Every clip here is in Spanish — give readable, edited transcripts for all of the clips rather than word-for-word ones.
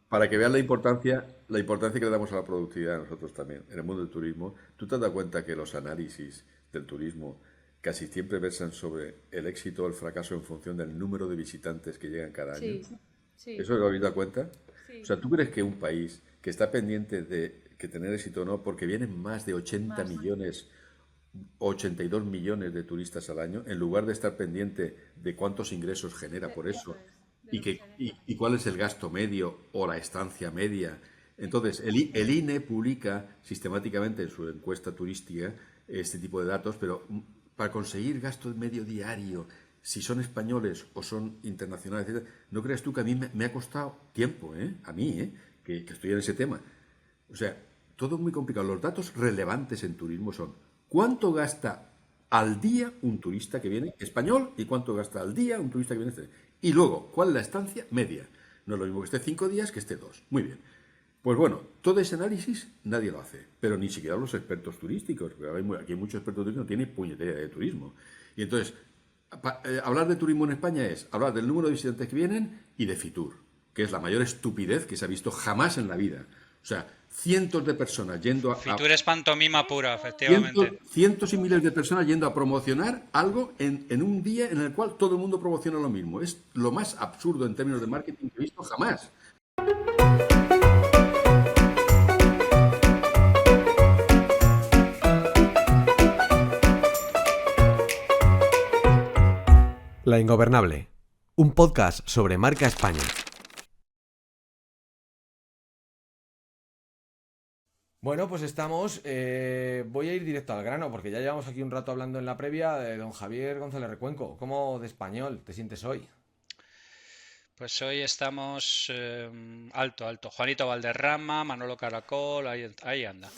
para que veas la importancia que le damos a la productividad nosotros también, en el mundo del turismo, tú te has dado cuenta que los análisis del turismo casi siempre versan sobre el éxito o el fracaso en función del número de visitantes que llegan cada año. Sí, sí, ¿Eso lo habéis dado cuenta? O sí, sea, ¿tú crees que un país que está pendiente de que tener éxito o no, porque vienen más de 80 más. millones, 82 millones de turistas al año, en lugar de estar pendiente de cuántos ingresos genera por Eso eso es, de lo que se deja. y cuál es el gasto medio o la estancia media? Entonces, el INE publica sistemáticamente en su encuesta turística este tipo de datos, pero para conseguir gasto medio diario, si son españoles o son internacionales, etcétera, no creas tú que a mí me ha costado tiempo, ¿eh? A mí, ¿eh? Que estoy en ese tema. O sea, todo es muy complicado. Los datos relevantes en turismo son cuánto gasta al día un turista que viene español y cuánto gasta al día un turista que viene extranjero. Y luego, ¿cuál es la estancia media? No es lo mismo que esté 5 días que esté 2. Muy bien. Pues bueno, todo ese análisis nadie lo hace, pero ni siquiera los expertos turísticos. Aquí hay muchos expertos turísticos que no tienen puñetera de turismo. Y entonces, hablar de turismo en España es hablar del número de visitantes que vienen y de Fitur, que es la mayor estupidez que se ha visto jamás en la vida. O sea, cientos de personas yendo Fitur es pantomima pura, efectivamente. cientos y miles de personas yendo a promocionar algo en un día en el cual todo el mundo promociona lo mismo. Es lo más absurdo en términos de marketing que he visto jamás. La Ingobernable, un podcast sobre marca España. Bueno, pues estamos. Voy a ir directo al grano porque ya llevamos aquí un rato hablando en la previa de don Javier González Recuenco. ¿Cómo de español te sientes hoy? Pues hoy estamos alto, alto. Juanito Valderrama, Manolo Caracol, ahí anda.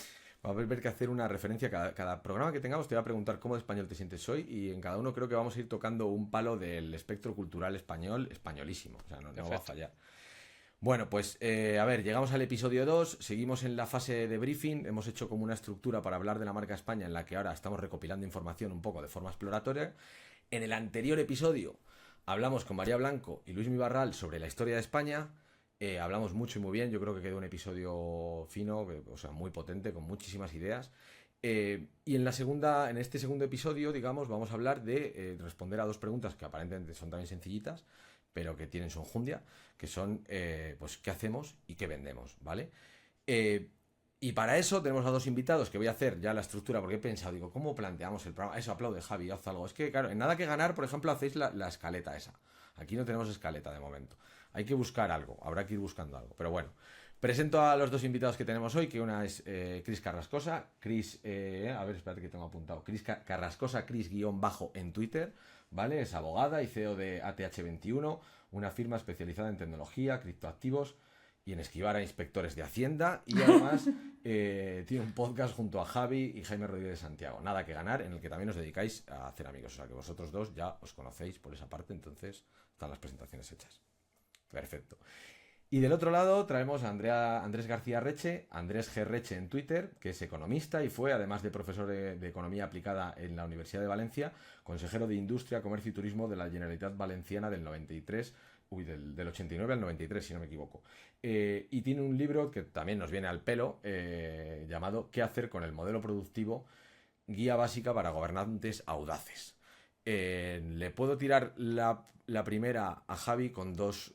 Va a haber que hacer una referencia. Cada programa que tengamos te voy a preguntar cómo de español te sientes hoy y en cada uno creo que vamos a ir tocando un palo del espectro cultural español, españolísimo. O sea, no va a Perfecto. fallar. Bueno, pues a ver, llegamos al episodio 2, seguimos en la fase de briefing, hemos hecho como una estructura para hablar de la marca España en la que ahora estamos recopilando información un poco de forma exploratoria. En el anterior episodio hablamos con María Blanco y Luis Mibarral sobre la historia de España, hablamos mucho y muy bien, yo creo que quedó un episodio fino, o sea, muy potente, con muchísimas ideas. Y en este segundo episodio, digamos, vamos a hablar de responder a dos preguntas que aparentemente son también sencillitas, pero que tienen su enjundia, que son, pues, ¿qué hacemos y qué vendemos? ¿Vale? Eh, y para eso tenemos a dos invitados que voy a hacer ya la estructura, porque he pensado, digo, ¿cómo planteamos el programa? Eso, aplaude, Javi, haz algo. Es que, claro, en nada que ganar, por ejemplo, hacéis la escaleta esa. Aquí no tenemos escaleta de momento. Hay que buscar algo, habrá que ir buscando algo. Pero bueno, presento a los dos invitados que tenemos hoy, que una es Cris Carrascosa. Cris, a ver, espérate que tengo apuntado. Cris Carrascosa, Cris guión bajo en Twitter, ¿vale? Es abogada y CEO de ATH21, una firma especializada en tecnología, criptoactivos y en esquivar a inspectores de Hacienda. Y además tiene un podcast junto a Javi y Jaime Rodríguez de Santiago. Nada que ganar, en el que también os dedicáis a hacer amigos. O sea que vosotros dos ya os conocéis por esa parte, entonces están las presentaciones hechas. Perfecto. Y del otro lado traemos a Andrés García Reche, Andrés G. Reche en Twitter, que es economista y fue, además de profesor de Economía Aplicada en la Universidad de Valencia, consejero de Industria, Comercio y Turismo de la Generalitat Valenciana del 93, del 89 al 93, si no me equivoco. Y tiene un libro que también nos viene al pelo, llamado ¿Qué hacer con el modelo productivo? Guía básica para gobernantes audaces. Le puedo tirar la primera a Javi con dos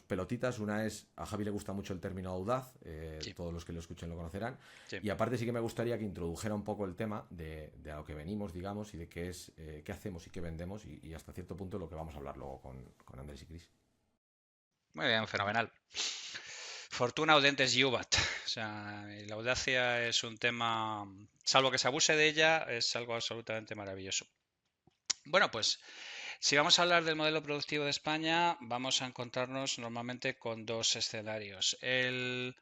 pelotitas. Una es, a Javi le gusta mucho el término audaz, Sí, todos los que lo escuchen lo conocerán. sí. Y aparte sí que me gustaría que introdujera un poco el tema de a lo que venimos, digamos, y de qué es, qué hacemos y qué vendemos, y hasta cierto punto lo que vamos a hablar luego con Andrés y Cris. Muy bien, fenomenal. Fortuna audentes iubat. O sea, la audacia es un tema, salvo que se abuse de ella, es algo absolutamente maravilloso. Bueno, pues si vamos a hablar del modelo productivo de España, vamos a encontrarnos normalmente con dos escenarios. El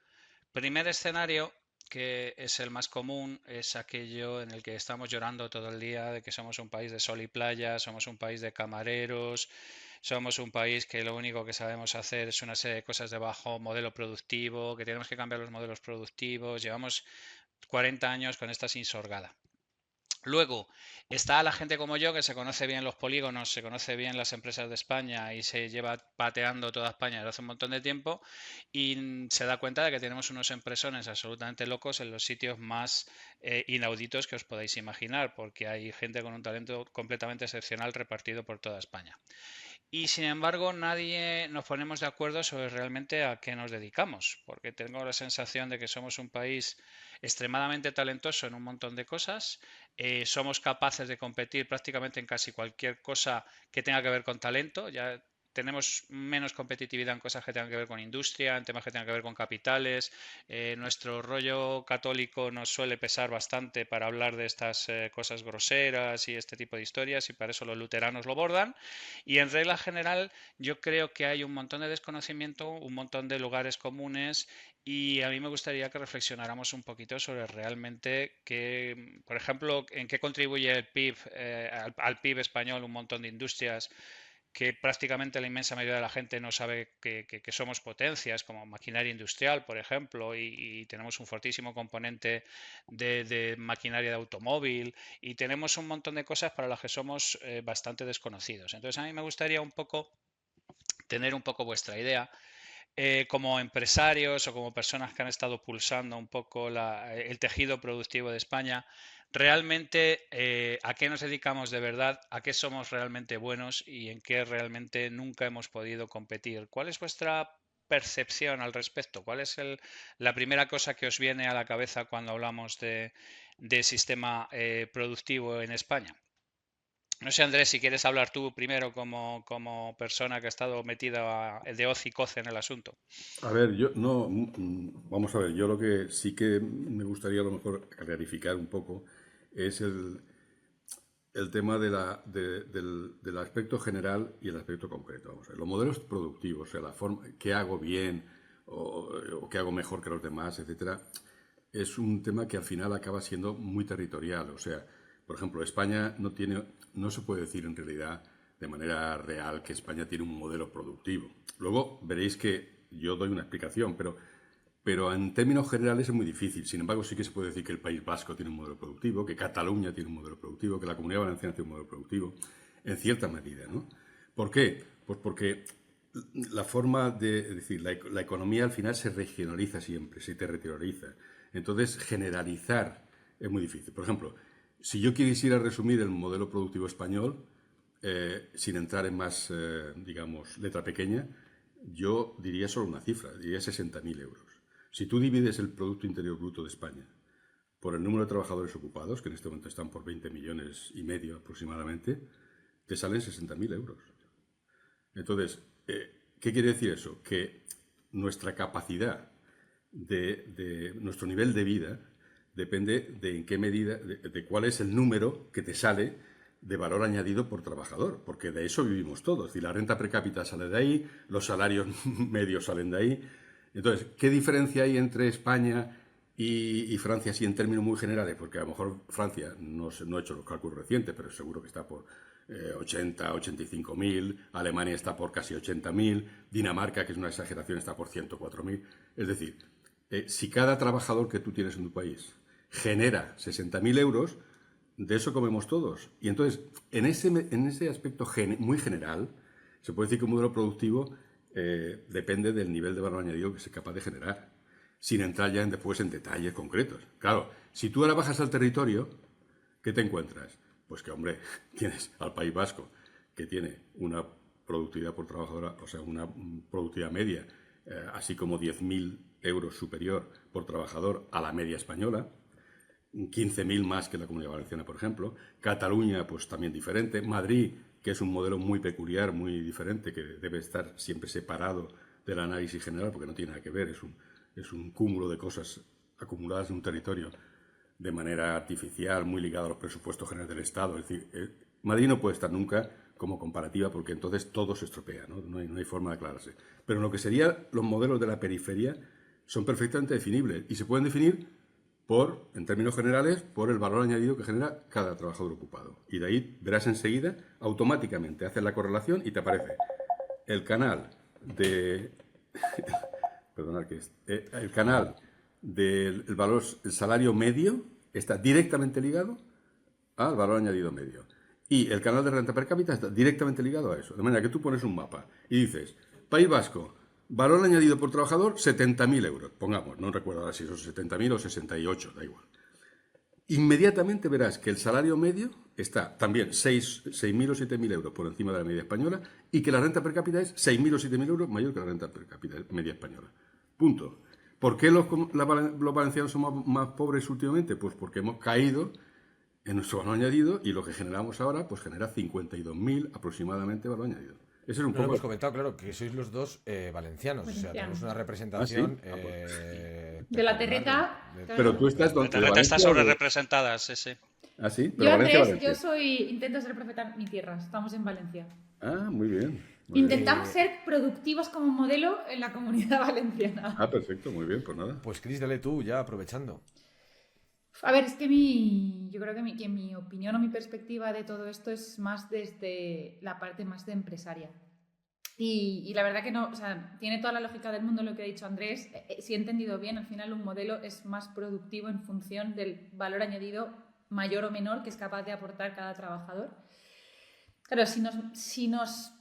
primer escenario, que es el más común, es aquello en el que estamos llorando todo el día de que somos un país de sol y playa, somos un país de camareros, somos un país que lo único que sabemos hacer es una serie de cosas de bajo modelo productivo, que tenemos que cambiar los modelos productivos, llevamos 40 años con esta insorgada. Luego, está la gente como yo que se conoce bien los polígonos, se conoce bien las empresas de España y se lleva pateando toda España desde hace un montón de tiempo y se da cuenta de que tenemos unos empresones absolutamente locos en los sitios más inauditos que os podéis imaginar, porque hay gente con un talento completamente excepcional repartido por toda España. Y sin embargo, nadie nos ponemos de acuerdo sobre realmente a qué nos dedicamos, porque tengo la sensación de que somos un país extremadamente talentoso en un montón de cosas, somos capaces de competir prácticamente en casi cualquier cosa que tenga que ver con talento, ya tenemos menos competitividad en cosas que tengan que ver con industria, en temas que tengan que ver con capitales. Nuestro rollo católico nos suele pesar bastante para hablar de estas cosas groseras y este tipo de historias, y para eso los luteranos lo bordan. Y en regla general, yo creo que hay un montón de desconocimiento, un montón de lugares comunes, y a mí me gustaría que reflexionáramos un poquito sobre realmente qué, por ejemplo, en qué contribuye el PIB, al PIB español un montón de industrias que prácticamente la inmensa mayoría de la gente no sabe que somos potencias, como maquinaria industrial, por ejemplo, y tenemos un fortísimo componente de maquinaria de automóvil, y tenemos un montón de cosas para las que somos bastante desconocidos. Entonces, a mí me gustaría un poco tener un poco vuestra idea como empresarios o como personas que han estado pulsando un poco el tejido productivo de España, realmente a qué nos dedicamos de verdad, a qué somos realmente buenos y en qué realmente nunca hemos podido competir. ¿Cuál es vuestra percepción al respecto? ¿Cuál es la primera cosa que os viene a la cabeza cuando hablamos de sistema productivo en España? No sé, Andrés, si quieres hablar tú primero como persona que ha estado metida de hoz y coce en el asunto. A ver, yo no, vamos a ver, yo lo que sí que me gustaría a lo mejor clarificar un poco es el tema del aspecto general y el aspecto concreto. Vamos a ver, los modelos productivos, o sea, la forma, qué hago bien o qué hago mejor que los demás, etcétera, es un tema que al final acaba siendo muy territorial. O sea, por ejemplo, España no tiene, no se puede decir en realidad de manera real que España tiene un modelo productivo. Luego veréis que yo doy una explicación, pero en términos generales es muy difícil. Sin embargo, sí que se puede decir que el País Vasco tiene un modelo productivo, que Cataluña tiene un modelo productivo, que la Comunidad Valenciana tiene un modelo productivo, en cierta medida, ¿no? ¿Por qué? Pues porque la forma de, es decir, la economía al final se regionaliza siempre, se territorializa. Entonces, generalizar es muy difícil. Por ejemplo, si yo quisiera resumir el modelo productivo español, sin entrar en más, digamos, letra pequeña, yo diría solo una cifra, diría 60.000 euros. Si tú divides el Producto Interior Bruto de España por el número de trabajadores ocupados, que en este momento están por 20 millones y medio aproximadamente, te salen 60.000 euros. Entonces, ¿qué quiere decir eso? Que nuestra capacidad de nuestro nivel de vida depende de en qué medida, de cuál es el número que te sale de valor añadido por trabajador, porque de eso vivimos todos. Y la renta per cápita sale de ahí, los salarios medios salen de ahí. Entonces, ¿qué diferencia hay entre España y Francia, así en términos muy generales? Porque a lo mejor Francia, no he hecho los cálculos recientes, pero seguro que está por 80, 85.000, Alemania está por casi 80.000, Dinamarca, que es una exageración, está por 104.000. Es decir, si cada trabajador que tú tienes en tu país genera 60.000 euros, de eso comemos todos. Y entonces, en ese aspecto muy general, se puede decir que un modelo productivo depende del nivel de valor añadido que se es capaz de generar, sin entrar ya después en detalles concretos. Claro, si tú ahora bajas al territorio, ¿qué te encuentras? Pues que, hombre, tienes al País Vasco, que tiene una productividad por trabajadora, o sea, una productividad media, así como 10.000 euros superior por trabajador a la media española, 15.000 más que la Comunidad Valenciana, por ejemplo. Cataluña, pues también diferente. Madrid, que es un modelo muy peculiar, muy diferente, que debe estar siempre separado del análisis general, porque no tiene nada que ver, es un cúmulo de cosas acumuladas en un territorio de manera artificial, muy ligado a los presupuestos generales del Estado. Es decir, Madrid no puede estar nunca como comparativa, porque entonces todo se estropea, ¿no? No hay forma de aclararse. Pero lo que serían los modelos de la periferia son perfectamente definibles y se pueden definir en términos generales, por el valor añadido que genera cada trabajador ocupado. Y de ahí verás enseguida, automáticamente, haces la correlación y te aparece el canal de... perdonad que el canal del valor, el salario medio está directamente ligado al valor añadido medio. Y el canal de renta per cápita está directamente ligado a eso. De manera que tú pones un mapa y dices, País Vasco, valor añadido por trabajador, 70.000 euros. Pongamos, no recuerdo ahora si son 70.000 o 68, da igual. Inmediatamente verás que el salario medio está también 6.000 o 7.000 euros por encima de la media española y que la renta per cápita es 6.000 o 7.000 euros mayor que la renta per cápita media española. Punto. ¿Por qué los valencianos somos más pobres últimamente? Pues porque hemos caído en nuestro valor añadido y lo que generamos ahora pues genera 52.000 aproximadamente valor añadido. Ese es un No poco... hemos comentado, claro, que sois los dos valencianos. O sea, tenemos una representación... ¿Ah, sí? De la terreta. Pero tú estás donde... La terreta está sobre representada, sí. ¿Ah, sí? Yo, Valencia, Andrés, Valencia. intento ser profeta en mi tierra. Estamos en Valencia. Ah, muy bien. Muy bien. Intentamos ser productivos como modelo en la comunidad valenciana. Ah, perfecto, muy bien, pues nada. Pues Cris, dale tú, ya aprovechando. A ver, es que yo creo que mi opinión o mi perspectiva de todo esto es más desde la parte más de empresaria. Y la verdad que no, o sea, tiene toda la lógica del mundo lo que ha dicho Andrés. Si he entendido bien, al final un modelo es más productivo en función del valor añadido mayor o menor que es capaz de aportar cada trabajador. Claro, si nos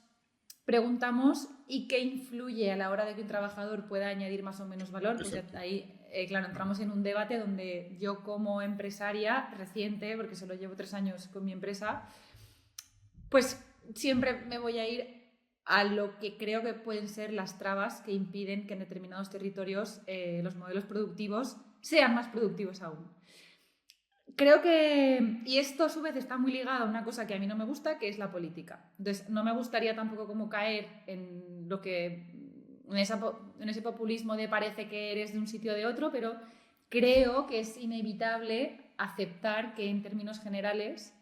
preguntamos ¿y qué influye a la hora de que un trabajador pueda añadir más o menos valor? Pues ya ahí, claro, entramos en un debate donde yo como empresaria reciente, porque solo llevo 3 años con mi empresa, pues siempre me voy a ir a lo que creo que pueden ser las trabas que impiden que en determinados territorios los modelos productivos sean más productivos aún. Creo que, y esto a su vez está muy ligado a una cosa que a mí no me gusta, que es la política. Entonces, no me gustaría tampoco como caer en lo que, en ese populismo de parece que eres de un sitio o de otro, pero creo que es inevitable aceptar que en términos generales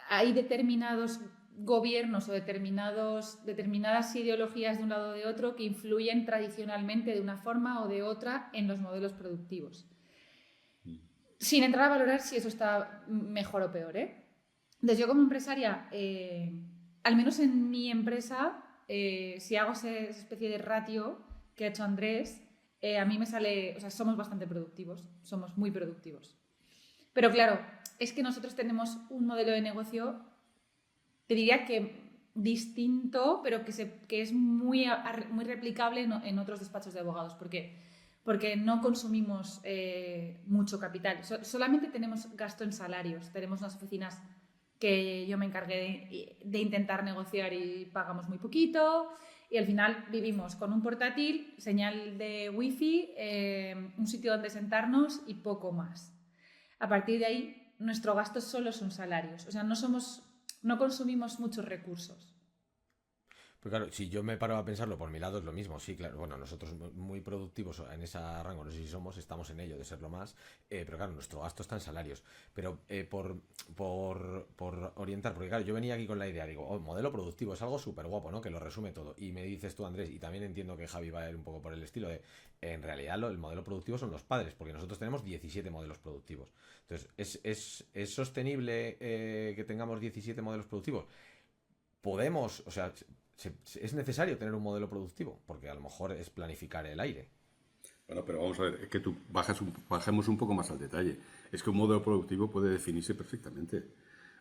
hay determinados gobiernos o determinadas ideologías de un lado o de otro que influyen tradicionalmente de una forma o de otra en los modelos productivos. Sin entrar a valorar si eso está mejor o peor, ¿eh? Entonces yo como empresaria, al menos en mi empresa, si hago esa especie de ratio que ha hecho Andrés, a mí me sale, o sea, somos bastante productivos, somos muy productivos. Pero claro, es que nosotros tenemos un modelo de negocio, te diría que distinto, pero que es muy replicable en otros despachos de abogados, porque no consumimos mucho capital. Solamente tenemos gasto en salarios. Tenemos unas oficinas que yo me encargué de intentar negociar y pagamos muy poquito. Y al final vivimos con un portátil, señal de wifi, un sitio donde sentarnos y poco más. A partir de ahí, nuestro gasto solo son salarios. O sea, no consumimos muchos recursos. Pues claro, si yo me paro a pensarlo por mi lado es lo mismo, sí, claro, bueno, nosotros muy productivos en ese rango, no sé si estamos en ello de serlo más, pero claro, nuestro gasto está en salarios, pero por orientar, porque claro, yo venía aquí con la idea, digo, modelo productivo es algo súper guapo, ¿no? Que lo resume todo, y me dices tú, Andrés, y también entiendo que Javi va a ir un poco por el estilo de, en realidad el modelo productivo son los padres, porque nosotros tenemos 17 modelos productivos, entonces, ¿es sostenible que tengamos 17 modelos productivos? Podemos, o sea... ¿Es necesario tener un modelo productivo? Porque a lo mejor es planificar el aire. Bueno, pero vamos a ver, es que tú bajemos un poco más al detalle. Es que un modelo productivo puede definirse perfectamente.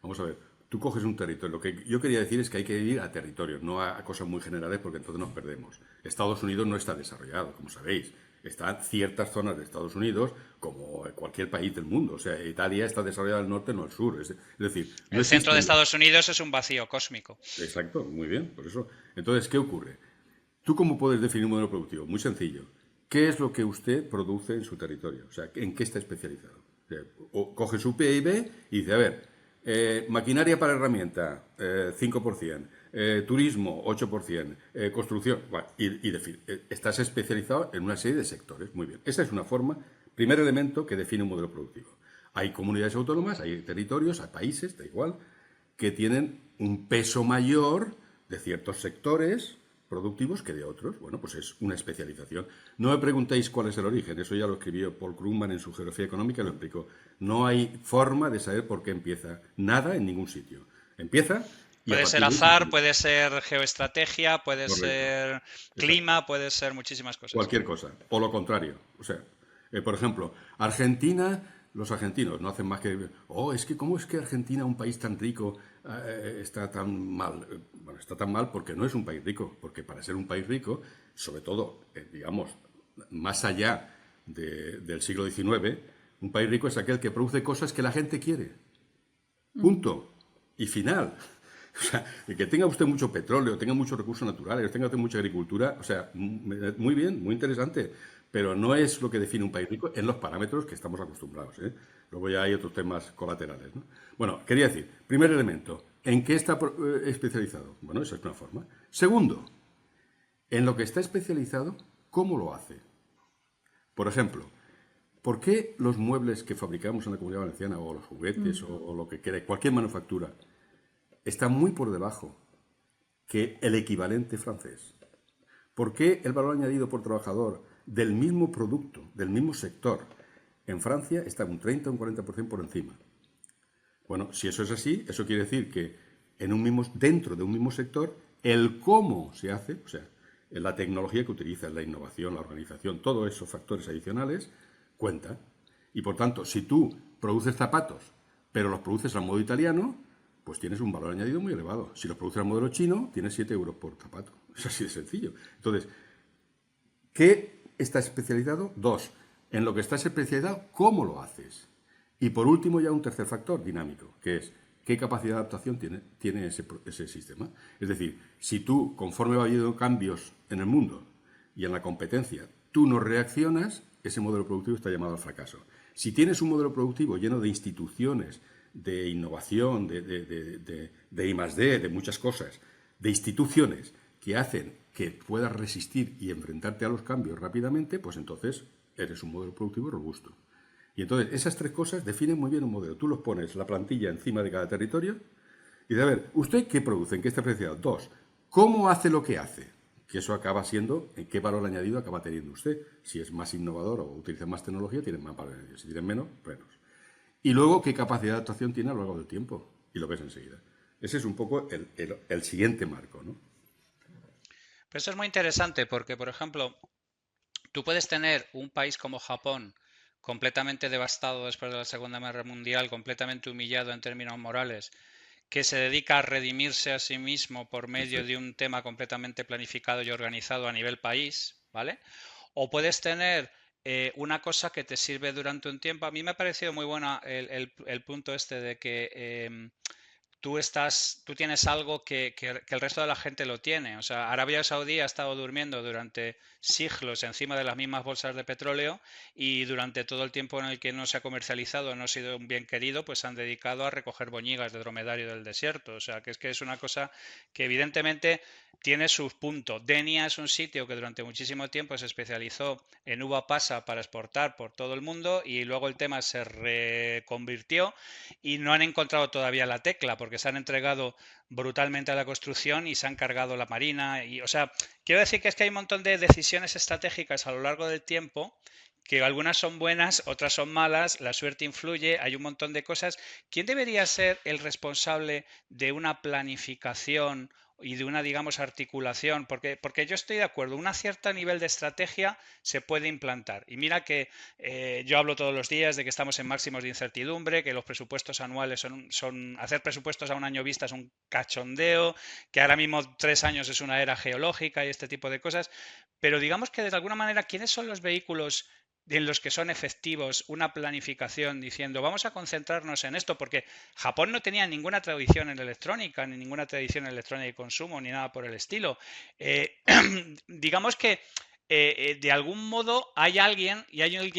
Vamos a ver, tú coges un territorio. Lo que yo quería decir es que hay que ir a territorios, no a cosas muy generales, porque entonces nos perdemos. Estados Unidos no está desarrollado, como sabéis. Están ciertas zonas de Estados Unidos, como cualquier país del mundo. O sea, Italia está desarrollada al norte, no al sur. Es decir, no el centro de Estados Unidos es un vacío cósmico. Exacto, muy bien, por eso. Entonces, ¿qué ocurre? ¿Tú cómo puedes definir un modelo productivo? Muy sencillo. ¿Qué es lo que usted produce en su territorio? O sea, ¿en qué está especializado? O sea, coge su PIB y dice, a ver, maquinaria para herramienta, 5%. Turismo, 8%, construcción, bueno, y decir, estás especializado en una serie de sectores. Muy bien. Esa es una forma, primer elemento que define un modelo productivo. Hay comunidades autónomas, hay territorios, hay países, da igual, que tienen un peso mayor de ciertos sectores productivos que de otros. Bueno, pues es una especialización. No me preguntéis cuál es el origen, eso ya lo escribió Paul Krugman en su Geografía Económica y lo explicó. No hay forma de saber por qué empieza nada en ningún sitio. Empieza... Puede ser azar, puede ser geoestrategia, puede ser clima, exacto, puede ser muchísimas cosas. Cualquier cosa, o lo contrario. O sea, por ejemplo, Argentina los argentinos no hacen más que... es que ¿cómo es que Argentina, un país tan rico, está tan mal? Bueno, está tan mal porque no es un país rico, porque para ser un país rico, sobre todo, digamos, más allá del siglo XIX, un país rico es aquel que produce cosas que la gente quiere. Punto. Y final. O sea, que tenga usted mucho petróleo, tenga muchos recursos naturales, tenga usted mucha agricultura, o sea, muy bien, muy interesante, pero no es lo que define un país rico en los parámetros que estamos acostumbrados, ¿eh? Luego ya hay otros temas colaterales, ¿no? Bueno, quería decir, primer elemento, ¿en qué está especializado? Bueno, esa es una forma. Segundo, en lo que está especializado, ¿cómo lo hace? Por ejemplo, ¿por qué los muebles que fabricamos en la Comunidad Valenciana, o los juguetes, o lo que quiera, cualquier manufactura, está muy por debajo que el equivalente francés? ¿Por qué el valor añadido por trabajador del mismo producto, del mismo sector, en Francia está un 30 o un 40% por encima? Bueno, si eso es así, eso quiere decir que dentro de un mismo sector, el cómo se hace, o sea, la tecnología que utiliza, la innovación, la organización, todos esos factores adicionales, cuenta. Y por tanto, si tú produces zapatos, pero los produces al modo italiano, pues tienes un valor añadido muy elevado. Si los produces al modelo chino, tienes 7 euros por zapato. Es así de sencillo. Entonces, ¿qué está especializado? 2. En lo que estás especializado, ¿cómo lo haces? Y por último, ya un tercer factor dinámico, que es qué capacidad de adaptación tiene ese sistema. Es decir, si tú, conforme va habiendo cambios en el mundo y en la competencia, tú no reaccionas, ese modelo productivo está llamado al fracaso. Si tienes un modelo productivo lleno de instituciones, de innovación, de I+D, de muchas cosas, de instituciones que hacen que puedas resistir y enfrentarte a los cambios rápidamente, pues entonces eres un modelo productivo robusto. Y entonces esas tres cosas definen muy bien un modelo. Tú los pones la plantilla encima de cada territorio y de a ver, ¿usted qué produce? ¿En qué está especializado? 2. ¿Cómo hace lo que hace? Que eso acaba siendo en qué valor añadido acaba teniendo usted. Si es más innovador o utiliza más tecnología, tiene más valor añadido. Si tiene menos, menos. Y luego, ¿qué capacidad de adaptación tiene a lo largo del tiempo? Y lo ves enseguida. Ese es un poco el siguiente marco, ¿no? Pero eso es muy interesante porque, por ejemplo, tú puedes tener un país como Japón completamente devastado después de la Segunda Guerra Mundial, completamente humillado en términos morales, que se dedica a redimirse a sí mismo por medio de un tema completamente planificado y organizado a nivel país, ¿vale? O puedes tener una cosa que te sirve durante un tiempo. A mí me ha parecido muy buena el punto este de que tú tienes algo que el resto de la gente lo tiene. O sea, Arabia Saudí ha estado durmiendo durante siglos encima de las mismas bolsas de petróleo y durante todo el tiempo en el que no se ha comercializado, no ha sido un bien querido, pues se han dedicado a recoger boñigas de dromedario del desierto. O sea, que es una cosa que evidentemente tiene sus puntos. Denia es un sitio que durante muchísimo tiempo se especializó en uva pasa para exportar por todo el mundo y luego el tema se reconvirtió y no han encontrado todavía la tecla porque se han entregado brutalmente a la construcción y se han cargado la marina. Y, o sea, quiero decir que es que hay un montón de decisiones estratégicas a lo largo del tiempo que algunas son buenas, otras son malas, la suerte influye, hay un montón de cosas. ¿Quién debería ser el responsable de una planificación y de una, digamos, articulación? Porque yo estoy de acuerdo, un cierto nivel de estrategia se puede implantar. Y mira que yo hablo todos los días de que estamos en máximos de incertidumbre, que los presupuestos anuales hacer presupuestos a un año vista es un cachondeo, que ahora mismo 3 años es una era geológica y este tipo de cosas. Pero digamos que de alguna manera, ¿quiénes son los vehículos en los que son efectivos una planificación diciendo vamos a concentrarnos en esto? Porque Japón no tenía ninguna tradición en electrónica, ni ninguna tradición en electrónica y consumo, ni nada por el estilo. Digamos que de algún modo hay alguien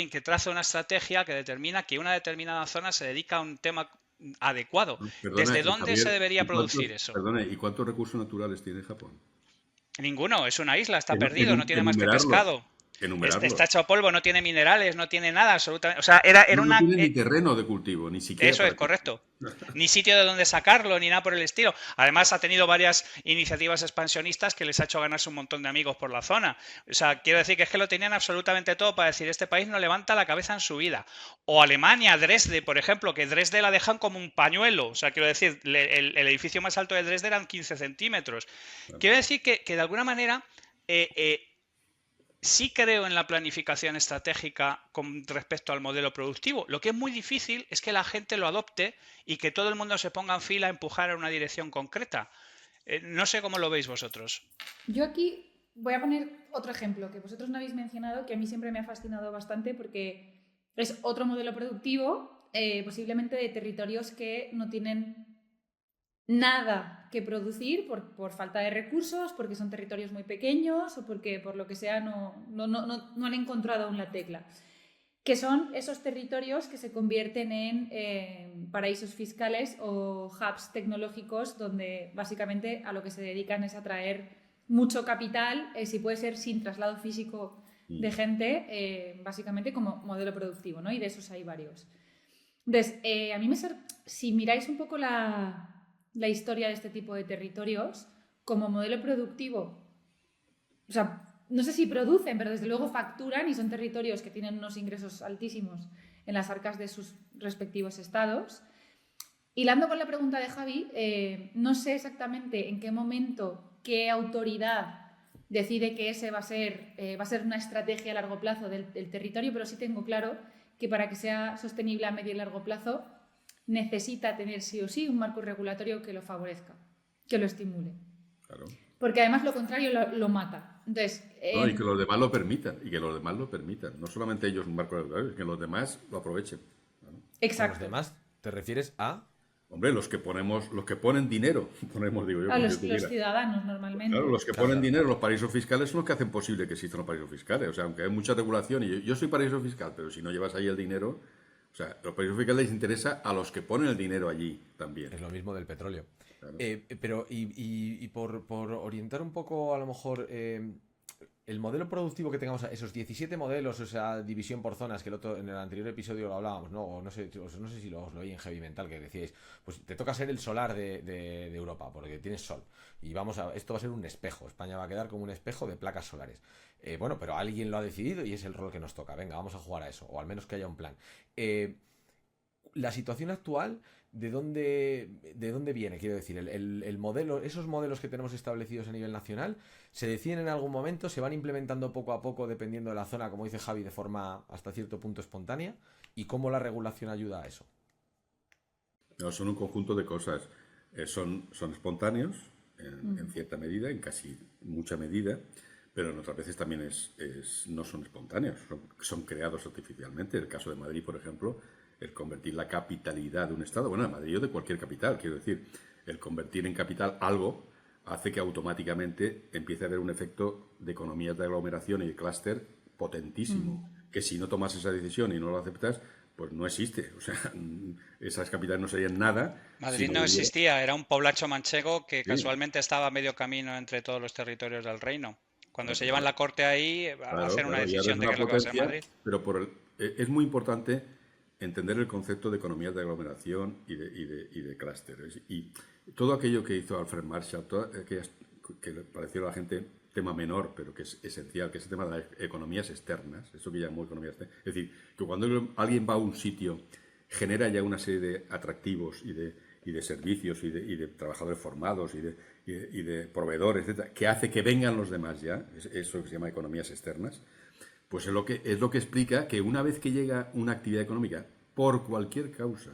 que traza una estrategia que determina que una determinada zona se dedica a un tema adecuado. Perdone, ¿Desde dónde Javier, se debería producir eso? Perdone, ¿y cuántos recursos naturales tiene Japón? Ninguno, es una isla, está perdido, no tiene más que Enumerarlos. pescado. Está Enumerarlos. hecho polvo, no tiene minerales, no tiene nada, absolutamente. O sea, era No una. tiene ni terreno de cultivo, ni siquiera Eso es para correcto. Ni sitio de donde sacarlo, ni nada por el estilo. Además, ha tenido varias iniciativas expansionistas que les ha hecho ganarse un montón de amigos por la zona. O sea, quiero decir que es que lo tenían absolutamente todo para decir, este país no levanta la cabeza en su vida. O Alemania, Dresde, por ejemplo, que Dresde la dejan como un pañuelo. O sea, quiero decir, el edificio más alto de Dresde eran 15 centímetros. Quiero decir que de alguna manera sí creo en la planificación estratégica con respecto al modelo productivo. Lo que es muy difícil es que la gente lo adopte y que todo el mundo se ponga en fila a empujar en una dirección concreta. No sé cómo lo veis vosotros. Yo aquí voy a poner otro ejemplo que vosotros no habéis mencionado, que a mí siempre me ha fascinado bastante porque es otro modelo productivo, posiblemente de territorios que no tienen nada que producir por falta de recursos, porque son territorios muy pequeños o porque por lo que sea no han encontrado aún la tecla. Que son esos territorios que se convierten en paraísos fiscales o hubs tecnológicos donde básicamente a lo que se dedican es a traer mucho capital, si puede ser sin traslado físico de gente, básicamente como modelo productivo, ¿no? Y de esos hay varios. Entonces, a mí si miráis un poco la historia de este tipo de territorios, como modelo productivo, o sea, no sé si producen, pero desde luego facturan y son territorios que tienen unos ingresos altísimos en las arcas de sus respectivos estados. Hilando con la pregunta de Javi, no sé exactamente en qué momento, qué autoridad decide que ese va a ser una estrategia a largo plazo del territorio, pero sí tengo claro que para que sea sostenible a medio y largo plazo necesita tener sí o sí un marco regulatorio que lo favorezca, que lo estimule. Claro. Porque además lo contrario lo mata. Entonces, No, y que los demás lo permitan, No solamente ellos un marco regulatorio, que los demás lo aprovechen. Claro. Exacto. ¿Los demás te refieres a? Hombre, los que ponen dinero, digo yo. A los ciudadanos normalmente. Claro, los que ponen dinero, los paraísos fiscales son los que hacen posible que existan los paraísos fiscales. O sea, aunque hay mucha regulación, y yo soy paraíso fiscal, pero si no llevas ahí el dinero, o sea, los paraísos fiscales les interesa a los que ponen el dinero allí también. Es lo mismo del petróleo. Claro. Pero, por orientar un poco, a lo mejor, el modelo productivo que tengamos, esos 17 modelos, o sea, división por zonas, que en el anterior episodio lo hablábamos, ¿no? O no sé si os lo oí en Heavy Mental, que decíais, pues te toca ser el solar de Europa, porque tienes sol. Y esto va a ser un espejo. España va a quedar como un espejo de placas solares. Bueno, pero alguien lo ha decidido y es el rol que nos toca. Venga, vamos a jugar a eso, o al menos que haya un plan. La situación actual, ¿de dónde viene? Quiero decir, el modelo, esos modelos que tenemos establecidos a nivel nacional, ¿se deciden en algún momento? ¿Se van implementando poco a poco dependiendo de la zona, como dice Javi, de forma hasta cierto punto espontánea? ¿Y cómo la regulación ayuda a eso? No, son un conjunto de cosas. Son espontáneos en cierta medida, en casi mucha medida, pero en otras veces también no son espontáneos, son creados artificialmente. El caso de Madrid, por ejemplo, el convertir la capitalidad de un estado, bueno, de Madrid o de cualquier capital, quiero decir, el convertir en capital algo hace que automáticamente empiece a haber un efecto de economías de aglomeración y de clúster potentísimo, que si no tomas esa decisión y no lo aceptas, pues no existe. O sea, esas capitales no serían nada. Madrid no existía, era un poblacho manchego que casualmente estaba a medio camino entre todos los territorios del reino. Cuando se llevan la corte ahí, hacen una decisión de qué es lo que va a ser Madrid. Pero es muy importante entender el concepto de economías de aglomeración y de clústeres. Y todo aquello que hizo Alfred Marshall, todo aquellas que le pareció a la gente tema menor, pero que es esencial, que es el tema de las economías externas, eso que llamó economía externa. Es decir, que cuando alguien va a un sitio, genera ya una serie de atractivos y de servicios y de trabajadores formados y de proveedores, etcétera, que hace que vengan los demás ya, eso que se llama economías externas. Pues es lo que explica que una vez que llega una actividad económica, por cualquier causa,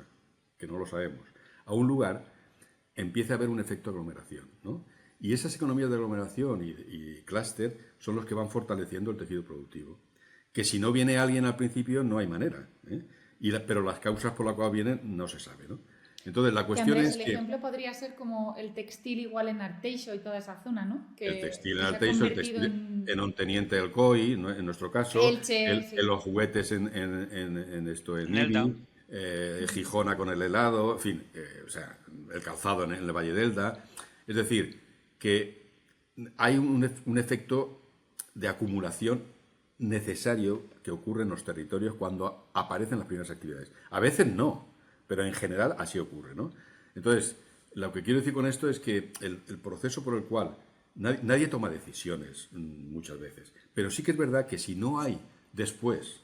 que no lo sabemos, a un lugar, empieza a haber un efecto aglomeración, ¿no? Y esas economías de aglomeración y clúster son los que van fortaleciendo el tejido productivo. Que si no viene alguien al principio, no hay manera, ¿eh? Pero las causas por las cuales vienen no se sabe, ¿no? Entonces la cuestión Andrés, es el ejemplo podría ser como el textil igual en Arteixo y toda esa zona, ¿no? El textil en Arteixo, el textil en Onteniente del COI, ¿no? En nuestro caso, Elche, sí. los juguetes en Ibi, Gijona con el helado, en fin, o sea, el calzado en el Valle Delta. Es decir, que hay un efecto de acumulación necesario que ocurre en los territorios cuando aparecen las primeras actividades. A veces no, pero en general así ocurre, ¿no? Entonces, lo que quiero decir con esto es que el proceso por el cual nadie toma decisiones muchas veces, pero sí que es verdad que si no hay después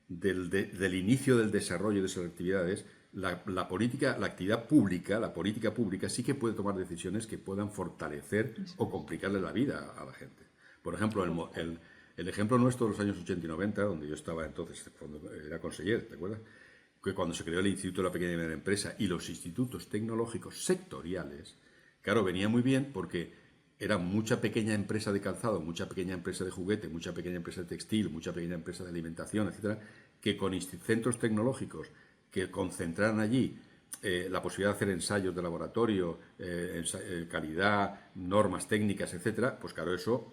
del inicio del desarrollo de esas actividades, la política pública sí que puede tomar decisiones que puedan fortalecer o complicarle la vida a la gente. Por ejemplo, el ejemplo nuestro de los años 80 y 90, donde yo estaba entonces, cuando era conseller, ¿te acuerdas? Que cuando se creó el Instituto de la Pequeña y Mediana Empresa y los institutos tecnológicos sectoriales, claro, venía muy bien porque era mucha pequeña empresa de calzado, mucha pequeña empresa de juguete, mucha pequeña empresa de textil, mucha pequeña empresa de alimentación, etcétera, que con centros tecnológicos que concentraran allí la posibilidad de hacer ensayos de laboratorio, calidad, normas técnicas, etcétera, pues claro, eso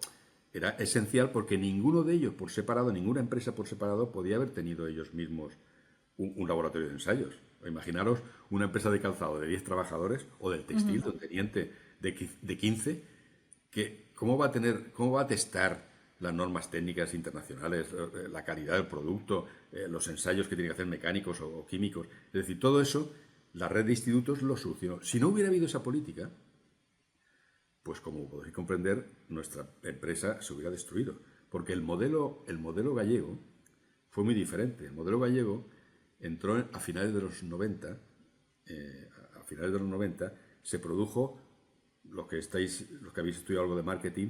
era esencial porque ninguno de ellos por separado, ninguna empresa por separado podía haber tenido ellos mismos un laboratorio de ensayos. Imaginaros una empresa de calzado de 10 trabajadores o del textil, de un teniente de 15, que ¿cómo va a testar las normas técnicas internacionales, la calidad del producto, los ensayos que tienen que hacer mecánicos o químicos? Es decir, todo eso, la red de institutos lo solucionó. Si no hubiera habido esa política, pues como podéis comprender, nuestra empresa se hubiera destruido. Porque el modelo gallego fue muy diferente. El modelo gallego entró a finales de los 90, se produjo, los que habéis estudiado algo de marketing,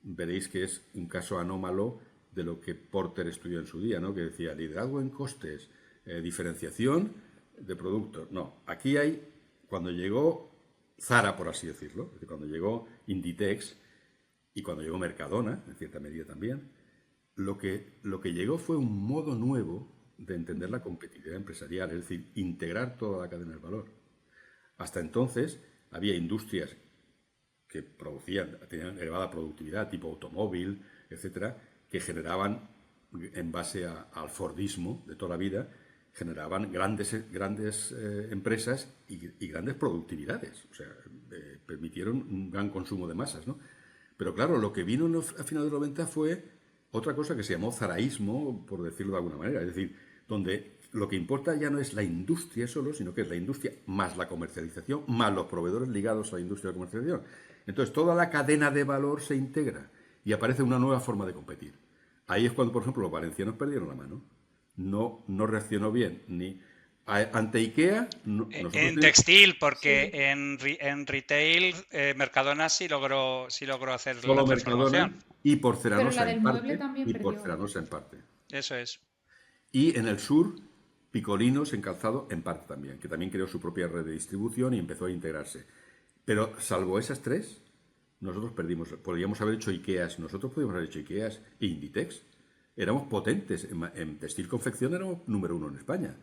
veréis que es un caso anómalo de lo que Porter estudió en su día, ¿no? Que decía liderazgo en costes, diferenciación de productos. No, aquí hay, cuando llegó Zara, por así decirlo, es decir, cuando llegó Inditex y cuando llegó Mercadona, en cierta medida también, lo que llegó fue un modo nuevo de entender la competitividad empresarial, es decir, integrar toda la cadena del valor. Hasta entonces había industrias que tenían elevada productividad, tipo automóvil, etcétera, que generaban, en base al Fordismo de toda la vida, generaban grandes empresas y grandes productividades, o sea, permitieron un gran consumo de masas, ¿no? Pero claro, lo que vino a finales de los 90 fue otra cosa que se llamó zaraísmo, por decirlo de alguna manera, es decir, donde lo que importa ya no es la industria solo, sino que es la industria más la comercialización, más los proveedores ligados a la industria de la comercialización. Entonces, toda la cadena de valor se integra y aparece una nueva forma de competir. Ahí es cuando, por ejemplo, los valencianos perdieron la mano. No reaccionó bien ni ante IKEA. En textil, porque sí. en retail, Mercadona sí logró hacer solo la transformación. Mercadona y Porcelanosa. Pero la del mueble también perdió. Porcelanosa en parte. Eso es. Y en el sur, Picolinos en calzado en parte también, que también creó su propia red de distribución y empezó a integrarse. Pero salvo esas tres, nosotros perdimos. Podríamos haber hecho IKEAs, nosotros podríamos haber hecho IKEAs e Inditex. Éramos potentes. En textil confección éramos número 1 en España.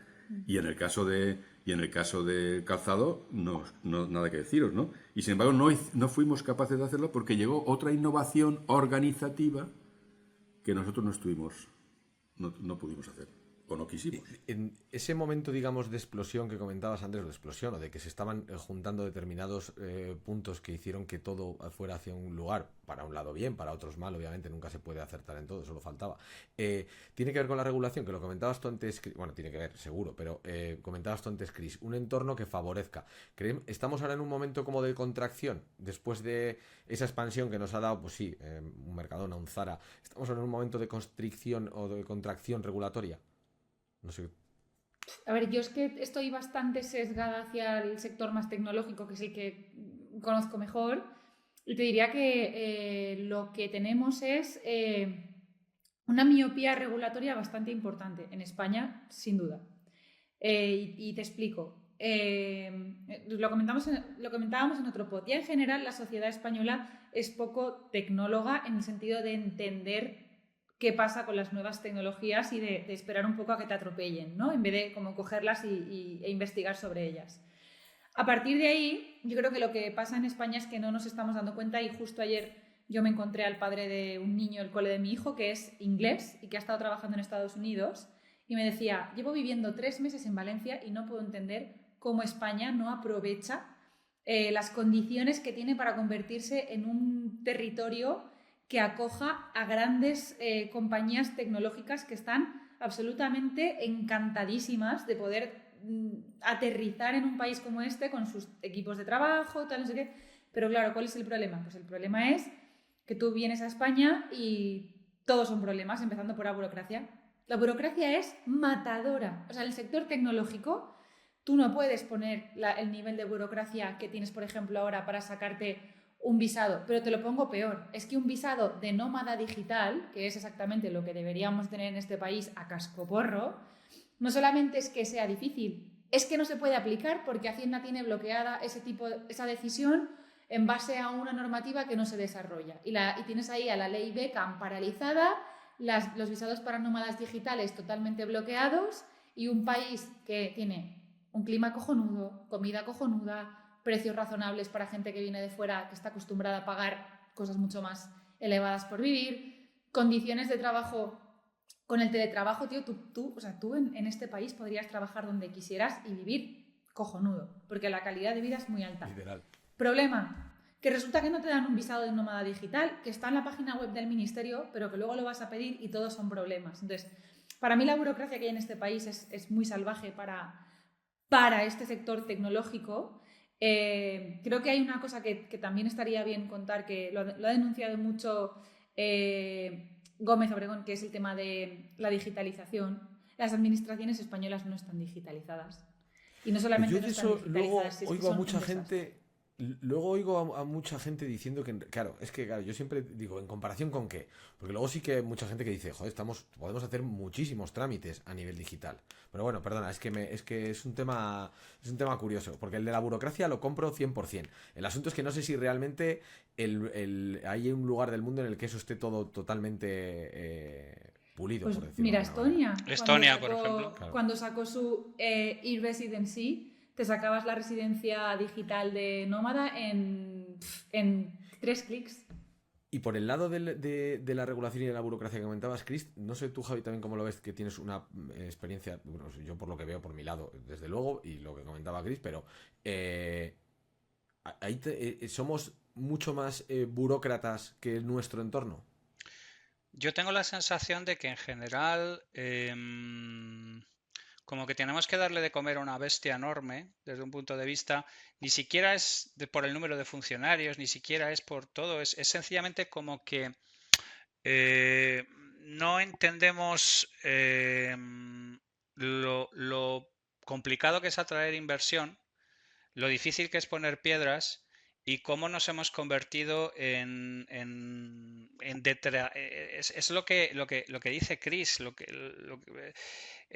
Y en el caso de calzado, nada que deciros, ¿no? Y sin embargo, no fuimos capaces de hacerlo porque llegó otra innovación organizativa que nosotros no pudimos hacer. O no quisimos. En ese momento, digamos, de explosión que comentabas antes, o de explosión, o de que se estaban juntando determinados puntos que hicieron que todo fuera hacia un lugar, para un lado bien, para otros mal, obviamente nunca se puede acertar en todo, solo faltaba. Tiene que ver con la regulación, que lo comentabas tú antes, bueno, tiene que ver, seguro, pero comentabas tú antes, Chris, un entorno que favorezca. ¿Estamos ahora en un momento como de contracción, después de esa expansión que nos ha dado, pues sí, un Mercadona, un Zara? ¿Estamos ahora en un momento de constricción o de contracción regulatoria? No sé. A ver, yo es que estoy bastante sesgada hacia el sector más tecnológico, que es el que conozco mejor, y te diría que lo que tenemos es una miopía regulatoria bastante importante en España, sin duda. Y te explico. Lo comentábamos en otro pod. Ya en general la sociedad española es poco tecnóloga en el sentido de entender qué pasa con las nuevas tecnologías y de esperar un poco a que te atropellen, ¿no? En vez de como cogerlas e investigar sobre ellas. A partir de ahí, yo creo que lo que pasa en España es que no nos estamos dando cuenta, y justo ayer yo me encontré al padre de un niño del cole de mi hijo que es inglés y que ha estado trabajando en Estados Unidos, y me decía, llevo viviendo 3 meses en Valencia y no puedo entender cómo España no aprovecha las condiciones que tiene para convertirse en un territorio que acoja a grandes compañías tecnológicas que están absolutamente encantadísimas de poder aterrizar en un país como este con sus equipos de trabajo, tal, no sé qué. Pero claro, ¿cuál es el problema? Pues el problema es que tú vienes a España y todos son problemas, empezando por la burocracia. La burocracia es matadora. O sea, en el sector tecnológico tú no puedes poner el nivel de burocracia que tienes, por ejemplo, ahora para sacarte un visado, pero te lo pongo peor, es que un visado de nómada digital, que es exactamente lo que deberíamos tener en este país a cascoporro, no solamente es que sea difícil, es que no se puede aplicar porque Hacienda tiene bloqueada esa decisión en base a una normativa que no se desarrolla. Y tienes ahí a la ley Beckham paralizada, los visados para nómadas digitales totalmente bloqueados y un país que tiene un clima cojonudo, comida cojonuda, precios razonables para gente que viene de fuera, que está acostumbrada a pagar cosas mucho más elevadas por vivir, condiciones de trabajo. Con el teletrabajo, tío, tú en este país podrías trabajar donde quisieras y vivir cojonudo, porque la calidad de vida es muy alta. Literal. Problema, que resulta que no te dan un visado de nómada digital, que está en la página web del ministerio, pero que luego lo vas a pedir y todos son problemas. Entonces, para mí la burocracia que hay en este país es muy salvaje para este sector tecnológico. Creo que hay una cosa que también estaría bien contar, que lo ha denunciado mucho Gómez Obregón, que es el tema de la digitalización. Las administraciones españolas no están digitalizadas. Y no solamente Yo no de están eso digitalizadas, luego es que oigo a son mucha un desastre. gente. Luego oigo a mucha gente diciendo que, claro, yo siempre digo, ¿en comparación con qué? Porque luego sí que hay mucha gente que dice, joder, podemos hacer muchísimos trámites a nivel digital. Pero bueno, perdona, es que es un tema curioso, porque el de la burocracia lo compro 100%. El asunto es que no sé si realmente hay un lugar del mundo en el que eso esté todo totalmente pulido, Pues por decirlo mira, de alguna manera. Estonia, por ejemplo. Claro. Cuando sacó su e-residency, te sacabas la residencia digital de nómada en 3 clics. Y por el lado de la regulación y de la burocracia que comentabas, Chris, no sé tú, Javi, también cómo lo ves, que tienes una experiencia, bueno, yo por lo que veo por mi lado, desde luego, y lo que comentaba Chris, pero somos mucho más burócratas que nuestro entorno. Yo tengo la sensación de que en general como que tenemos que darle de comer a una bestia enorme desde un punto de vista, ni siquiera es por el número de funcionarios, ni siquiera es por todo, es sencillamente como que no entendemos lo complicado que es atraer inversión, lo difícil que es poner piedras y cómo nos hemos convertido es lo que dice Chris,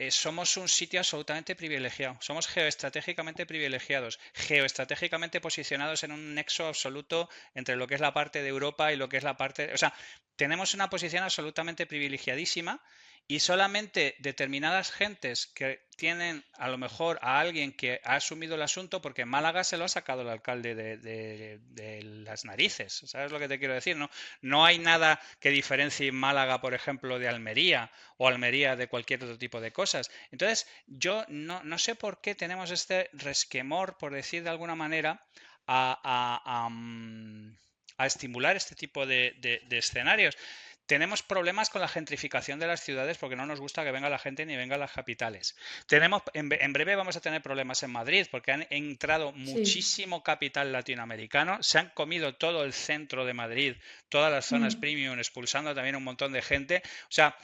somos un sitio absolutamente privilegiado, somos geoestratégicamente privilegiados, geoestratégicamente posicionados en un nexo absoluto entre lo que es la parte de Europa y lo que es la parte, o sea, tenemos una posición absolutamente privilegiadísima y solamente determinadas gentes que tienen a lo mejor a alguien que ha asumido el asunto, porque Málaga se lo ha sacado el alcalde de las narices, ¿sabes lo que te quiero decir? No hay nada que diferencie Málaga, por ejemplo, de Almería o Almería de cualquier otro tipo de cosas. Entonces, yo no sé por qué tenemos este resquemor, por decir de alguna manera, a estimular este tipo de escenarios. Tenemos problemas con la gentrificación de las ciudades porque no nos gusta que venga la gente ni venga a las capitales. En breve vamos a tener problemas en Madrid porque han entrado muchísimo capital latinoamericano, se han comido todo el centro de Madrid, todas las zonas premium, expulsando también un montón de gente. O sea,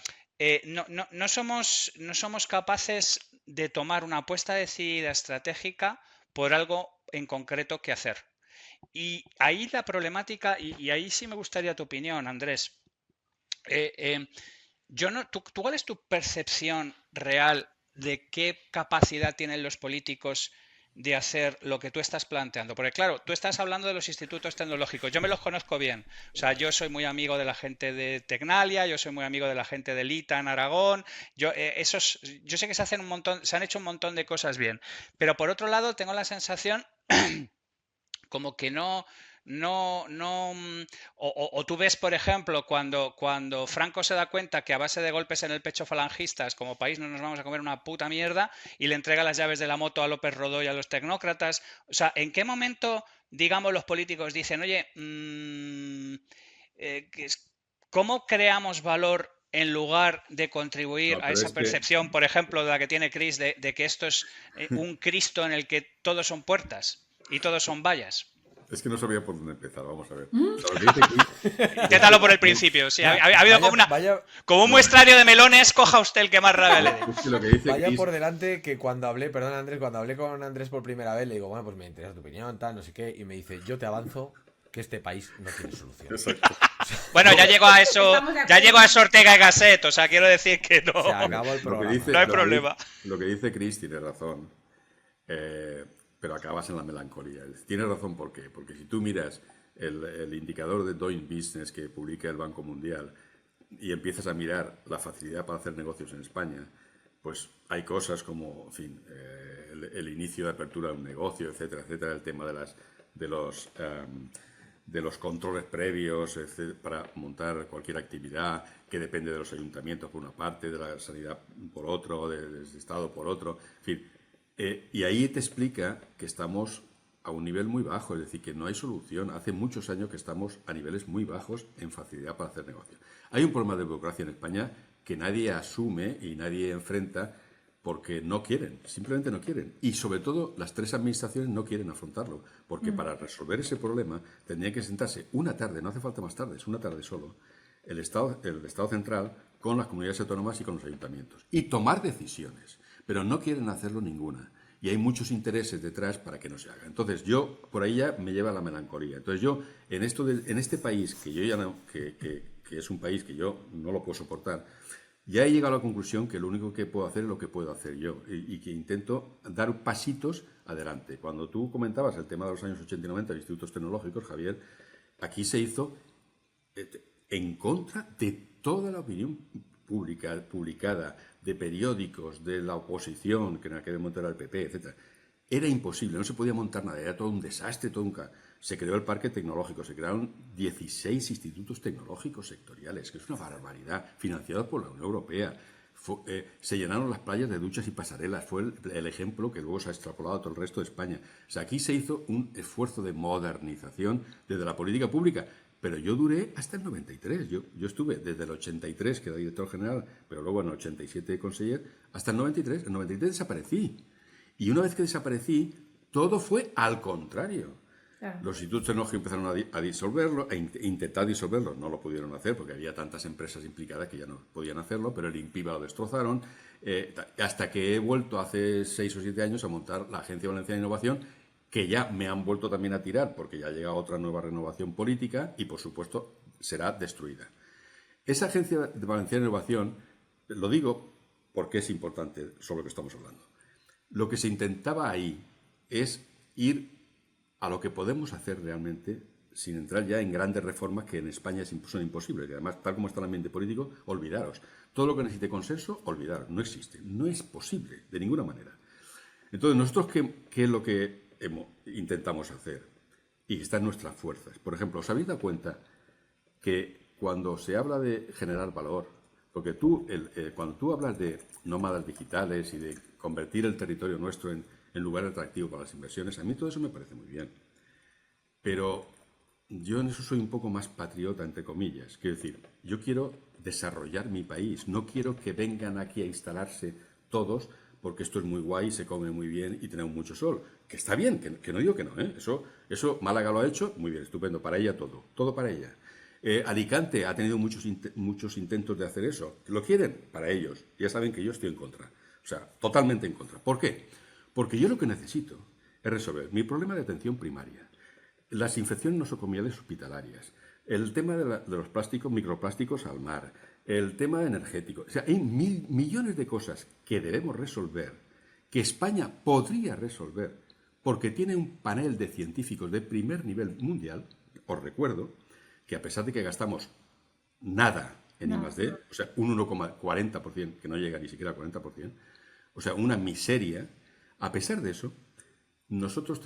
no somos capaces de tomar una apuesta decidida estratégica por algo en concreto que hacer. Y ahí la problemática, y ahí sí me gustaría tu opinión, Andrés. ¿Tú cuál es tu percepción real de qué capacidad tienen los políticos de hacer lo que tú estás planteando? Porque claro, tú estás hablando de los institutos tecnológicos, yo me los conozco bien, o sea, yo soy muy amigo de la gente de Tecnalia, yo soy muy amigo de la gente de Lita en Aragón, yo sé que se han hecho un montón de cosas bien, pero por otro lado tengo la sensación como que o tú ves, por ejemplo, cuando Franco se da cuenta que a base de golpes en el pecho falangistas como país no nos vamos a comer una puta mierda y le entrega las llaves de la moto a López Rodó y a los tecnócratas. O sea, ¿en qué momento, digamos, los políticos dicen, oye, ¿cómo creamos valor en lugar de contribuir a esa percepción, por ejemplo, de la que tiene Chris, de que esto es un Cristo en el que todos son puertas y todos son vallas? Es que no sabía por dónde empezar, vamos a ver. Inténtalo por el principio. Sí, ha habido como un muestrario de melones, coja usted el que más rabia le dé. Es que lo que dice Vaya Chris... por delante que cuando hablé con Andrés por primera vez, le digo, bueno, pues me interesa tu opinión, tal, no sé qué, y me dice, yo te avanzo que este país no tiene solución. Exacto. Bueno, ya llegó a eso, Estamos de ya acuerdo. llegó a eso Ortega y Gasset, o sea, quiero decir que no. Se acabó el Lo que programa. dice, No hay lo que problema. dice- Lo que dice Chris tiene razón, pero acabas en la melancolía. Tiene razón, ¿por qué? Porque si tú miras el indicador de Doing Business que publica el Banco Mundial y empiezas a mirar la facilidad para hacer negocios en España, pues hay cosas como, en fin, el inicio de apertura de un negocio, etcétera, etcétera, el tema de los controles previos para montar cualquier actividad que depende de los ayuntamientos por una parte, de la sanidad por otro, del Estado por otro, en fin. Y ahí te explica que estamos a un nivel muy bajo, es decir, que no hay solución. Hace muchos años que estamos a niveles muy bajos en facilidad para hacer negocios. Hay un problema de burocracia en España que nadie asume y nadie enfrenta porque no quieren, simplemente no quieren. Y sobre todo las tres administraciones no quieren afrontarlo, porque para resolver ese problema tendría que sentarse una tarde, no hace falta más tarde, es una tarde solo, el Estado central con las comunidades autónomas y con los ayuntamientos y tomar decisiones, pero no quieren hacerlo ninguna. Y hay muchos intereses detrás para que no se haga. Entonces yo, por ahí ya me lleva la melancolía. Entonces yo, en este país, que yo ya no, que es un país que yo no lo puedo soportar, ya he llegado a la conclusión que lo único que puedo hacer es lo que puedo hacer yo y que intento dar pasitos adelante. Cuando tú comentabas el tema de los años 80 y 90 de institutos tecnológicos, Javier, aquí se hizo en contra de toda la opinión publicada, de periódicos, de la oposición, que en aquel momento era el PP, etc. Era imposible, no se podía montar nada, era todo un desastre, se creó el parque tecnológico, se crearon 16 institutos tecnológicos sectoriales, que es una barbaridad, financiados por la Unión Europea. Se llenaron las playas de duchas y pasarelas, fue el ejemplo que luego se ha extrapolado a todo el resto de España. O sea, aquí se hizo un esfuerzo de modernización desde la política pública, pero yo duré hasta el 93. Yo estuve desde el 83, que era director general, pero luego en el 87 conseller, hasta el 93. En el 93 desaparecí. Y una vez que desaparecí, todo fue al contrario. Claro. Los institutos tecnológicos empezaron a disolverlo, a intentar disolverlo. No lo pudieron hacer porque había tantas empresas implicadas que ya no podían hacerlo, pero el INPIBA lo destrozaron. Hasta que he vuelto hace 6 o 7 años a montar la Agencia Valenciana de Innovación, que ya me han vuelto también a tirar porque ya llega otra nueva renovación política y, por supuesto, será destruida. Esa Agencia de Valenciana de Innovación, lo digo porque es importante sobre lo que estamos hablando. Lo que se intentaba ahí es ir a lo que podemos hacer realmente sin entrar ya en grandes reformas que en España son imposibles. Y además, tal como está el ambiente político, olvidaros. Todo lo que necesite consenso, olvidaros. No existe. No es posible, de ninguna manera. Entonces, nosotros, ¿qué es lo que intentamos hacer? Y está en nuestras fuerzas. Por ejemplo, ¿os habéis dado cuenta que cuando se habla de generar valor, porque cuando tú hablas de nómadas digitales y de convertir el territorio nuestro en lugar atractivo para las inversiones, a mí todo eso me parece muy bien. Pero yo en eso soy un poco más patriota, entre comillas. Quiero decir, yo quiero desarrollar mi país, no quiero que vengan aquí a instalarse todos porque esto es muy guay, se come muy bien y tenemos mucho sol. Que está bien, que no digo que no, ¿eh? Eso Málaga lo ha hecho, muy bien, estupendo, para ella todo para ella. Alicante ha tenido muchos intentos de hacer eso. ¿Lo quieren? Para ellos. Ya saben que yo estoy en contra. O sea, totalmente en contra. ¿Por qué? Porque yo lo que necesito es resolver mi problema de atención primaria, las infecciones nosocomiales hospitalarias, el tema de los plásticos, microplásticos al mar, el tema energético. O sea, hay millones de cosas que debemos resolver, que España podría resolver, porque tiene un panel de científicos de primer nivel mundial. Os recuerdo que a pesar de que gastamos nada en I+D, o sea, un 1,40%, que no llega ni siquiera al 40%, o sea, una miseria, a pesar de eso, nosotros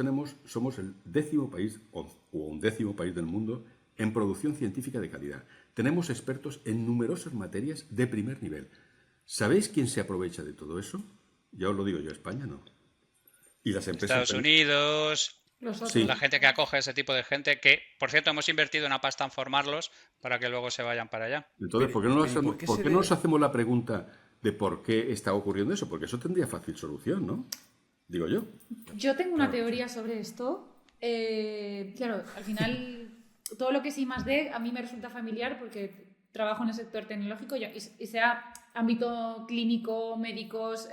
somos el 10º país o 11º país del mundo en producción científica de calidad. Tenemos expertos en numerosas materias de primer nivel. ¿Sabéis quién se aprovecha de todo eso? Ya os lo digo yo, España no. Y las empresas... Estados Unidos, Sí. la gente que acoge a ese tipo de gente, que, por cierto, hemos invertido una pasta en formarlos para que luego se vayan para allá. Entonces, ¿por qué no ¿por qué nos hacemos la pregunta de por qué está ocurriendo eso? Porque eso tendría fácil solución, ¿no? Digo yo. Yo tengo una teoría sobre esto. Claro, al final todo lo que es I+D a mí me resulta familiar porque trabajo en el sector tecnológico y sea ámbito clínico, médicos,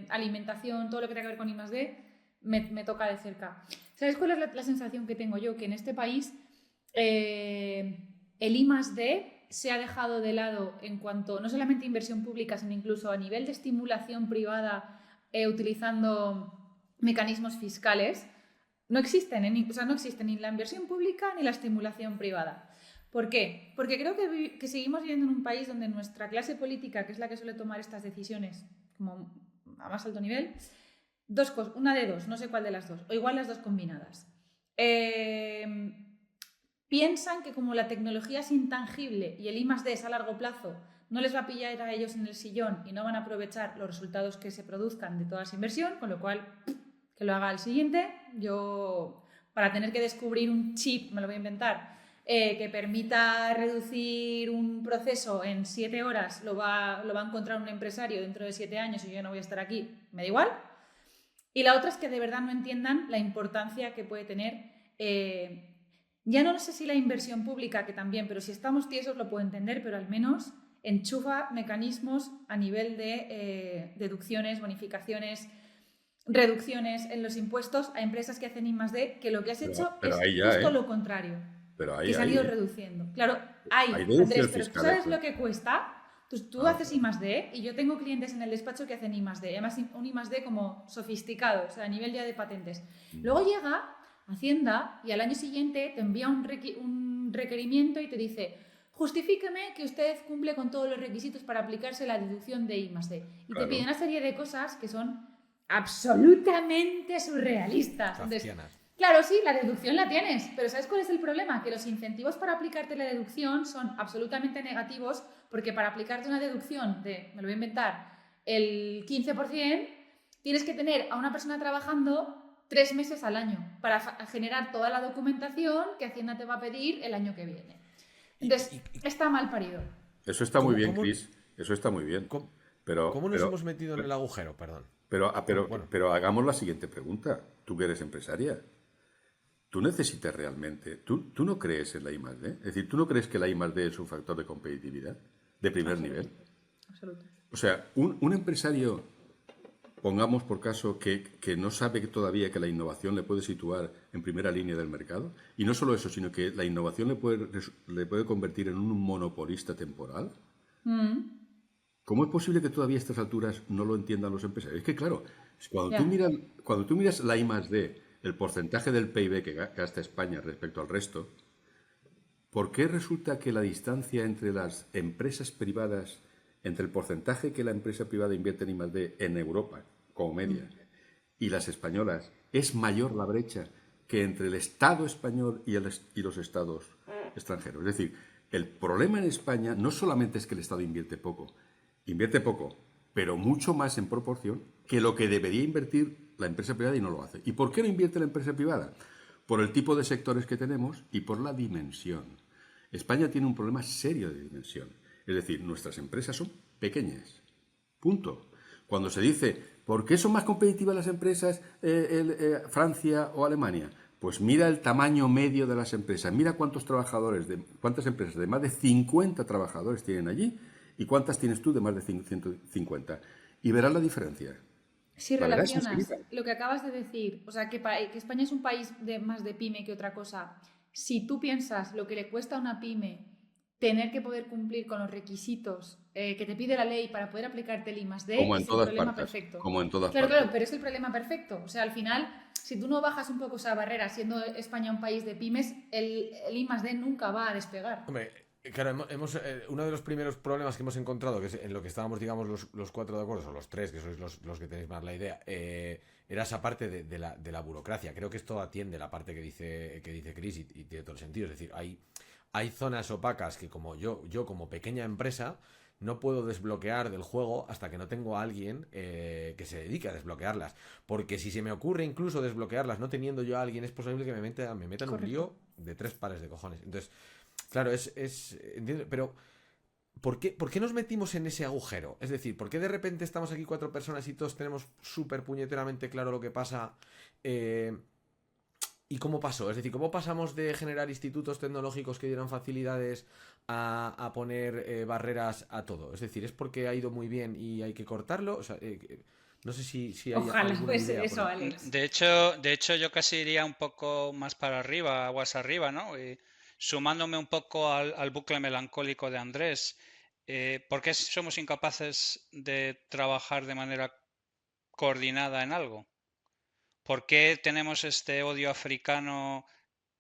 alimentación, todo lo que tenga que ver con I+D me toca de cerca. ¿Sabes cuál es la sensación que tengo yo? Que en este país el I+D se ha dejado de lado en cuanto, no solamente a inversión pública, sino incluso a nivel de estimulación privada, utilizando mecanismos fiscales. No existen, no existen ni la inversión pública ni la estimulación privada. ¿Por qué? Porque creo que seguimos viviendo en un país donde nuestra clase política, que es la que suele tomar estas decisiones como a más alto nivel, dos cosas, una de dos, no sé cuál de las dos, o igual las dos combinadas. Piensan que como la tecnología es intangible y el I+D es a largo plazo, no les va a pillar a ellos en el sillón y no van a aprovechar los resultados que se produzcan de toda esa inversión, con lo cual que lo haga el siguiente. Yo, para tener que descubrir un chip, me lo voy a inventar, que permita reducir un proceso en 7 horas, lo va a encontrar un empresario dentro de 7 años y yo no voy a estar aquí, me da igual. Y la otra es que de verdad no entiendan la importancia que puede tener, ya no sé si la inversión pública, que también, pero si estamos tiesos lo puedo entender, pero al menos enchufa mecanismos a nivel de deducciones, bonificaciones, reducciones en los impuestos a empresas que hacen I+D, que lo que has hecho es justo lo contrario. Pero ahí, que se ha ido reduciendo. Claro, Andrés, pero tú sabes lo que cuesta. Tú haces I+D y yo tengo clientes en el despacho que hacen I+D, además un I+D como sofisticado, o sea, a nivel ya de patentes. Luego llega Hacienda y al año siguiente te envía un requerimiento y te dice: justifíqueme que usted cumple con todos los requisitos para aplicarse la deducción de I+D. Y te pide una serie de cosas que son absolutamente surrealistas. Entonces, claro, sí, la deducción la tienes, pero ¿sabes cuál es el problema? Que los incentivos para aplicarte la deducción son absolutamente negativos, porque para aplicarte una deducción de, me lo voy a inventar, el 15%, tienes que tener a una persona trabajando 3 meses al año para generar toda la documentación que Hacienda te va a pedir el año que viene. Entonces, está mal parido. Eso está muy bien, Chris. Eso está muy bien. ¿Cómo nos hemos metido en el agujero? Perdón. Pero hagamos la siguiente pregunta. Tú que eres empresaria, ¿tú necesitas realmente, tú no crees en la I+D? Es decir, ¿tú no crees que la I+D es un factor de competitividad de primer nivel? Absoluto. O sea, un empresario, pongamos por caso que no sabe todavía que la innovación le puede situar en primera línea del mercado, y no solo eso, sino que la innovación le puede convertir en un monopolista temporal. ¿Cómo es posible que todavía a estas alturas no lo entiendan los empresarios? Es que, claro, cuando tú miras la I+D, el porcentaje del PIB que gasta España respecto al resto, ¿por qué resulta que la distancia entre las empresas privadas, entre el porcentaje que la empresa privada invierte en I+D en Europa, como media, y las españolas, es mayor la brecha que entre el Estado español y los estados extranjeros? Es decir, el problema en España no solamente es que el Estado invierte poco, pero mucho más en proporción que lo que debería invertir la empresa privada y no lo hace. ¿Y por qué no invierte la empresa privada? Por el tipo de sectores que tenemos y por la dimensión. España tiene un problema serio de dimensión. Es decir, nuestras empresas son pequeñas. Punto. Cuando se dice, ¿por qué son más competitivas las empresas Francia o Alemania? Pues mira el tamaño medio de las empresas. Mira cuántas empresas de más de 50 trabajadores tienen allí y cuántas tienes tú de más de 150. Y verás la diferencia. Si relacionas lo que acabas de decir, o sea, que España es un país más de pyme que otra cosa, si tú piensas lo que le cuesta a una pyme tener que poder cumplir con los requisitos que te pide la ley para poder aplicarte el I+D, es el problema perfecto. Como en todas partes. Claro, pero es el problema perfecto. O sea, al final, si tú no bajas un poco esa barrera, siendo España un país de pymes, el I+D nunca va a despegar. Hombre, claro, uno de los primeros problemas que hemos encontrado, que es en lo que estábamos, digamos, los 4 de acuerdo, o los 3, que sois los que tenéis más la idea, era esa parte de la burocracia. Creo que esto atiende la parte que dice Chris y tiene todo el sentido. Es decir, hay zonas opacas que como yo como pequeña empresa no puedo desbloquear del juego hasta que no tengo a alguien que se dedique a desbloquearlas. Porque si se me ocurre incluso desbloquearlas no teniendo yo a alguien, es posible que me metan en un lío de 3 pares de cojones. Entonces, claro, entiendo, pero ¿por qué nos metimos en ese agujero? Es decir, ¿por qué de repente estamos aquí 4 personas y todos tenemos súper puñeteramente claro lo que pasa? ¿Y cómo pasó? Es decir, ¿cómo pasamos de generar institutos tecnológicos que dieran facilidades a poner barreras a todo? Es decir, ¿es porque ha ido muy bien y hay que cortarlo? O sea, no sé si hay Ojalá fuese idea eso, Alex. De hecho, yo casi iría un poco más para arriba, aguas arriba, ¿no? sumándome un poco al bucle melancólico de Andrés, ¿por qué somos incapaces de trabajar de manera coordinada en algo? ¿Por qué tenemos este odio africano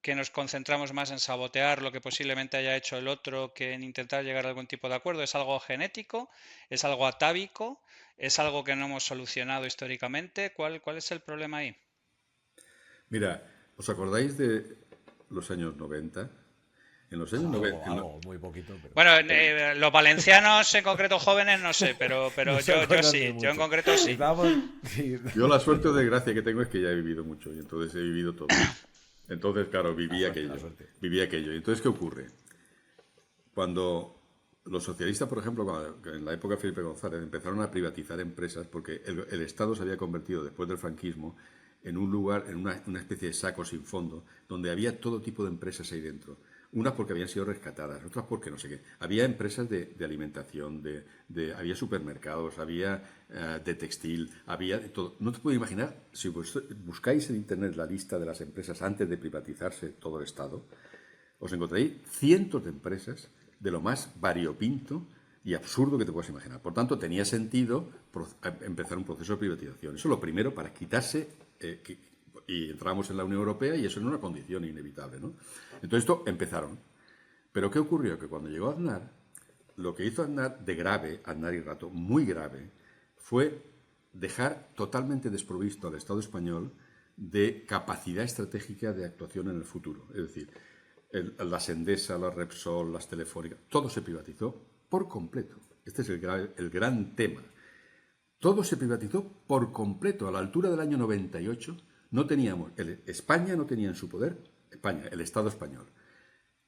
que nos concentramos más en sabotear lo que posiblemente haya hecho el otro que en intentar llegar a algún tipo de acuerdo? ¿Es algo genético? ¿Es algo atávico? ¿Es algo que no hemos solucionado históricamente? ¿Cuál es el problema ahí? Mira, ¿os acordáis de los años 90? En los años 90, Algo, muy poquito, pero... Bueno, los valencianos en concreto jóvenes no sé, pero No se yo acuerdan de sí, yo en mucho. concreto sí. Sí. yo la suerte o desgracia que tengo es que ya he vivido mucho y entonces he vivido todo. Entonces, claro, La suerte. viví aquello. Y entonces, ¿qué ocurre? Cuando los socialistas, por ejemplo, en la época de Felipe González, empezaron a privatizar empresas porque el Estado se había convertido, después del franquismo, en un lugar, en una especie de saco sin fondo, donde había todo tipo de empresas ahí dentro. Unas porque habían sido rescatadas, otras porque no sé qué. Había empresas de alimentación, había supermercados, había de textil, había de todo. No te puedo imaginar, si buscáis en Internet la lista de las empresas antes de privatizarse todo el Estado, os encontraréis cientos de empresas de lo más variopinto y absurdo que te puedas imaginar. Por tanto, tenía sentido empezar un proceso de privatización. Eso es lo primero para quitarse... y entramos en la Unión Europea y eso era una condición inevitable, ¿no? Entonces esto empezaron. Pero ¿qué ocurrió? Que cuando llegó Aznar, lo que hizo Aznar de grave, Aznar y Rato, muy grave, fue dejar totalmente desprovisto al Estado español de capacidad estratégica de actuación en el futuro. Es decir, las Endesa, las Repsol, las Telefónicas, todo se privatizó por completo. Este es el gran tema. Todo se privatizó por completo. A la altura del año 98 no teníamos, España no tenía en su poder, España, el Estado español.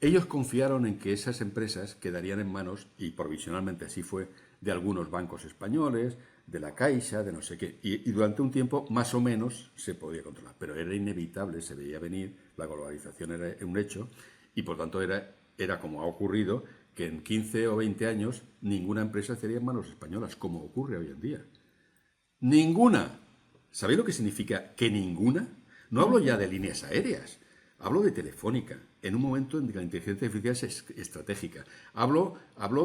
Ellos confiaron en que esas empresas quedarían en manos, y provisionalmente así fue, de algunos bancos españoles, de la Caixa, de no sé qué. Y durante un tiempo más o menos se podía controlar. Pero era inevitable, se veía venir, la globalización era un hecho, y por tanto era como ha ocurrido, que en 15 o 20 años ninguna empresa estaría en manos españolas, como ocurre hoy en día. ¡Ninguna! ¿Sabéis lo que significa que ninguna? No hablo ya de líneas aéreas, hablo de Telefónica, en un momento en que la inteligencia artificial es estratégica. Hablo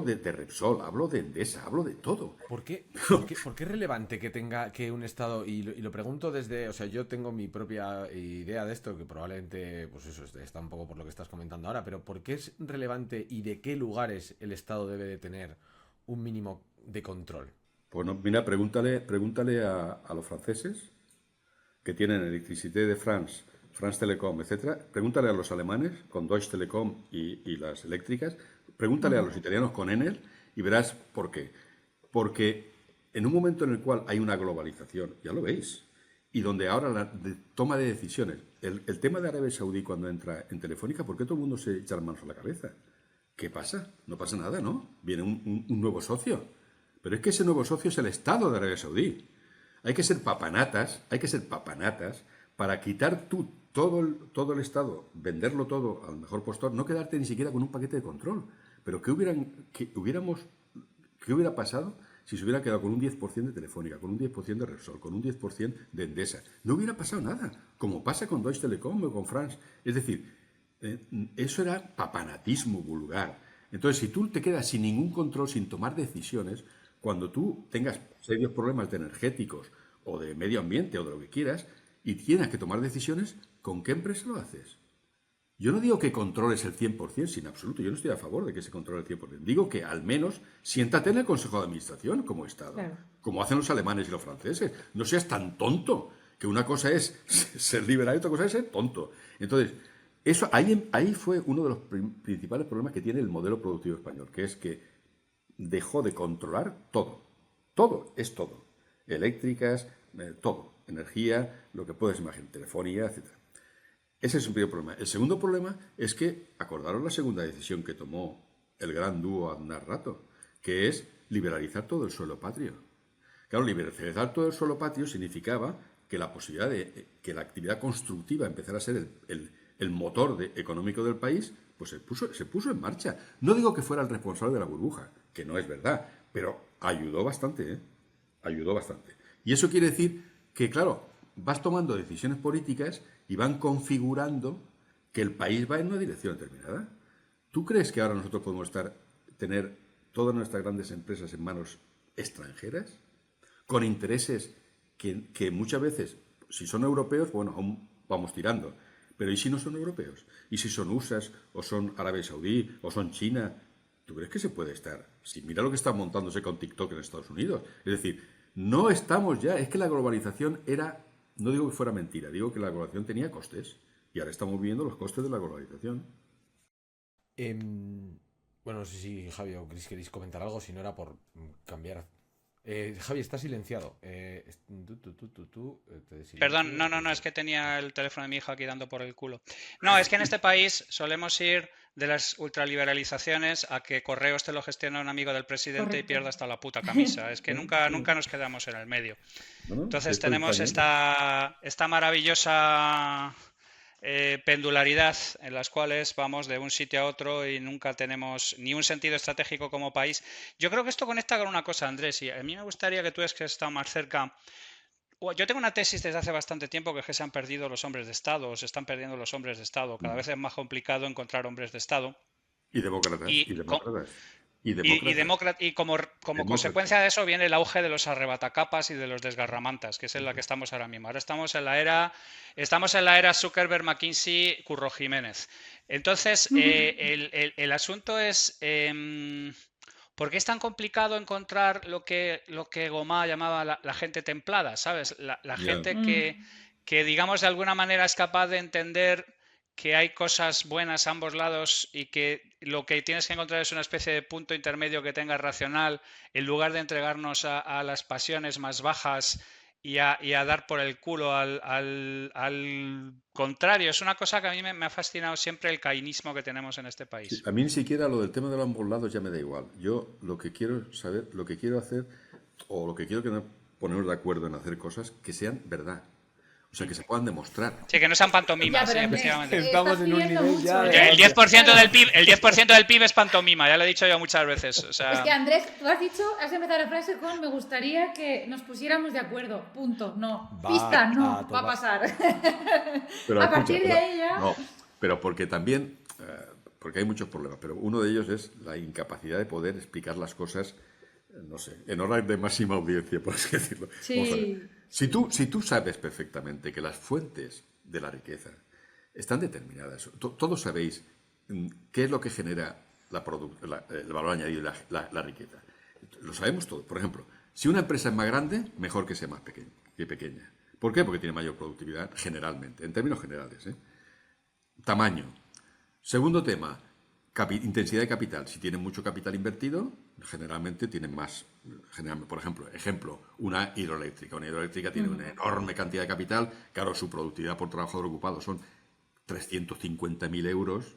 de Repsol, hablo de Endesa, hablo de todo. ¿Por qué es relevante que tenga que un Estado, y lo pregunto desde, o sea, yo tengo mi propia idea de esto, que probablemente, pues eso, está un poco por lo que estás comentando ahora, pero ¿por qué es relevante y de qué lugares el Estado debe de tener un mínimo de control? Pues no, mira, pregúntale a los franceses que tienen Electricité de France, France Telecom, etcétera. Pregúntale a los alemanes con Deutsche Telekom y las eléctricas. Pregúntale a los italianos con Enel y verás por qué. Porque en un momento en el cual hay una globalización, ya lo veis, y donde ahora la toma de decisiones, el tema de Arabia Saudí cuando entra en Telefónica, ¿por qué todo el mundo se echa las manos a la cabeza? ¿Qué pasa? No pasa nada, ¿no? Viene un nuevo socio. Pero es que ese nuevo socio es el Estado de Arabia Saudí. Hay que ser papanatas para quitar todo el Estado, venderlo todo al mejor postor, no quedarte ni siquiera con un paquete de control. Pero ¿qué hubiera pasado si se hubiera quedado con un 10% de Telefónica, con un 10% de Repsol, con un 10% de Endesa? No hubiera pasado nada, como pasa con Deutsche Telekom o con France. Es decir, eso era papanatismo vulgar. Entonces, si tú te quedas sin ningún control, sin tomar decisiones, cuando tú tengas serios problemas de energéticos o de medio ambiente o de lo que quieras y tienes que tomar decisiones, ¿con qué empresa lo haces? Yo no digo que controles el 100%, sin absoluto. Yo no estoy a favor de que se controle el 100%. Digo que al menos siéntate en el Consejo de Administración como Estado, Claro. como hacen los alemanes y los franceses. No seas tan tonto, que una cosa es ser liberal y otra cosa es ser tonto. Entonces, eso ahí fue uno de los principales problemas que tiene el modelo productivo español, que es que dejó de controlar todo. Todo es todo. Eléctricas, todo. Energía, lo que puedes imaginar, telefonía, etc. Ese es un primer problema. El segundo problema es que acordaron la segunda decisión que tomó el gran dúo Aznar-Rato, que es liberalizar todo el suelo patrio. Claro, liberalizar todo el suelo patrio significaba que la posibilidad de que la actividad constructiva empezara a ser el motor económico del país, pues se puso en marcha. No digo que fuera el responsable de la burbuja, que no es verdad, pero ayudó bastante, ¿eh? Ayudó bastante. Y eso quiere decir que, claro, vas tomando decisiones políticas y van configurando que el país va en una dirección determinada. ¿Tú crees que ahora nosotros podemos tener todas nuestras grandes empresas en manos extranjeras? Con intereses que muchas veces, si son europeos, bueno, aún vamos tirando. Pero ¿y si no son europeos? ¿Y si son USAs, o son Arabia Saudí, o son China? ¿Tú crees que se puede estar? Si mira lo que está montándose con TikTok en Estados Unidos. Es decir, no estamos ya... Es que la globalización era... No digo que fuera mentira, digo que la globalización tenía costes. Y ahora estamos viendo los costes de la globalización. Bueno, no sé si Javi o Chris queréis comentar algo, si no era por cambiar. Javi, está silenciado. Te Perdón, silencio. no, es que tenía el teléfono de mi hijo aquí dando por el culo. No, es que en este país solemos ir de las ultraliberalizaciones a que correos te lo gestiona un amigo del presidente y Correcto. pierda hasta la puta camisa. Es que nunca nos quedamos en el medio. Bueno, Entonces esto tenemos está bien. esta maravillosa pendularidad en las cuales vamos de un sitio a otro y nunca tenemos ni un sentido estratégico como país. Yo creo que esto conecta con una cosa, Andrés, y a mí me gustaría que tú, es que has estado más cerca. Yo tengo una tesis desde hace bastante tiempo, que es que se han perdido los hombres de Estado, o se están perdiendo los hombres de Estado. Cada vez es más complicado encontrar hombres de Estado. Y demócratas, y Y, demócratas, y y demócratas. como Demócratas. consecuencia de eso viene el auge de los arrebatacapas y de los desgarramantas, que es en la que estamos ahora mismo. Ahora estamos en la era Zuckerberg, McKinsey, Curro Jiménez. Entonces, el asunto es ¿por qué es tan complicado encontrar lo que Gomá llamaba la gente templada? ¿Sabes? La Ya. gente que, digamos, de alguna manera es capaz de entender que hay cosas buenas a ambos lados y que lo que tienes que encontrar es una especie de punto intermedio que tenga racional, en lugar de entregarnos a las pasiones más bajas y a dar por el culo al contrario. Es una cosa que a mí me ha fascinado siempre, el cainismo que tenemos en este Sí, país. a mí ni siquiera lo del tema de los ambos lados ya me da igual. Yo lo que quiero saber, lo que quiero hacer, o lo que quiero que nos ponemos de acuerdo en hacer cosas que sean verdad. O sea, que se puedan demostrar. Sí, que no sean Ya, pantomimas, sí, pero Andrés, efectivamente. Estamos estás en un pidiendo nivel mucho, ya ¿eh? El 10% del PIB, el 10% del PIB es pantomima, ya lo he dicho yo muchas veces. O Es sea, que Andrés, tú has empezado la frase con me gustaría que nos pusiéramos de acuerdo. Punto. No. Va Pista, a no. Va a tomar- pasar. Pero A escucha, partir de pero- ahí ya. No, pero porque también, porque hay muchos problemas, pero uno de ellos es la incapacidad de poder explicar las cosas, no sé, en horas de máxima audiencia, por así decirlo. Sí. Vamos a ver. Si tú sabes perfectamente que las fuentes de la riqueza están determinadas, todos sabéis qué es lo que genera el valor añadido y la riqueza. Lo sabemos todos. Por ejemplo, si una empresa es más grande, mejor que sea más pequeña. ¿Por qué? Porque tiene mayor productividad generalmente, en términos generales, ¿eh? Tamaño. Segundo tema, intensidad de capital. Si tienen mucho capital invertido, generalmente tienen más. Por ejemplo, una hidroeléctrica. Una hidroeléctrica tiene una enorme cantidad de capital. Claro, su productividad por trabajador ocupado son 350.000 euros.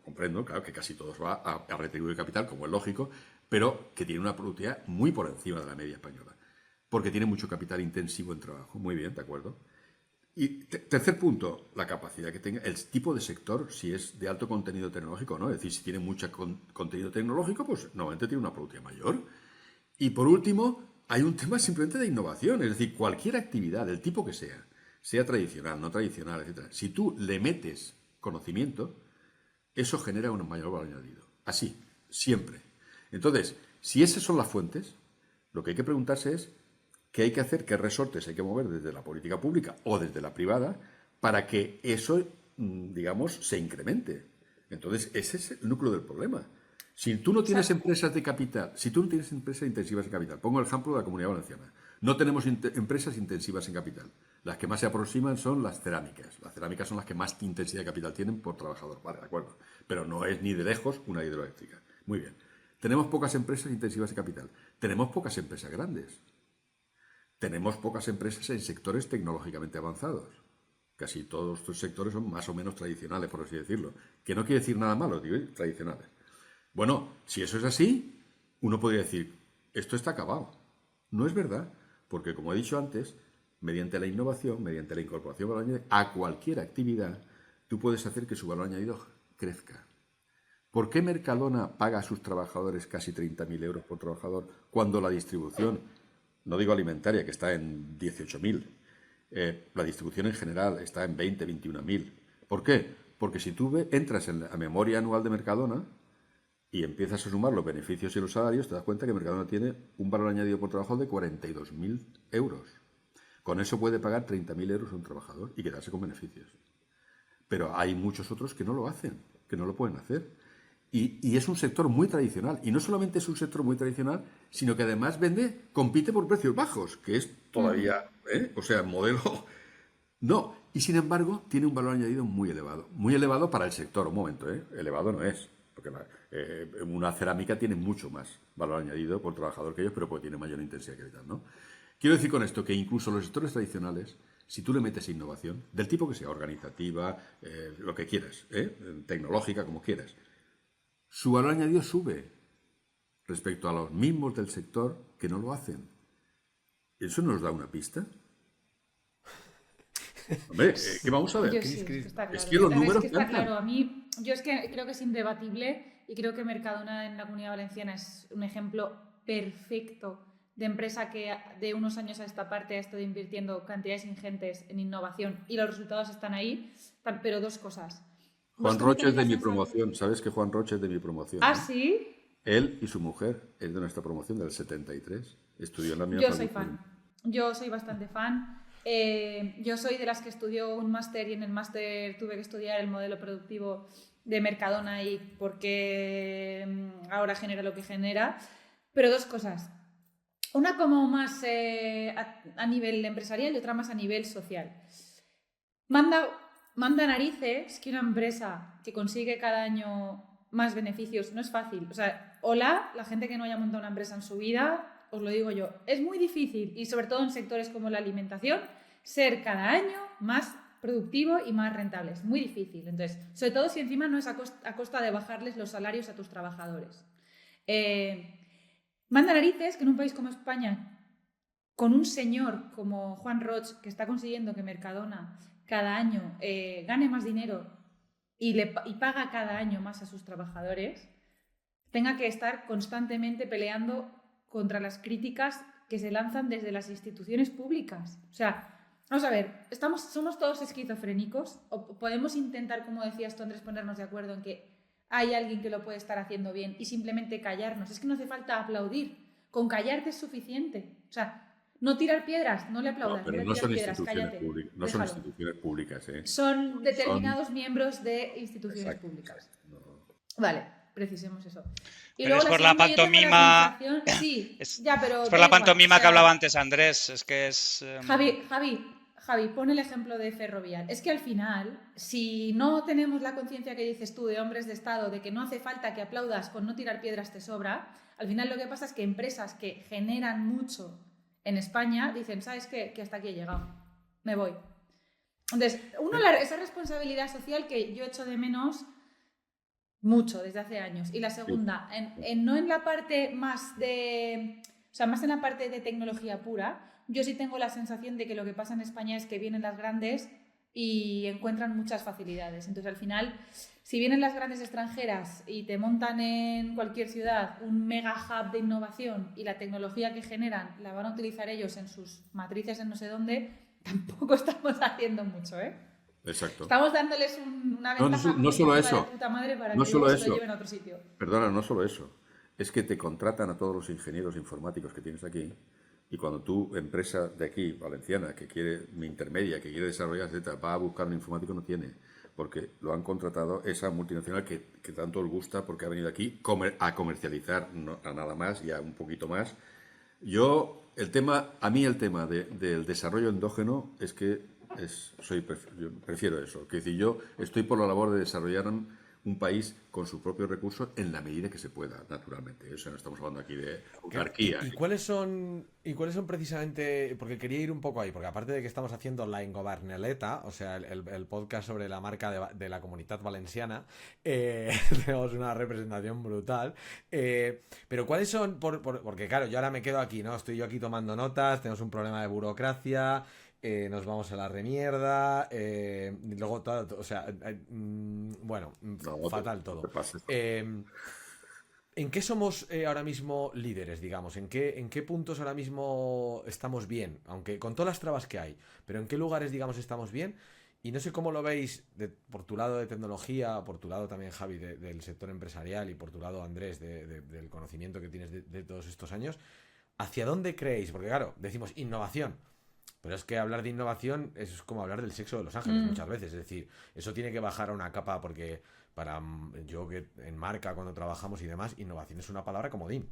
Comprendo, claro, que casi todos va a retribuir capital, como es lógico, pero que tiene una productividad muy por encima de la media española. Porque tiene mucho capital intensivo en trabajo. Muy bien, de acuerdo. Y tercer punto, la capacidad que tenga, el tipo de sector, si es de alto contenido tecnológico o no. Es decir, si tiene mucho contenido tecnológico, pues normalmente tiene una productividad mayor. Y por último, hay un tema simplemente de innovación. Es decir, cualquier actividad, del tipo que sea tradicional, no tradicional, etc. Si tú le metes conocimiento, eso genera un mayor valor añadido. Así, siempre. Entonces, si esas son las fuentes, lo que hay que preguntarse es ¿qué hay que hacer? ¿Qué resortes hay que mover desde la política pública o desde la privada para que eso, digamos, se incremente? Entonces, ese es el núcleo del problema. Si tú no tienes empresas de capital, si tú no tienes empresas intensivas en capital, pongo el ejemplo de la Comunidad Valenciana, no tenemos empresas intensivas en capital. Las que más se aproximan son las cerámicas. Las cerámicas son las que más intensidad de capital tienen por trabajador. Vale, de acuerdo. Pero no es ni de lejos una hidroeléctrica. Muy bien. Tenemos pocas empresas intensivas en capital. Tenemos pocas empresas grandes. Tenemos pocas empresas en sectores tecnológicamente avanzados. Casi todos estos sectores son más o menos tradicionales, por así decirlo. Que no quiere decir nada malo, digo, tradicionales. Bueno, si eso es así, uno podría decir, esto está acabado. No es verdad, porque como he dicho antes, mediante la innovación, mediante la incorporación de valor añadido a cualquier actividad, tú puedes hacer que su valor añadido crezca. ¿Por qué Mercadona paga a sus trabajadores casi 30.000 euros por trabajador cuando la distribución, no digo alimentaria, que está en 18.000, la distribución en general está en 20, 21.000? ¿Por qué? Porque si tú entras en la memoria anual de Mercadona y empiezas a sumar los beneficios y los salarios, te das cuenta que Mercadona tiene un valor añadido por trabajo de 42.000 euros. Con eso puede pagar 30.000 euros a un trabajador y quedarse con beneficios. Pero hay muchos otros que no lo hacen, que no lo pueden hacer. Y es un sector muy tradicional. Y no solamente es un sector muy tradicional, sino que además compite por precios bajos, que es todavía, o sea, modelo... No, y sin embargo tiene un valor añadido muy elevado. Muy elevado para el sector, un momento, elevado no es. Porque una cerámica tiene mucho más valor añadido por trabajador que ellos, pero porque tiene mayor intensidad que tal, ¿no? Quiero decir con esto que incluso los sectores tradicionales, si tú le metes innovación, del tipo que sea, organizativa, lo que quieras, tecnológica, como quieras, su valor añadido sube respecto a los mismos del sector que no lo hacen. ¿Eso nos da una pista? Hombre, ¿qué vamos a ver? Yo sí, está claro. Es que los números está claro. A mí, yo es que creo que es indebatible y creo que Mercadona en la Comunidad Valenciana es un ejemplo perfecto de empresa que de unos años a esta parte ha estado invirtiendo cantidades ingentes en innovación y los resultados están ahí, pero dos cosas. Juan Roche es de mi promoción, ¿sabes que Juan Roche es de mi promoción? ¿Ah, sí? Él y su mujer es de nuestra promoción del 73. Estudió en la misma Yo soy fan. Yo soy bastante fan. Yo soy de las que estudió un máster y en el máster tuve que estudiar el modelo productivo de Mercadona y por qué ahora genera lo que genera. Pero dos cosas. Una como más a nivel empresarial y otra más a nivel social. Manda narices que una empresa que consigue cada año más beneficios no es fácil. O sea, hola, la gente que no haya montado una empresa en su vida, os lo digo yo, es muy difícil y sobre todo en sectores como la alimentación, ser cada año más productivo y más rentable. Es muy difícil. Entonces, sobre todo si encima no es a costa de bajarles los salarios a tus trabajadores. Manda narices que en un país como España, con un señor como Juan Roche, que está consiguiendo que Mercadona cada año gane más dinero y paga cada año más a sus trabajadores, tenga que estar constantemente peleando contra las críticas que se lanzan desde las instituciones públicas. O sea, vamos a ver, somos todos esquizofrénicos o podemos intentar, como decías tú, Andrés, ponernos de acuerdo en que hay alguien que lo puede estar haciendo bien y simplemente callarnos. Es que no hace falta aplaudir. Con callarte es suficiente. O sea, no tirar piedras, no le aplaudas. No, pero no son instituciones públicas. No son instituciones públicas, Son determinados miembros de instituciones públicas. No. Vale, precisemos eso. Y pero luego es por la pantomima. Sí, pero es por la pantomima que hablaba antes Andrés. Es que es. Javi, pon el ejemplo de Ferrovial. Es que al final, si no tenemos la conciencia que dices tú de hombres de Estado, de que no hace falta que aplaudas con no tirar piedras te sobra, al final lo que pasa es que empresas que generan mucho en España dicen, ¿sabes qué? Que hasta aquí he llegado, me voy. Entonces, esa responsabilidad social que yo echo de menos mucho desde hace años. Y la segunda, no en la parte más de... O sea, más en la parte de tecnología pura, yo sí tengo la sensación de que lo que pasa en España es que vienen las grandes y encuentran muchas facilidades. Entonces, al final, si vienen las grandes extranjeras y te montan en cualquier ciudad un mega hub de innovación y la tecnología que generan la van a utilizar ellos en sus matrices en no sé dónde, tampoco estamos haciendo mucho, ¿eh? Exacto. Estamos dándoles una ventaja no solo eso. de puta madre para no que solo luego eso. se lo lleven a otro sitio. Perdona, no solo eso. Es que te contratan a todos los ingenieros informáticos que tienes aquí y cuando tu empresa de aquí, valenciana, que quiere, mi intermedia, que quiere desarrollar, etcétera, va a buscar un informático, no tiene. Porque lo han contratado esa multinacional que tanto os gusta porque ha venido aquí a comercializar a nada más y a un poquito más. Yo del desarrollo endógeno es que yo prefiero eso. Que decir, yo estoy por la labor de desarrollar un país con sus propios recursos en la medida que se pueda, naturalmente. O sea, no estamos hablando aquí de autarquía. ¿Y cuáles son precisamente, porque quería ir un poco ahí, porque aparte de que estamos haciendo la Ingoberneleta, o sea, el podcast sobre la marca de la Comunitat Valenciana, tenemos una representación brutal, pero ¿cuáles son? Porque claro, yo ahora me quedo aquí, ¿no? Estoy yo aquí tomando notas, tenemos un problema de burocracia, nos vamos a la remierda, y luego todo, o sea, bueno, fatal todo. ¿En qué somos ahora mismo líderes, digamos? ¿En qué puntos ahora mismo estamos bien? Aunque con todas las trabas que hay, pero ¿en qué lugares, digamos, estamos bien? Y no sé cómo lo veis por tu lado de tecnología, por tu lado también, Javi, del sector empresarial y por tu lado, Andrés, del conocimiento que tienes de todos estos años. ¿Hacia dónde creéis? Porque claro, decimos innovación, pero es que hablar de innovación es como hablar del sexo de los ángeles muchas veces. Es decir, eso tiene que bajar a una capa porque yo que en marca cuando trabajamos y demás, innovación es una palabra comodín.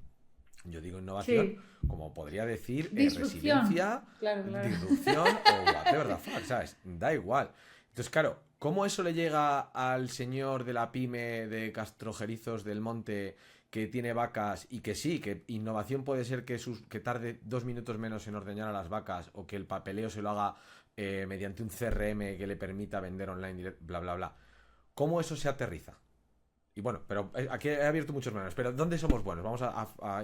Yo digo innovación, como podría decir resiliencia, claro. disrupción o whatever the fuck, ¿sabes? Da igual. Entonces, claro, ¿cómo eso le llega al señor de la pyme de Castrojerizos del Monte que tiene vacas y que sí, que innovación puede ser que tarde 2 minutos menos en ordeñar a las vacas o que el papeleo se lo haga mediante un CRM que le permita vender online, bla, bla, bla? ¿Cómo eso se aterriza? Y bueno, pero aquí he abierto muchos menos. Pero ¿dónde somos buenos? Vamos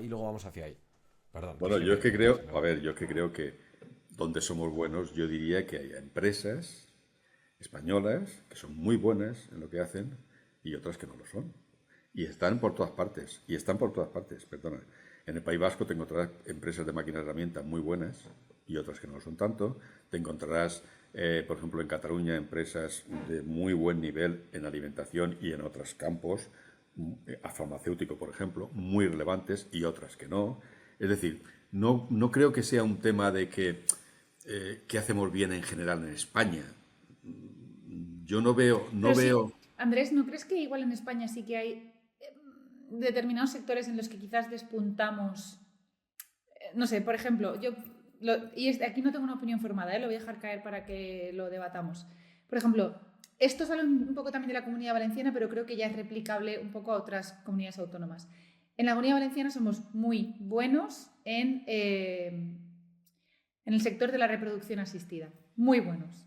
y luego vamos hacia ahí. Perdón. Bueno, yo es que creo que donde somos buenos, yo diría que hay empresas españolas que son muy buenas en lo que hacen y otras que no lo son. Y están por todas partes. Perdona. En el País Vasco te encontrarás empresas de máquinas de herramientas muy buenas y otras que no lo son tanto. Te encontrarás, por ejemplo, en Cataluña, empresas de muy buen nivel en alimentación y en otros campos, a farmacéutico, por ejemplo, muy relevantes y otras que no. Es decir, no creo que sea un tema de que hacemos bien en general en España. Yo no veo... Sí, Andrés, ¿no crees que igual en España sí que hay determinados sectores en los que quizás despuntamos? No sé, por ejemplo, aquí no tengo una opinión formada, lo voy a dejar caer para que lo debatamos. Por ejemplo, esto sale un poco también de la Comunidad Valenciana, pero creo que ya es replicable un poco a otras comunidades autónomas. En la Comunidad Valenciana somos muy buenos en el sector de la reproducción asistida. Muy buenos.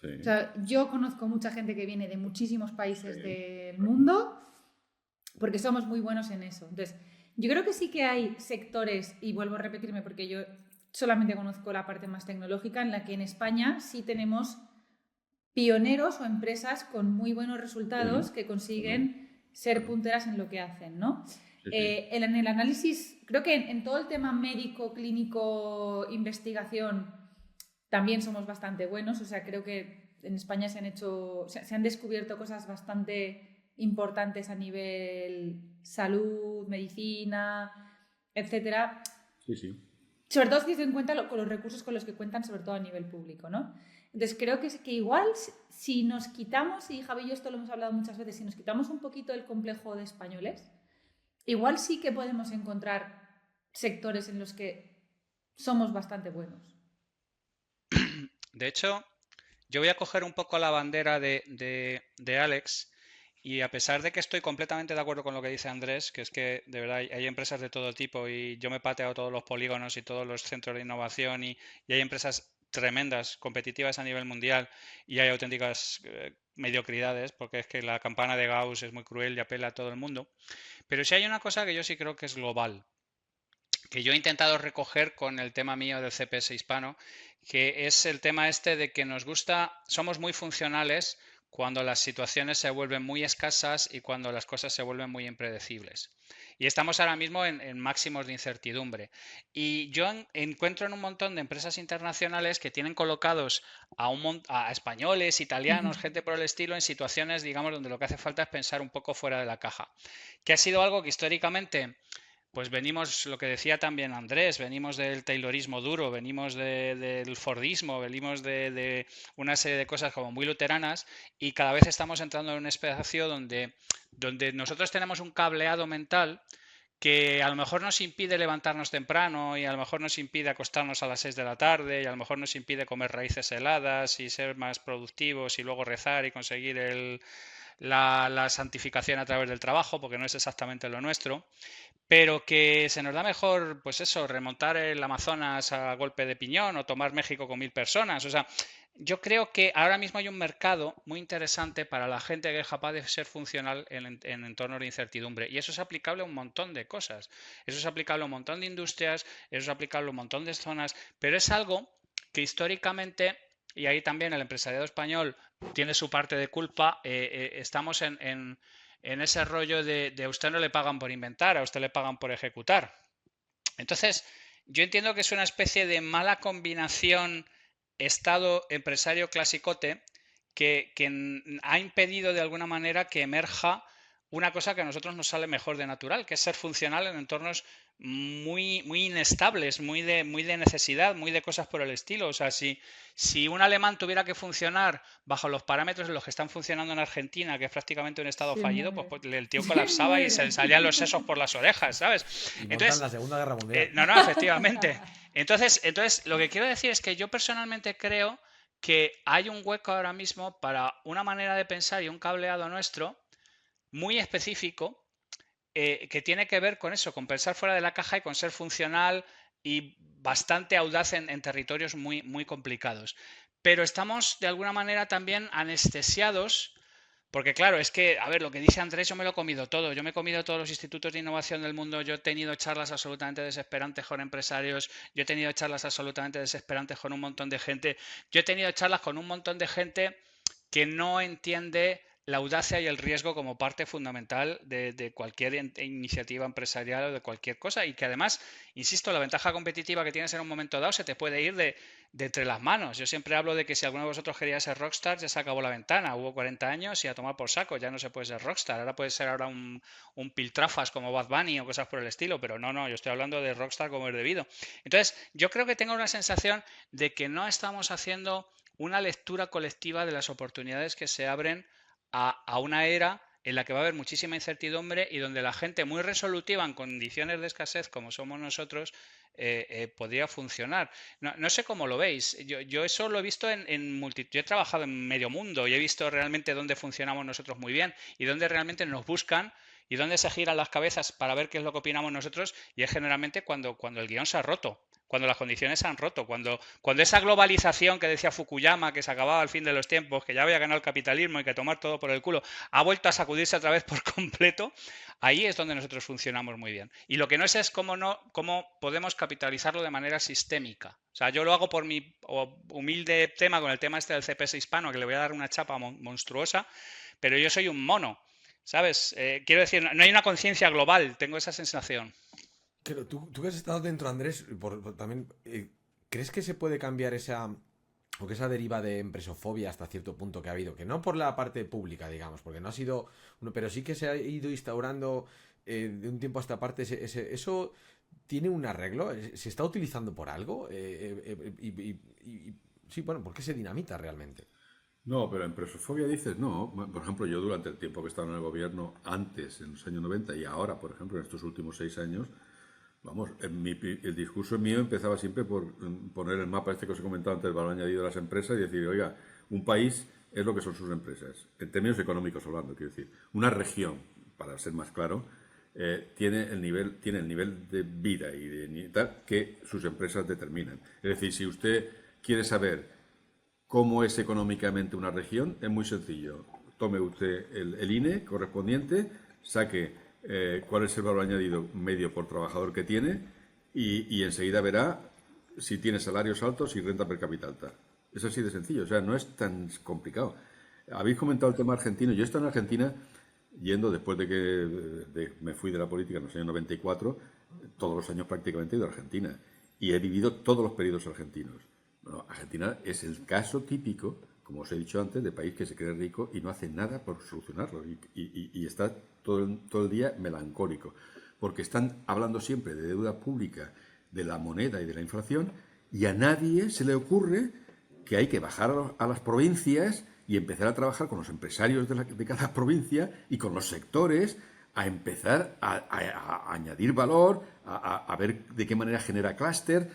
Sí. O sea, yo conozco mucha gente que viene de muchísimos países del mundo porque somos muy buenos en eso. Entonces, yo creo que sí que hay sectores, y vuelvo a repetirme porque yo solamente conozco la parte más tecnológica, en la que en España sí tenemos pioneros o empresas con muy buenos resultados que consiguen ser punteras en lo que hacen, ¿no? En el análisis, creo que en todo el tema médico, clínico, investigación, también somos bastante buenos. O sea, creo que en España se han descubierto cosas bastante importantes a nivel salud, medicina, etcétera. Sí. Sobre todo teniendo en cuenta con los recursos con los que cuentan, sobre todo a nivel público, ¿no? Entonces creo que igual si nos quitamos, y Javi y yo esto lo hemos hablado muchas veces, si nos quitamos un poquito el complejo de españoles, igual sí que podemos encontrar sectores en los que somos bastante buenos. De hecho, yo voy a coger un poco la bandera de Alex, y a pesar de que estoy completamente de acuerdo con lo que dice Andrés, que es que de verdad hay empresas de todo tipo y yo me he pateado todos los polígonos y todos los centros de innovación y hay empresas tremendas, competitivas a nivel mundial y hay auténticas mediocridades, porque es que la campana de Gauss es muy cruel y apela a todo el mundo. Pero sí hay una cosa que yo sí creo que es global, que yo he intentado recoger con el tema mío del CPS hispano, que es el tema este de que somos muy funcionales cuando las situaciones se vuelven muy escasas y cuando las cosas se vuelven muy impredecibles. Y estamos ahora mismo en máximos de incertidumbre. Y yo encuentro en un montón de empresas internacionales que tienen colocados a españoles, italianos, gente por el estilo, en situaciones, digamos, donde lo que hace falta es pensar un poco fuera de la caja. Que ha sido algo que históricamente... Pues venimos, lo que decía también Andrés, venimos del taylorismo duro, venimos del fordismo, venimos de una serie de cosas como muy luteranas y cada vez estamos entrando en un espacio donde nosotros tenemos un cableado mental que a lo mejor nos impide levantarnos temprano y a lo mejor nos impide acostarnos a las 6 de la tarde y a lo mejor nos impide comer raíces heladas y ser más productivos y luego rezar y conseguir la santificación a través del trabajo, porque no es exactamente lo nuestro. Pero que se nos da mejor, pues eso, remontar el Amazonas a golpe de piñón o tomar México con 1000 personas. O sea, yo creo que ahora mismo hay un mercado muy interesante para la gente que es capaz de ser funcional en entornos de incertidumbre. Y eso es aplicable a un montón de cosas. Eso es aplicable a un montón de industrias, eso es aplicable a un montón de zonas, pero es algo que históricamente, y ahí también el empresariado español tiene su parte de culpa, estamos en ese rollo de a usted no le pagan por inventar, a usted le pagan por ejecutar. Entonces, yo entiendo que es una especie de mala combinación Estado-empresario clasicote que ha impedido de alguna manera que emerja una cosa que a nosotros nos sale mejor de natural, que es ser funcional en entornos muy, muy inestables, muy de necesidad, muy de cosas por el estilo. O sea, si un alemán tuviera que funcionar bajo los parámetros en los que están funcionando en Argentina, que es prácticamente un estado Se fallido, muere. pues el tío Se colapsaba y se le muere. salían los sesos por las orejas, ¿sabes? Y montan Entonces, la Segunda Guerra Mundial. no, efectivamente. Entonces, lo que quiero decir es que yo personalmente creo que hay un hueco ahora mismo para una manera de pensar y un cableado nuestro muy específico que tiene que ver con eso, con pensar fuera de la caja y con ser funcional y bastante audaz en territorios muy, muy complicados. Pero estamos de alguna manera también anestesiados. Porque claro, es que, a ver, lo que dice Andrés, yo me lo he comido todo. Yo me he comido todos los institutos de innovación del mundo. Yo he tenido charlas absolutamente desesperantes con empresarios. Yo he tenido charlas absolutamente desesperantes con un montón de gente. Yo he tenido charlas con un montón de gente que no entiende la audacia y el riesgo como parte fundamental de cualquier iniciativa empresarial o de cualquier cosa y que además, insisto, la ventaja competitiva que tienes en un momento dado se te puede ir de entre las manos. Yo siempre hablo de que si alguno de vosotros quería ser rockstar, ya se acabó la ventana. Hubo 40 años y a tomar por saco, ya no se puede ser rockstar. Ahora puede ser ahora un piltrafas como Bad Bunny o cosas por el estilo, pero no, yo estoy hablando de rockstar como es debido. Entonces, yo creo que tengo una sensación de que no estamos haciendo una lectura colectiva de las oportunidades que se abren a una era en la que va a haber muchísima incertidumbre y donde la gente muy resolutiva en condiciones de escasez como somos nosotros podría funcionar. No sé cómo lo veis. Yo eso lo he visto yo he trabajado en medio mundo y he visto realmente dónde funcionamos nosotros muy bien y dónde realmente nos buscan y dónde se giran las cabezas para ver qué es lo que opinamos nosotros y es generalmente cuando el guión se ha roto. Cuando las condiciones se han roto, cuando esa globalización que decía Fukuyama, que se acababa al fin de los tiempos, que ya había ganado el capitalismo y que tomar todo por el culo, ha vuelto a sacudirse otra vez por completo, ahí es donde nosotros funcionamos muy bien. Y lo que no es cómo podemos capitalizarlo de manera sistémica. O sea, yo lo hago por mi humilde tema con el tema este del CPS hispano, que le voy a dar una chapa monstruosa, pero yo soy un mono, ¿sabes? Quiero decir, no hay una conciencia global, tengo esa sensación. Claro, tú que has estado dentro, Andrés, también, ¿crees que se puede cambiar o que esa deriva de empresofobia hasta cierto punto que ha habido? Que no por la parte pública, digamos, porque no ha sido pero sí que se ha ido instaurando de un tiempo a esta parte, ¿eso tiene un arreglo? ¿Se está utilizando por algo? Sí, bueno, ¿por qué se dinamita realmente? No, pero en presofobia dices no. Por ejemplo, yo durante el tiempo que estaba en el gobierno, antes, en los años 90 y ahora, por ejemplo, en estos últimos 6 años, vamos, el discurso mío empezaba siempre por poner el mapa este que os he comentado antes, el valor añadido de las empresas y decir, oiga, un país es lo que son sus empresas, en términos económicos hablando, quiero decir. Una región, para ser más claro, tiene el nivel de vida y de tal que sus empresas determinan. Es decir, si usted quiere saber cómo es económicamente una región, es muy sencillo. Tome usted el INE correspondiente, saque cuál es el valor añadido medio por trabajador que tiene y enseguida verá si tiene salarios altos y renta per cápita alta. Es así de sencillo, o sea, no es tan complicado. Habéis comentado el tema argentino. Yo he estado en Argentina yendo después de que me fui de la política en los años 94, todos los años prácticamente he ido a Argentina y he vivido todos los periodos argentinos. Bueno, Argentina es el caso típico, como os he dicho antes, de país que se cree rico y no hace nada por solucionarlo y está todo el día melancólico, porque están hablando siempre de deuda pública, de la moneda y de la inflación, y a nadie se le ocurre que hay que bajar a las provincias y empezar a trabajar con los empresarios de cada provincia y con los sectores a empezar a añadir valor, a ver de qué manera genera clúster.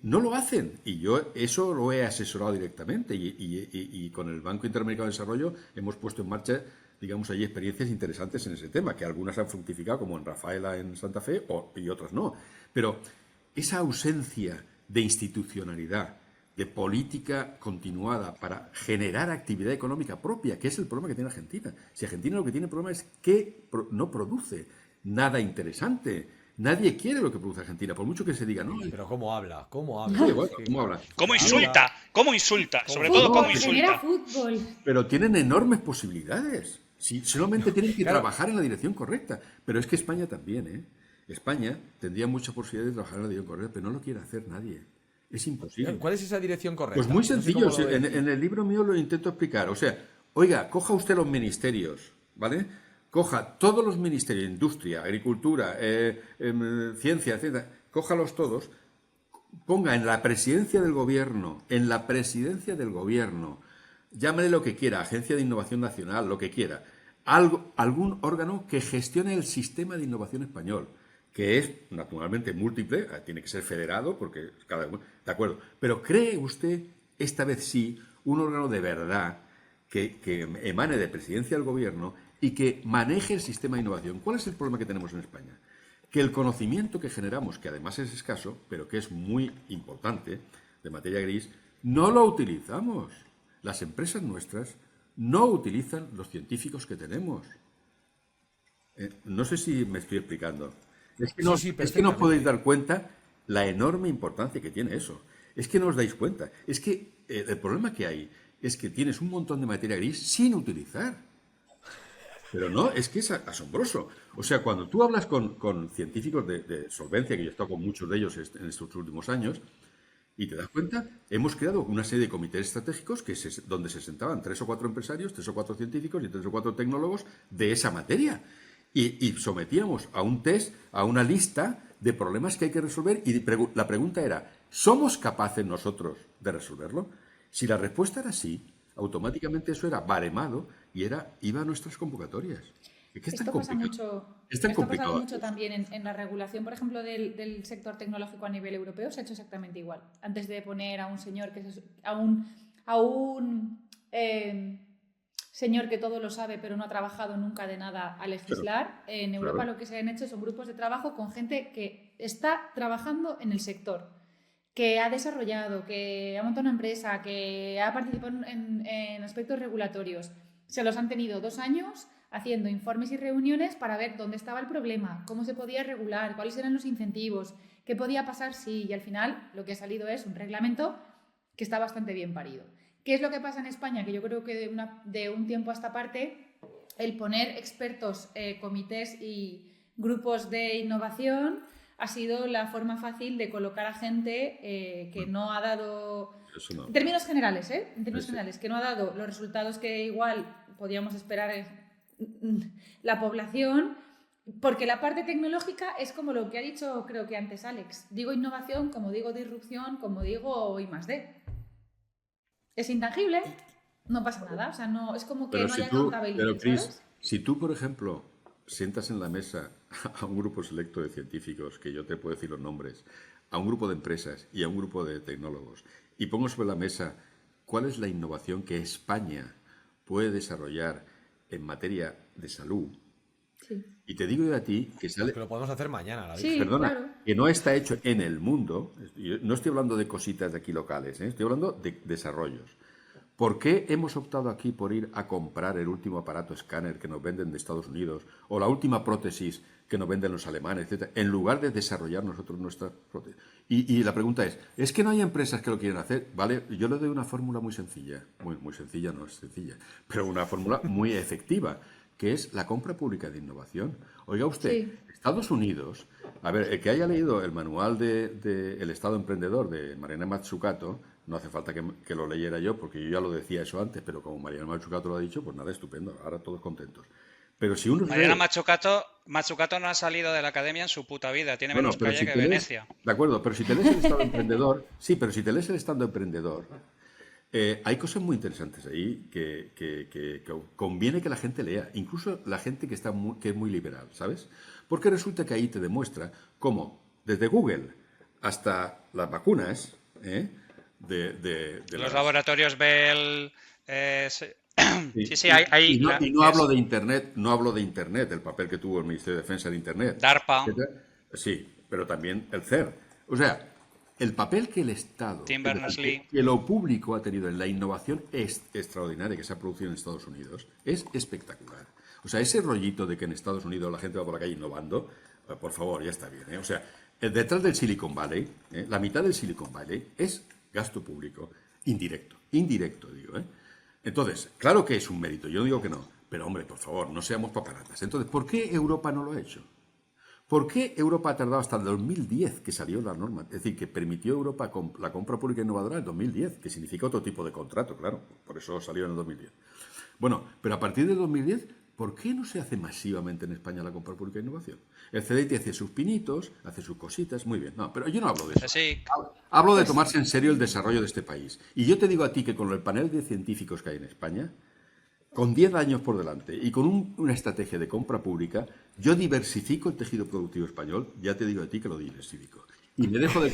No lo hacen y yo eso lo he asesorado directamente y con el Banco Interamericano de Desarrollo hemos puesto en marcha, digamos, allí experiencias interesantes en ese tema, que algunas han fructificado como en Rafaela en Santa Fe y otras no. Pero esa ausencia de institucionalidad, de política continuada para generar actividad económica propia, que es el problema que tiene Argentina. Si Argentina lo que tiene problema es que no produce nada interesante. Nadie quiere lo que produce Argentina, por mucho que se diga, ¿no? Pero ¿cómo habla? ¿Cómo habla? Sí, bueno, ¿cómo habla? ¿Cómo insulta? ¿Cómo insulta? Sobre todo, Fútbol, ¿cómo genera insulta? fútbol. Pero tienen enormes posibilidades. Si solamente tienen que Claro. trabajar en la dirección correcta. Pero es que España también, ¿eh? España tendría mucha posibilidad de trabajar en la dirección correcta, pero no lo quiere hacer nadie. Es imposible. ¿Cuál es esa dirección correcta? Pues muy No sé sencillo. cómo lo ves. En el libro mío lo intento explicar. O sea, oiga, coja usted los ministerios, ¿vale? Coja todos los ministerios, industria, agricultura, ciencia, etcétera, cójalos todos, ponga en la presidencia del gobierno, llámale lo que quiera, Agencia de Innovación Nacional, lo que quiera, algún órgano que gestione el sistema de innovación español, que es naturalmente múltiple, tiene que ser federado, porque cada uno, de acuerdo, pero ¿cree usted, esta vez sí, un órgano de verdad que emane de presidencia del gobierno y que maneje el sistema de innovación? ¿Cuál es el problema que tenemos en España? Que el conocimiento que generamos, que además es escaso, pero que es muy importante, de materia gris, no lo utilizamos. Las empresas nuestras no utilizan los científicos que tenemos. No sé si me estoy explicando. Es que no, Sí, es que no os podéis perfectamente. dar cuenta la enorme importancia que tiene eso. Es que no os dais cuenta. Es que el problema que hay es que tienes un montón de materia gris sin utilizar. Pero no, es que es asombroso. O sea, cuando tú hablas con científicos de solvencia, que yo he estado con muchos de ellos en estos últimos años, y te das cuenta, hemos creado una serie de comités estratégicos donde se sentaban 3 o 4 empresarios, 3 o 4 científicos y 3 o 4 tecnólogos de esa materia. Y sometíamos a un test, a una lista de problemas que hay que resolver, y la pregunta era, ¿somos capaces nosotros de resolverlo? Si la respuesta era sí, automáticamente eso era baremado y iba a nuestras convocatorias. Es que es tan Esto pasa complicado. mucho, Es tan esto pasa complicado. mucho también en la regulación, por ejemplo, del sector tecnológico a nivel europeo. Se ha hecho exactamente igual. Antes de poner a un señor señor que todo lo sabe pero no ha trabajado nunca de nada a legislar, en Europa claro. lo que se han hecho son grupos de trabajo con gente que está trabajando en el sector, que ha desarrollado, que ha montado una empresa, que ha participado en aspectos regulatorios. Se los han tenido 2 años haciendo informes y reuniones para ver dónde estaba el problema, cómo se podía regular, cuáles eran los incentivos, qué podía pasar si, y al final lo que ha salido es un reglamento que está bastante bien parido. ¿Qué es lo que pasa en España? Que yo creo que de un tiempo a esta parte, el poner expertos, comités y grupos de innovación ha sido la forma fácil de colocar a gente que no ha dado, Eso no. en términos generales, en términos Sí, sí. generales, que no ha dado los resultados que igual podíamos esperar la población, porque la parte tecnológica es como lo que ha dicho, creo que antes Alex. Digo innovación, como digo disrupción, como digo I+D. Es intangible, no pasa nada, o sea, no, es como que Pero no si hay tú, accountability, Chris, ¿sabes? si tú, por ejemplo, sientas en la mesa a un grupo selecto de científicos, que yo te puedo decir los nombres, a un grupo de empresas y a un grupo de tecnólogos, y pongo sobre la mesa cuál es la innovación que España puede desarrollar en materia de salud, Sí, y te digo yo a ti que Pues sale, que lo podemos hacer mañana, la sí, Virgen. claro. que no está hecho en el mundo, yo no estoy hablando de cositas de aquí locales, estoy hablando de desarrollos. ¿Por qué hemos optado aquí por ir a comprar el último aparato escáner que nos venden de Estados Unidos o la última prótesis que nos venden los alemanes, etcétera, en lugar de desarrollar nosotros nuestras prótesis? Y la pregunta es que no hay empresas que lo quieran hacer? Vale, yo le doy una fórmula muy sencilla, muy sencilla, no es sencilla, pero una fórmula muy efectiva, que es la compra pública de innovación. Oiga usted, Sí. Estados Unidos, a ver, el que haya leído el manual de El Estado Emprendedor de Mariana Mazzucato, no hace falta que lo leyera yo, porque yo ya lo decía eso antes, pero como Mariana Mazzucato lo ha dicho, pues nada, estupendo, ahora todos contentos. Pero si uno Mariana lee, Mazzucato no ha salido de la academia en su puta vida, tiene bueno, menos pero calle si que te lees, Venecia. de acuerdo, pero si te lees El Estado Emprendedor, sí, pero si te lees El Estado Emprendedor, hay cosas muy interesantes ahí que conviene que la gente lea, incluso la gente que que es muy liberal, ¿sabes? Porque resulta que ahí te demuestra cómo desde Google hasta las vacunas, de Los las... laboratorios Bell. Sí, sí, Y no, y no hablo es de Internet, no hablo de Internet, el papel que tuvo el Ministerio de Defensa de Internet, DARPA, etcétera. Sí, pero también el CERN. O sea, el papel que el Estado, Tim es decir, Berners-Lee. que lo público ha tenido en la innovación extraordinaria que se ha producido en Estados Unidos es espectacular. O sea, ese rollito de que en Estados Unidos la gente va por la calle innovando, por favor, ya está bien, ¿eh? O sea, detrás del Silicon Valley, la mitad del Silicon Valley es gasto público indirecto digo, ¿eh? Entonces, claro que es un mérito, yo no digo que no, pero hombre, por favor, no seamos paparatas. Entonces, ¿por qué Europa no lo ha hecho? ¿Por qué Europa ha tardado hasta el 2010 que salió la norma? Es decir, que permitió Europa la compra pública innovadora en 2010, que significa otro tipo de contrato, claro. Por eso salió en el 2010. Bueno, pero a partir del 2010, ¿por qué no se hace masivamente en España la compra pública de innovación? El CDT hace sus pinitos, hace sus cositas, muy bien. No, pero yo no hablo de eso. Sí. Hablo de tomarse en serio el desarrollo de este país. Y yo te digo a ti que con el panel de científicos que hay en España, con 10 años por delante y con una estrategia de compra pública, yo diversifico el tejido productivo español, ya te digo a ti que lo diversifico. Y me dejo de...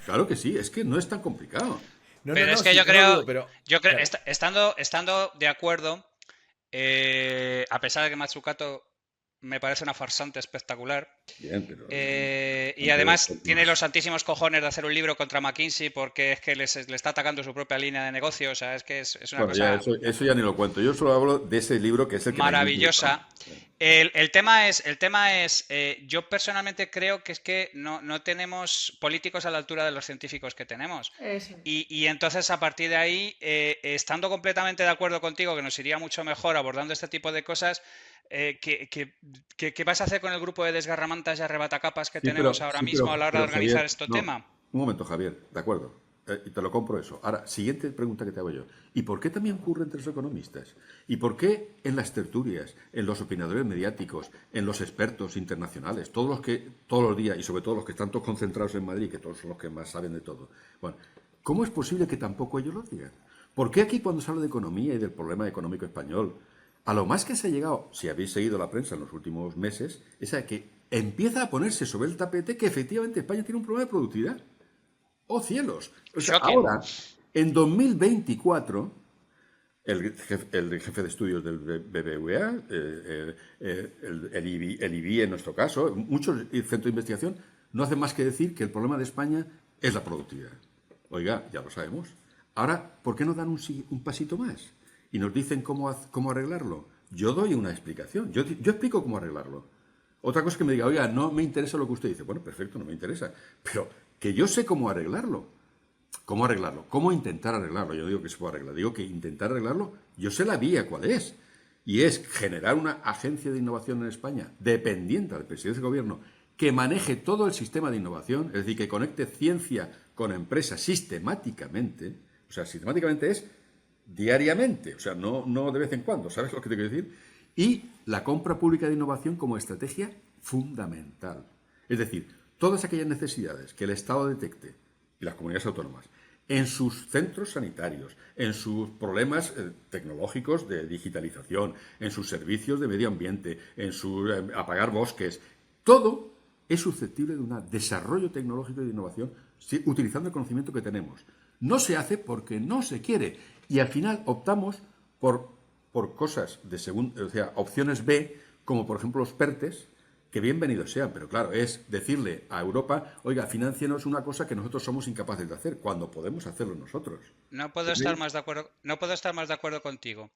Claro que sí, es que no es tan complicado. Pero es que sí, yo creo, pero, claro, claro. estando de acuerdo, a pesar de que Matsukato me parece una farsante espectacular, Bien, pero... y además tiene los santísimos cojones de hacer un libro contra McKinsey porque es que le está atacando su propia línea de negocio, o sea, es que es una Bueno, cosa... ya, eso ya ni lo cuento. Yo solo hablo de ese libro que es el que maravillosa. El tema es, yo personalmente creo que es que no tenemos políticos a la altura de los científicos que tenemos. Eso. Y entonces, a partir de ahí, estando completamente de acuerdo contigo, que nos iría mucho mejor abordando este tipo de cosas, ¿qué vas a hacer con el grupo de desgarramantas y arrebatacapas que tenemos ahora mismo a la hora de organizar Javier, este no. tema? Un momento, Javier, de acuerdo. Y te lo compro eso. Ahora, siguiente pregunta que te hago yo. ¿Y por qué también ocurre entre los economistas? ¿Y por qué en las tertulias, en los opinadores mediáticos, en los expertos internacionales, todos los días, y sobre todo los que están todos concentrados en Madrid, que todos son los que más saben de todo? Bueno, ¿cómo es posible que tampoco ellos lo digan? ¿Por qué aquí cuando se habla de economía y del problema económico español, a lo más que se ha llegado, si habéis seguido la prensa en los últimos meses, es a que empieza a ponerse sobre el tapete que efectivamente España tiene un problema de productividad? ¡Oh, cielos! O sea, ahora, en 2024, el jefe de estudios del BBVA, el IBI en nuestro caso, muchos centros de investigación, no hacen más que decir que el problema de España es la productividad. Oiga, ya lo sabemos. Ahora, ¿por qué no dan un pasito más? Y nos dicen cómo arreglarlo. Yo doy una explicación. Yo explico cómo arreglarlo. Otra cosa es que me diga, oiga, no me interesa lo que usted dice. Bueno, perfecto, no me interesa. Pero que yo sé cómo arreglarlo. ¿Cómo arreglarlo? ¿Cómo intentar arreglarlo? Yo no digo que se pueda arreglar, digo que intentar arreglarlo, yo sé la vía cuál es. Y es generar una agencia de innovación en España, dependiente del presidente del gobierno, que maneje todo el sistema de innovación, es decir, que conecte ciencia con empresa sistemáticamente. O sea, sistemáticamente es diariamente, o sea, no de vez en cuando, ¿sabes lo que te quiero decir? Y la compra pública de innovación como estrategia fundamental. Es decir, todas aquellas necesidades que el Estado detecte y las comunidades autónomas en sus centros sanitarios, en sus problemas tecnológicos de digitalización, en sus servicios de medio ambiente, en su apagar bosques, todo es susceptible de un desarrollo tecnológico y de innovación utilizando el conocimiento que tenemos. No se hace porque no se quiere y al final optamos por cosas o sea, opciones B, como por ejemplo los PERTES, que bienvenidos sean, pero claro, es decirle a Europa, oiga, financienos una cosa que nosotros somos incapaces de hacer, cuando podemos hacerlo nosotros. No puedo estar más de acuerdo, no puedo estar más de acuerdo contigo.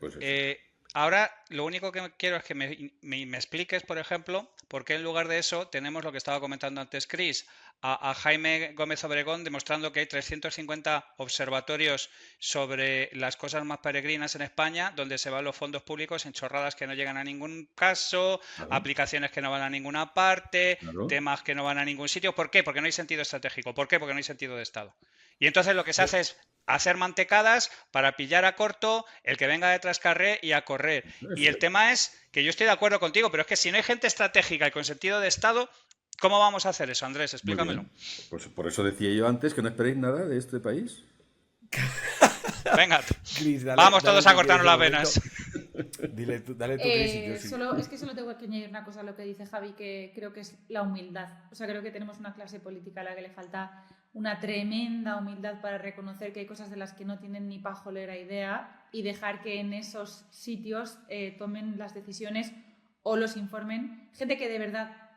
Pues eso. Ahora, lo único que quiero es que me expliques, por ejemplo, por qué en lugar de eso tenemos lo que estaba comentando antes Chris, a Jaime Gómez Obregón demostrando que hay 350 observatorios sobre las cosas más peregrinas en España, donde se van los fondos públicos en chorradas que no llegan a ningún caso, Claro, aplicaciones que no van a ninguna parte, claro. temas que no van a ningún sitio. ¿Por qué? Porque no hay sentido estratégico. ¿Por qué? Porque no hay sentido de Estado. Y entonces lo que se hace es hacer mantecadas para pillar a corto el que venga detrás carré y a correr. Y el tema es que yo estoy de acuerdo contigo, pero es que si no hay gente estratégica y con sentido de Estado, ¿cómo vamos a hacer eso, Andrés? Muy Explícamelo. bien. Pues por eso decía yo antes que no esperéis nada de este país. Venga, Chris, vamos todos a cortarnos las venas. Dale tú, Chris. Y yo sí. Es que solo tengo que añadir una cosa a lo que dice Javi, que creo que es la humildad. O sea, creo que tenemos una clase política a la que le falta una tremenda humildad para reconocer que hay cosas de las que no tienen ni pajolera idea y dejar que en esos sitios tomen las decisiones o los informen gente que de verdad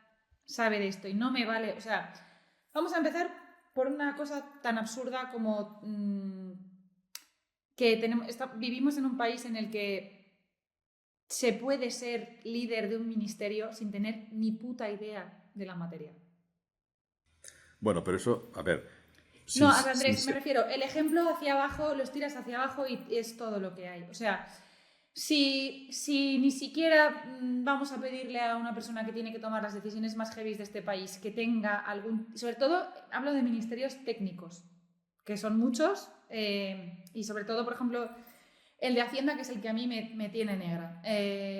sabe de esto. Y no me vale, o sea, vamos a empezar por una cosa tan absurda como que vivimos en un país en el que se puede ser líder de un ministerio sin tener ni puta idea de la materia. Bueno, pero eso, a ver. No, Andrés, me refiero, el ejemplo hacia abajo, los tiras hacia abajo y es todo lo que hay. O sea, Si ni siquiera vamos a pedirle a una persona que tiene que tomar las decisiones más heavy de este país que tenga algún... Sobre todo hablo de ministerios técnicos, que son muchos, y sobre todo, por ejemplo, el de Hacienda, que es el que a mí me tiene negra.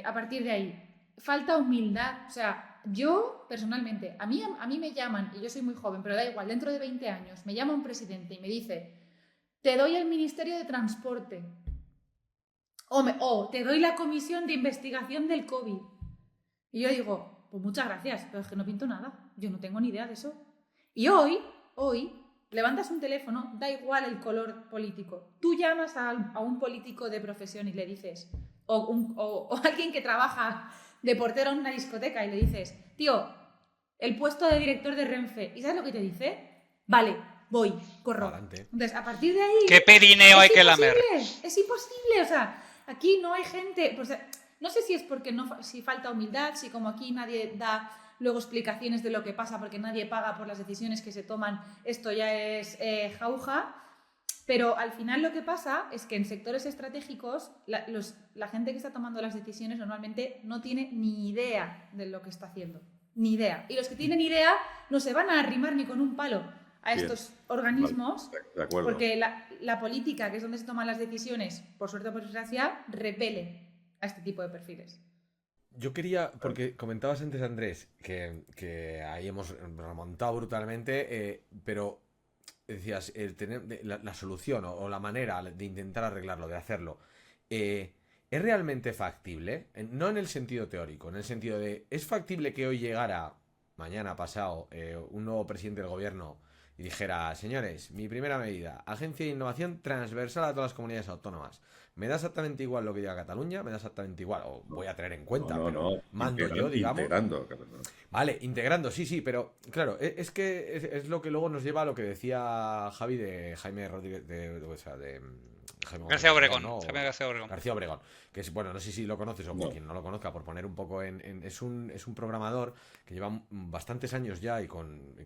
A partir de ahí, falta humildad. O sea, yo personalmente, a mí me llaman, y yo soy muy joven, pero da igual, dentro de 20 años, me llama un presidente y me dice, te doy el Ministerio de Transporte. O te doy la comisión de investigación del COVID. Y yo digo, pues muchas gracias, pero es que no pinto nada. Yo no tengo ni idea de eso. Y hoy, levantas un teléfono, da igual el color político. Tú llamas a un político de profesión y le dices, o alguien que trabaja de portero en una discoteca y le dices, tío, el puesto de director de Renfe. ¿Y sabes lo que te dice? Vale, voy, corro. Adelante. Entonces, a partir de ahí... ¿Qué perineo hay que lamer? Es imposible, o sea... Aquí no hay gente, pues, no sé si es porque si falta humildad, si como aquí nadie da luego explicaciones de lo que pasa porque nadie paga por las decisiones que se toman, esto ya es jauja, pero al final lo que pasa es que en sectores estratégicos la gente que está tomando las decisiones normalmente no tiene ni idea de lo que está haciendo, ni idea. Y los que tienen idea no se van a arrimar ni con un palo a estos organismos, de acuerdo. porque la política, que es donde se toman las decisiones, por suerte o por desgracia, repele a este tipo de perfiles. Yo quería, porque comentabas antes, Andrés, que ahí hemos remontado brutalmente, pero decías, el tener la solución o la manera de intentar arreglarlo, de hacerlo, ¿es realmente factible? No en el sentido teórico, en el sentido de, ¿es factible que hoy llegara, mañana pasado, un nuevo presidente del gobierno y dijera, señores, mi primera medida, agencia de innovación transversal a todas las comunidades autónomas? Me da exactamente igual lo que diga Cataluña, me da exactamente igual, o voy a tener en cuenta, pero mando yo, digamos. Integrando. Vale, integrando, sí, pero claro, es que es lo que luego nos lleva a lo que decía Javi de Jaime Rodríguez, Jaime García Obregón, ¿no? Jaime García Obregón. García Obregón, que es, bueno, no sé si lo conoces o por quien no lo conozca, por poner un poco es un programador que lleva bastantes años ya y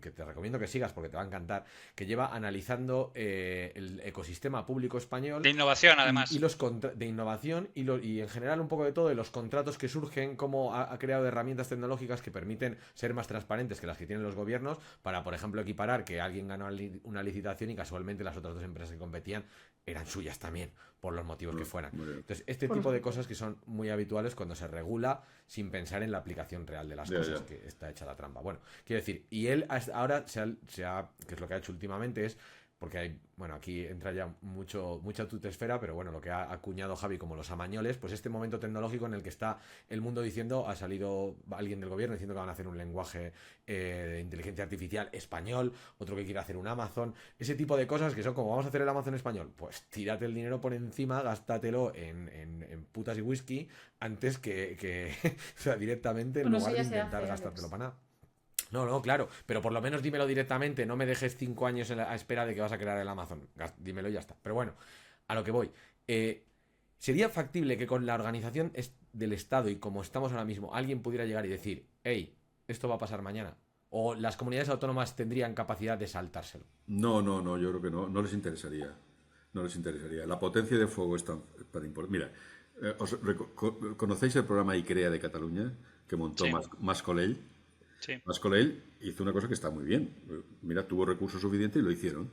que te recomiendo que sigas porque te va a encantar, que lleva analizando el ecosistema público español. De innovación, además. Y los de innovación y en general un poco de todo, de los contratos que surgen, cómo ha creado herramientas tecnológicas que permiten ser más transparentes que las que tienen los gobiernos para, por ejemplo, equiparar que alguien ganó una licitación y casualmente las otras dos empresas que competían eran suyas también, por los motivos que fueran. Entonces, este tipo de cosas que son muy habituales cuando se regula sin pensar en la aplicación real de las cosas, que está hecha la trampa. Bueno, quiero decir, y él ahora que es lo que ha hecho últimamente es, porque hay, bueno, aquí entra ya mucha tutesfera, pero bueno, lo que ha acuñado Javi como los amañoles, pues este momento tecnológico en el que está el mundo diciendo, ha salido alguien del gobierno diciendo que van a hacer un lenguaje de inteligencia artificial español, otro que quiere hacer un Amazon, ese tipo de cosas que son como, vamos a hacer el Amazon español, pues tírate el dinero por encima, gástatelo en putas y whisky, antes que o sea, directamente, en lugar de intentar gastártelo para nada. No, claro, pero por lo menos dímelo directamente, no me dejes 5 años a espera de que vas a crear el Amazon, dímelo y ya está. Pero bueno, a lo que voy, ¿sería factible que con la organización del Estado y como estamos ahora mismo, alguien pudiera llegar y decir, hey, esto va a pasar mañana? ¿O las comunidades autónomas tendrían capacidad de saltárselo? No, yo creo que no les interesaría. No les interesaría. La potencia de fuego es tan importante. Mira, ¿conocéis el programa ICREA de Cataluña que montó Mas-Colell? Sí. Mas-Colell hizo una cosa que está muy bien. Mira, tuvo recursos suficientes y lo hicieron.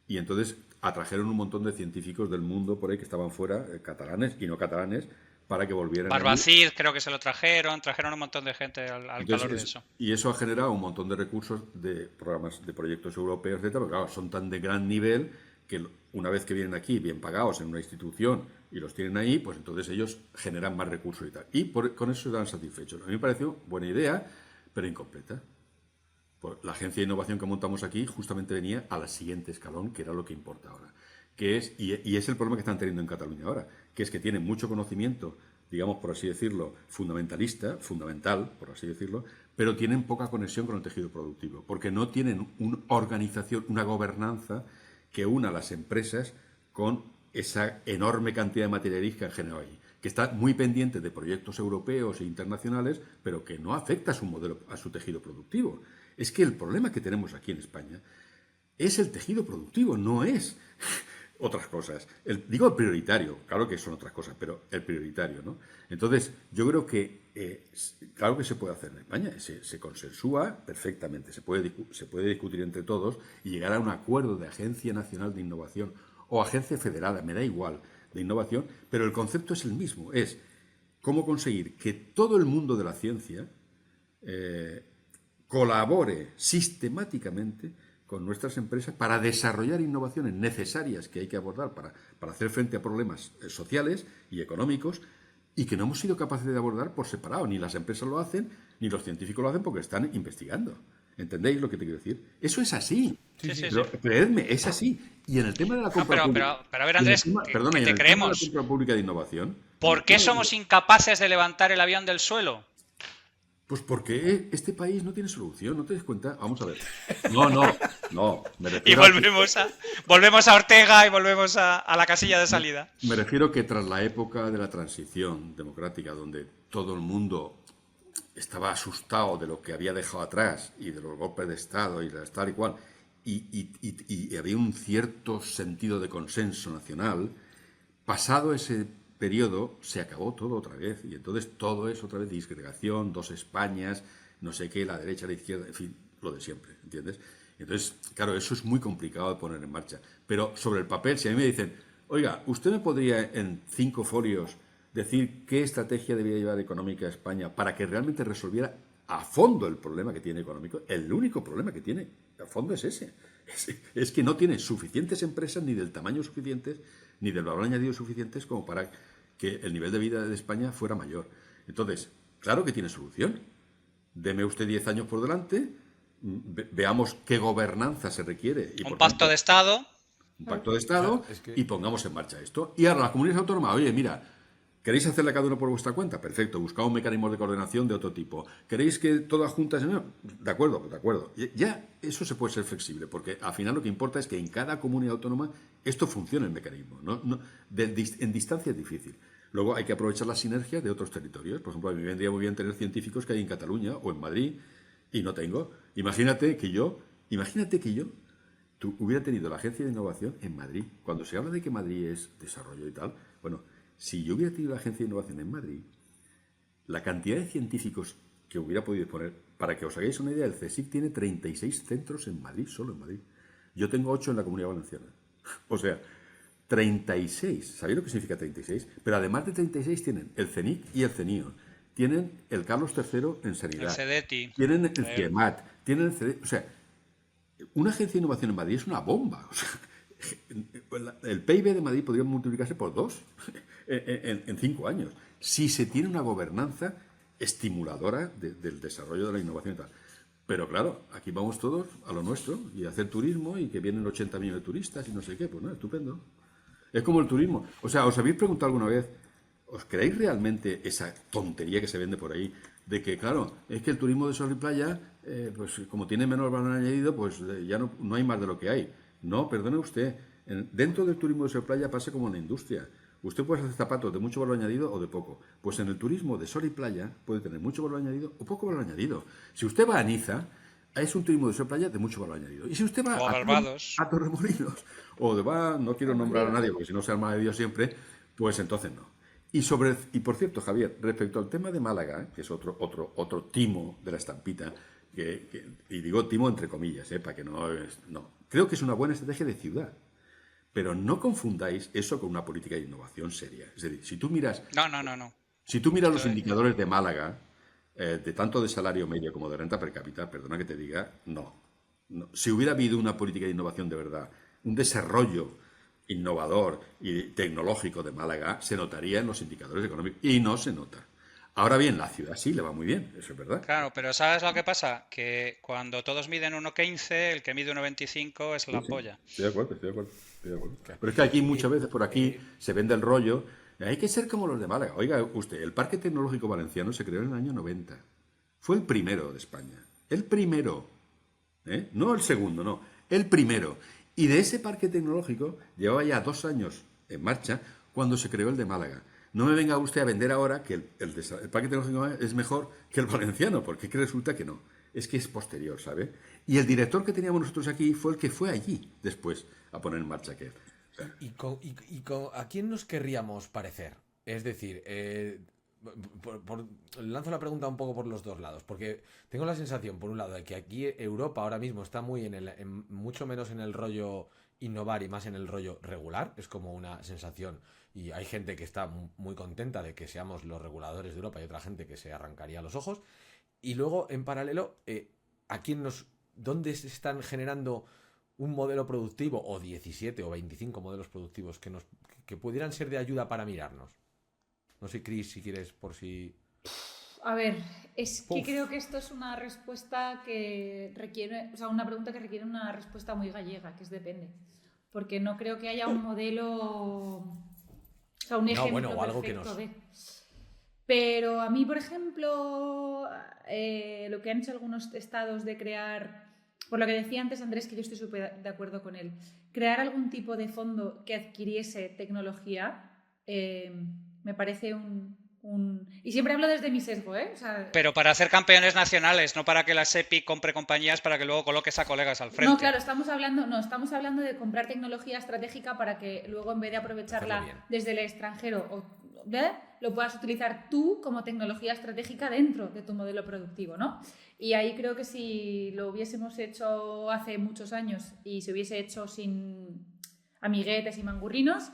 Y entonces atrajeron un montón de científicos del mundo por ahí que estaban fuera, catalanes y no catalanes, para que volvieran. Barbacid, creo que se lo trajeron un montón de gente al calor de eso. Y eso ha generado un montón de recursos de programas, de proyectos europeos, etcétera, pero claro, son tan de gran nivel que una vez que vienen aquí bien pagados en una institución y los tienen ahí, pues entonces ellos generan más recursos y tal. Y con eso se dan satisfechos. A mí me pareció buena idea, pero incompleta. Pues la agencia de innovación que montamos aquí justamente venía a la siguiente escalón, que era lo que importa ahora. Que es, y es el problema que están teniendo en Cataluña ahora, que es que tienen mucho conocimiento, digamos, por así decirlo, fundamental, por así decirlo, pero tienen poca conexión con el tejido productivo, porque no tienen una organización, una gobernanza que una a las empresas con esa enorme cantidad de materia gris que han generado ahí, que está muy pendiente de proyectos europeos e internacionales, pero que no afecta a su modelo, a su tejido productivo. Es que el problema que tenemos aquí en España es el tejido productivo, no es otras cosas. Digo el prioritario, claro que son otras cosas, pero el prioritario, ¿no? Entonces, yo creo que, claro que se puede hacer en España, se consensúa perfectamente, se puede discutir entre todos y llegar a un acuerdo de Agencia Nacional de Innovación o Agencia Federada, me da igual, de innovación, pero el concepto es el mismo, es cómo conseguir que todo el mundo de la ciencia colabore sistemáticamente con nuestras empresas para desarrollar innovaciones necesarias que hay que abordar para hacer frente a problemas sociales y económicos y que no hemos sido capaces de abordar por separado. Ni las empresas lo hacen, ni los científicos lo hacen porque están investigando. ¿Entendéis lo que te quiero decir? Eso es así. Sí. Pero, creedme, es así. Y en el tema de la compra pública... Pero a ver, Andrés, perdona, que y te en el tema de la creemos. compra pública de innovación... ¿Por qué somos incapaces de levantar el avión del suelo? Pues porque este país no tiene solución, ¿no te das cuenta? Vamos a ver. No, me Y refiero volvemos a Ortega y volvemos a la casilla de salida. Me refiero que tras la época de la transición democrática, donde todo el mundo estaba asustado de lo que había dejado atrás y de los golpes de Estado y de tal y cual, y había un cierto sentido de consenso nacional, pasado ese periodo se acabó todo otra vez y entonces todo es otra vez disgregación, dos Españas, no sé qué, la derecha, la izquierda, en fin, lo de siempre, ¿entiendes? Entonces, claro, eso es muy complicado de poner en marcha. Pero sobre el papel, si a mí me dicen, oiga, ¿usted me podría en 5 folios decir qué estrategia debería llevar económica España para que realmente resolviera a fondo el problema que tiene económico? El único problema que tiene a fondo es ese. Es que no tiene suficientes empresas ni del tamaño suficientes ni del valor añadido suficientes como para que el nivel de vida de España fuera mayor. Entonces, claro que tiene solución. Deme usted 10 años por delante, veamos qué gobernanza se requiere. Y Un pacto de Estado. Un pacto de Estado, Claro, es que... y pongamos en marcha esto. Y ahora las comunidades autónomas, oye, mira, ¿queréis hacerla cada uno por vuestra cuenta? Perfecto, buscamos mecanismos de coordinación de otro tipo. ¿Queréis que todas juntas? De acuerdo. Ya eso se puede ser flexible, porque al final lo que importa es que en cada comunidad autónoma esto funcione el mecanismo. En distancia es difícil. Luego hay que aprovechar las sinergias de otros territorios. Por ejemplo, a mí me vendría muy bien tener científicos que hay en Cataluña o en Madrid y no tengo. Imagínate que yo hubiera tenido la agencia de innovación en Madrid. Cuando se habla de que Madrid es desarrollo y tal, bueno, si yo hubiera tenido la agencia de innovación en Madrid, la cantidad de científicos que hubiera podido disponer, para que os hagáis una idea, el CSIC tiene 36 centros en Madrid, solo en Madrid. Yo tengo 8 en la Comunidad Valenciana. O sea, 36. ¿Sabéis lo que significa 36? Pero además de 36 tienen el CENIC y el CENIO. Tienen el Carlos III en sanidad. El CEDETI. Tienen el CIEMAT. Tienen el CEDETI. O sea, una agencia de innovación en Madrid es una bomba. O sea, el PIB de Madrid podría multiplicarse por 2 en 5 años. Si se tiene una gobernanza estimuladora del desarrollo de la innovación y tal. Pero claro, aquí vamos todos a lo nuestro y a hacer turismo y que vienen 80 millones de turistas y no sé qué. Pues no, estupendo. Es como el turismo. O sea, ¿os habéis preguntado alguna vez, ¿os creéis realmente esa tontería que se vende por ahí? De que, claro, es que el turismo de sol y playa, pues como tiene menor valor añadido, pues ya no hay más de lo que hay. No, perdone usted. Dentro del turismo de sol y playa pasa como en la industria. Usted puede hacer zapatos de mucho valor añadido o de poco. Pues en el turismo de sol y playa puede tener mucho valor añadido o poco valor añadido. Si usted va a Niza, es un turismo de sol y playa de mucho valor añadido. Y si usted va a Torremolinos o no quiero nombrar a nadie porque si no se arma de Dios siempre, pues entonces no. Y por cierto, Javier, respecto al tema de Málaga, que es otro timo de la estampita, y digo timo entre comillas, para que no, creo que es una buena estrategia de ciudad. Pero no confundáis eso con una política de innovación seria. Es decir, si tú miras... No. Si tú miras los indicadores de Málaga, de tanto de salario medio como de renta per cápita, perdona que te diga, no. Si hubiera habido una política de innovación de verdad, un desarrollo innovador y tecnológico de Málaga, se notaría en los indicadores económicos. Y no se nota. Ahora bien, la ciudad sí le va muy bien, eso es verdad. Claro, pero ¿sabes lo que pasa? Que cuando todos miden 1,15, el que mide 1,25 es la polla. Estoy de acuerdo. Pero es que aquí muchas veces por aquí se vende el rollo. Hay que ser como los de Málaga. Oiga, usted, el Parque Tecnológico Valenciano se creó en el año 90. Fue el primero de España. El primero. No el segundo, no. El primero. Y de ese parque tecnológico llevaba ya 2 años en marcha cuando se creó el de Málaga. No me venga usted a vender ahora que el parque tecnológico es mejor que el valenciano, porque es que resulta que no. Es que es posterior, ¿sabe? Y el director que teníamos nosotros aquí fue el que fue allí después a poner en marcha aquel. ¿A quién nos querríamos parecer? Es decir, lanzo la pregunta un poco por los dos lados, porque tengo la sensación, por un lado, de que aquí Europa ahora mismo está muy mucho menos en el rollo innovar y más en el rollo regular. Es como una sensación, y hay gente que está muy contenta de que seamos los reguladores de Europa y otra gente que se arrancaría los ojos. Y luego, en paralelo, ¿dónde se están generando un modelo productivo o 17 o 25 modelos productivos que pudieran ser de ayuda para mirarnos? No sé, Chris, si quieres, por si... A ver, es que creo que esto es una respuesta que requiere, o sea, una pregunta que requiere una respuesta muy gallega, que es depende. Porque no creo que haya un modelo, o sea, un ejemplo bueno, o algo que perfecto de... Pero a mí, por ejemplo, lo que han hecho algunos estados de crear, por lo que decía antes Andrés, que yo estoy súper de acuerdo con él, crear algún tipo de fondo que adquiriese tecnología, me parece y siempre hablo desde mi sesgo, ¿eh? O sea, pero para hacer campeones nacionales, no para que la SEPI compre compañías para que luego coloques a colegas al frente. No, claro, estamos hablando de comprar tecnología estratégica para que luego, en vez de aprovecharla desde el extranjero, lo puedas utilizar tú como tecnología estratégica dentro de tu modelo productivo, ¿no? Y ahí creo que si lo hubiésemos hecho hace muchos años y se hubiese hecho sin amiguetes y mangurrinos,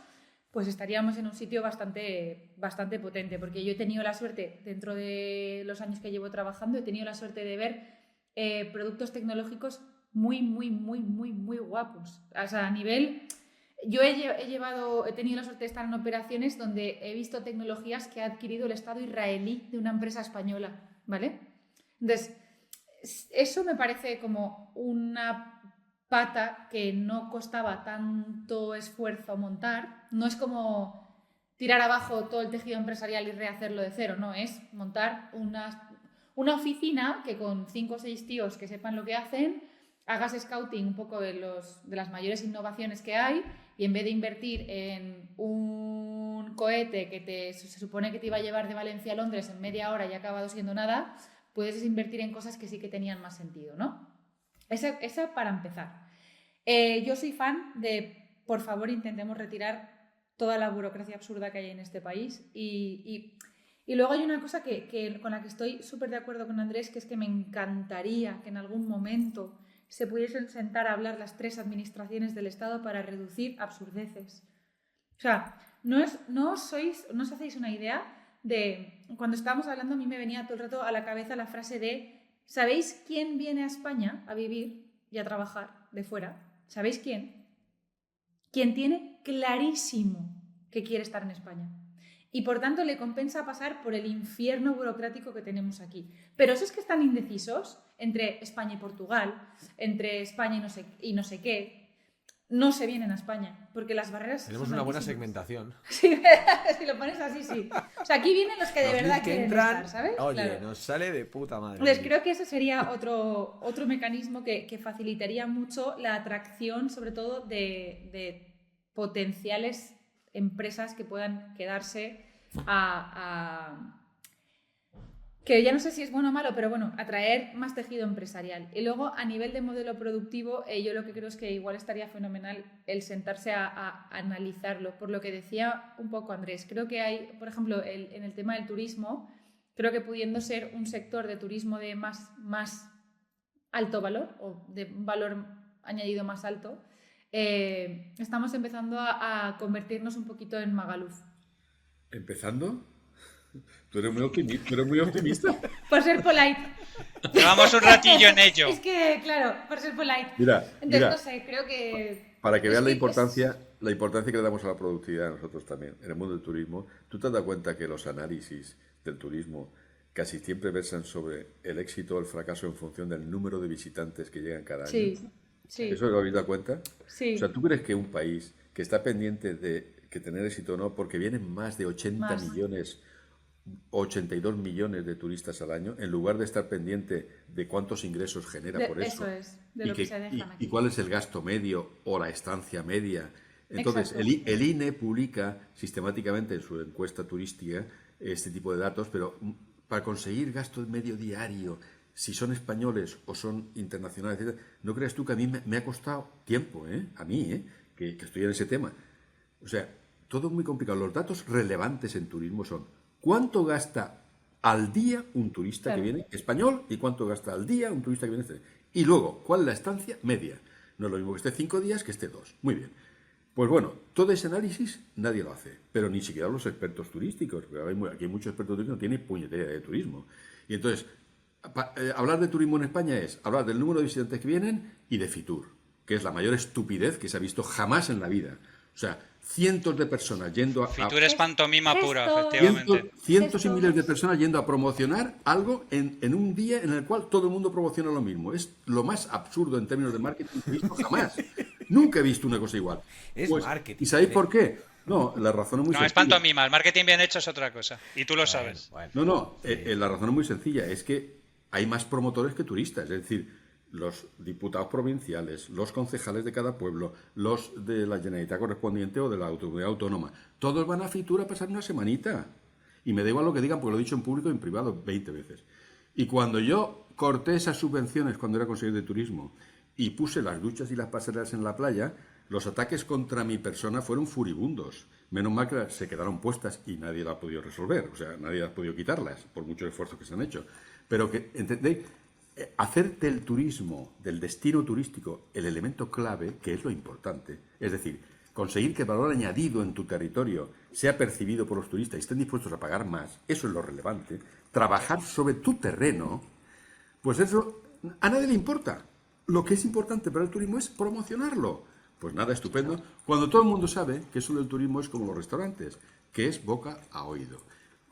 pues estaríamos en un sitio bastante potente, porque yo he tenido la suerte, dentro de los años que llevo trabajando, he tenido la suerte de ver productos tecnológicos muy, muy, muy, muy, muy guapos. O sea, a nivel... Yo he tenido la suerte de estar en operaciones donde he visto tecnologías que ha adquirido el Estado israelí de una empresa española, ¿vale? Entonces, eso me parece como una pata que no costaba tanto esfuerzo montar. No es como tirar abajo todo el tejido empresarial y rehacerlo de cero, no, es montar una oficina que con 5 o 6 tíos que sepan lo que hacen, hagas scouting un poco de las mayores innovaciones que hay, y en vez de invertir en un cohete que se supone que te iba a llevar de Valencia a Londres en media hora y ha acabado siendo nada, puedes invertir en cosas que sí que tenían más sentido, ¿no? Esa para empezar. Yo soy fan de, por favor, intentemos retirar toda la burocracia absurda que hay en este país. Y luego hay una cosa con la que estoy súper de acuerdo con Andrés, que es que me encantaría que en algún momento se pudiesen sentar a hablar las 3 administraciones del Estado para reducir absurdeces. O sea, no os hacéis una idea de... Cuando estábamos hablando, a mí me venía todo el rato a la cabeza la frase de ¿sabéis quién viene a España a vivir y a trabajar de fuera? ¿Sabéis quién? Quien tiene clarísimo que quiere estar en España. Y por tanto le compensa pasar por el infierno burocrático que tenemos aquí. Pero esos que están indecisos entre España y Portugal, entre España y no sé qué, no se vienen a España, porque las barreras tenemos son una buena altísimas. segmentación. Sí, si lo pones así, sí. O sea, aquí vienen los que de verdad quieren estar, ¿sabes? Oye, claro. Nos sale de puta madre. Entonces, creo que ese sería otro mecanismo que facilitaría mucho la atracción, sobre todo de potenciales empresas que puedan quedarse que ya no sé si es bueno o malo, pero bueno, atraer más tejido empresarial. Y luego, a nivel de modelo productivo, yo lo que creo es que igual estaría fenomenal el sentarse a analizarlo. Por lo que decía un poco Andrés, creo que hay, por ejemplo, en el tema del turismo, creo que pudiendo ser un sector de turismo de más alto valor o de un valor añadido más alto, estamos empezando a convertirnos un poquito en Magaluf. ¿Empezando? Tú eres muy optimista. Por ser polite. Llevamos un ratillo en ello. Es que, claro, por ser polite. Mira, no sé, creo que... Para que veas la importancia que le damos a la productividad nosotros también, en el mundo del turismo, ¿tú te has dado cuenta que los análisis del turismo casi siempre versan sobre el éxito o el fracaso en función del número de visitantes que llegan cada año? Sí. ¿Eso lo habéis dado cuenta? Sí. O sea, ¿tú crees que un país que está pendiente de que tener éxito o no, porque vienen más de 80 millones, 82 millones de turistas al año, en lugar de estar pendiente de cuántos ingresos genera por eso? Eso es, de lo que se dejan aquí. Y cuál es el gasto medio o la estancia media. Entonces, el INE publica sistemáticamente en su encuesta turística este tipo de datos, pero para conseguir gasto medio diario, si son españoles o son internacionales, etc., ¿no crees tú que a mí me ha costado tiempo, a mí, que estoy en ese tema, O sea, todo es muy complicado. Los datos relevantes en turismo son cuánto gasta al día un turista que viene español y cuánto gasta al día un turista que viene extranjero. Y luego, ¿cuál es la estancia media? No es lo mismo que esté 5 días que esté 2. Muy bien. Pues bueno, todo ese análisis nadie lo hace, pero ni siquiera los expertos turísticos. Aquí hay muchos expertos turísticos que no tienen puñetera de turismo. Y entonces, hablar de turismo en España es hablar del número de visitantes que vienen y de Fitur, que es la mayor estupidez que se ha visto jamás en la vida. O sea, cientos de personas yendo a... Fitur es pantomima pura, Gestos. efectivamente. Cientos y miles de personas yendo a promocionar algo en un día en el cual todo el mundo promociona lo mismo. Es lo más absurdo en términos de marketing que he visto jamás. Nunca he visto una cosa igual. Es marketing. ¿Y sabéis por qué? No, la razón es muy No, sencilla. es pantomima. El marketing bien hecho es otra cosa. Y tú lo sabes. No, la razón es muy sencilla. Es que hay más promotores que turistas. Es decir, los diputados provinciales, los concejales de cada pueblo, los de la Generalitat correspondiente o de la autoridad autónoma, todos van a Fitur a pasar una semanita. Y me da igual lo que digan, porque lo he dicho en público y en privado 20 veces. Y cuando yo corté esas subvenciones cuando era consejero de turismo y puse las duchas y las pasarelas en la playa, los ataques contra mi persona fueron furibundos. Menos mal que se quedaron puestas y nadie las ha podido resolver. O sea, nadie ha podido quitarlas, por muchos esfuerzos que se han hecho. Pero que, ¿entendéis? Hacer del turismo, del destino turístico, el elemento clave, que es lo importante. Es decir, conseguir que el valor añadido en tu territorio sea percibido por los turistas y estén dispuestos a pagar más, eso es lo relevante. Trabajar sobre tu terreno, pues eso a nadie le importa. Lo que es importante para el turismo es promocionarlo. Pues nada, estupendo. Cuando todo el mundo sabe que eso del turismo es como los restaurantes, que es boca a oído.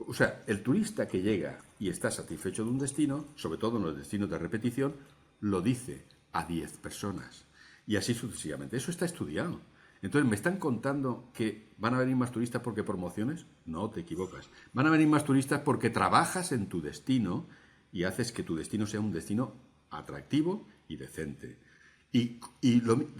O sea, el turista que llega y está satisfecho de un destino, sobre todo en los destinos de repetición, lo dice a 10 personas. Y así sucesivamente. Eso está estudiado. Entonces, ¿me están contando que van a venir más turistas porque promociones? No, te equivocas. Van a venir más turistas porque trabajas en tu destino y haces que tu destino sea un destino atractivo y decente.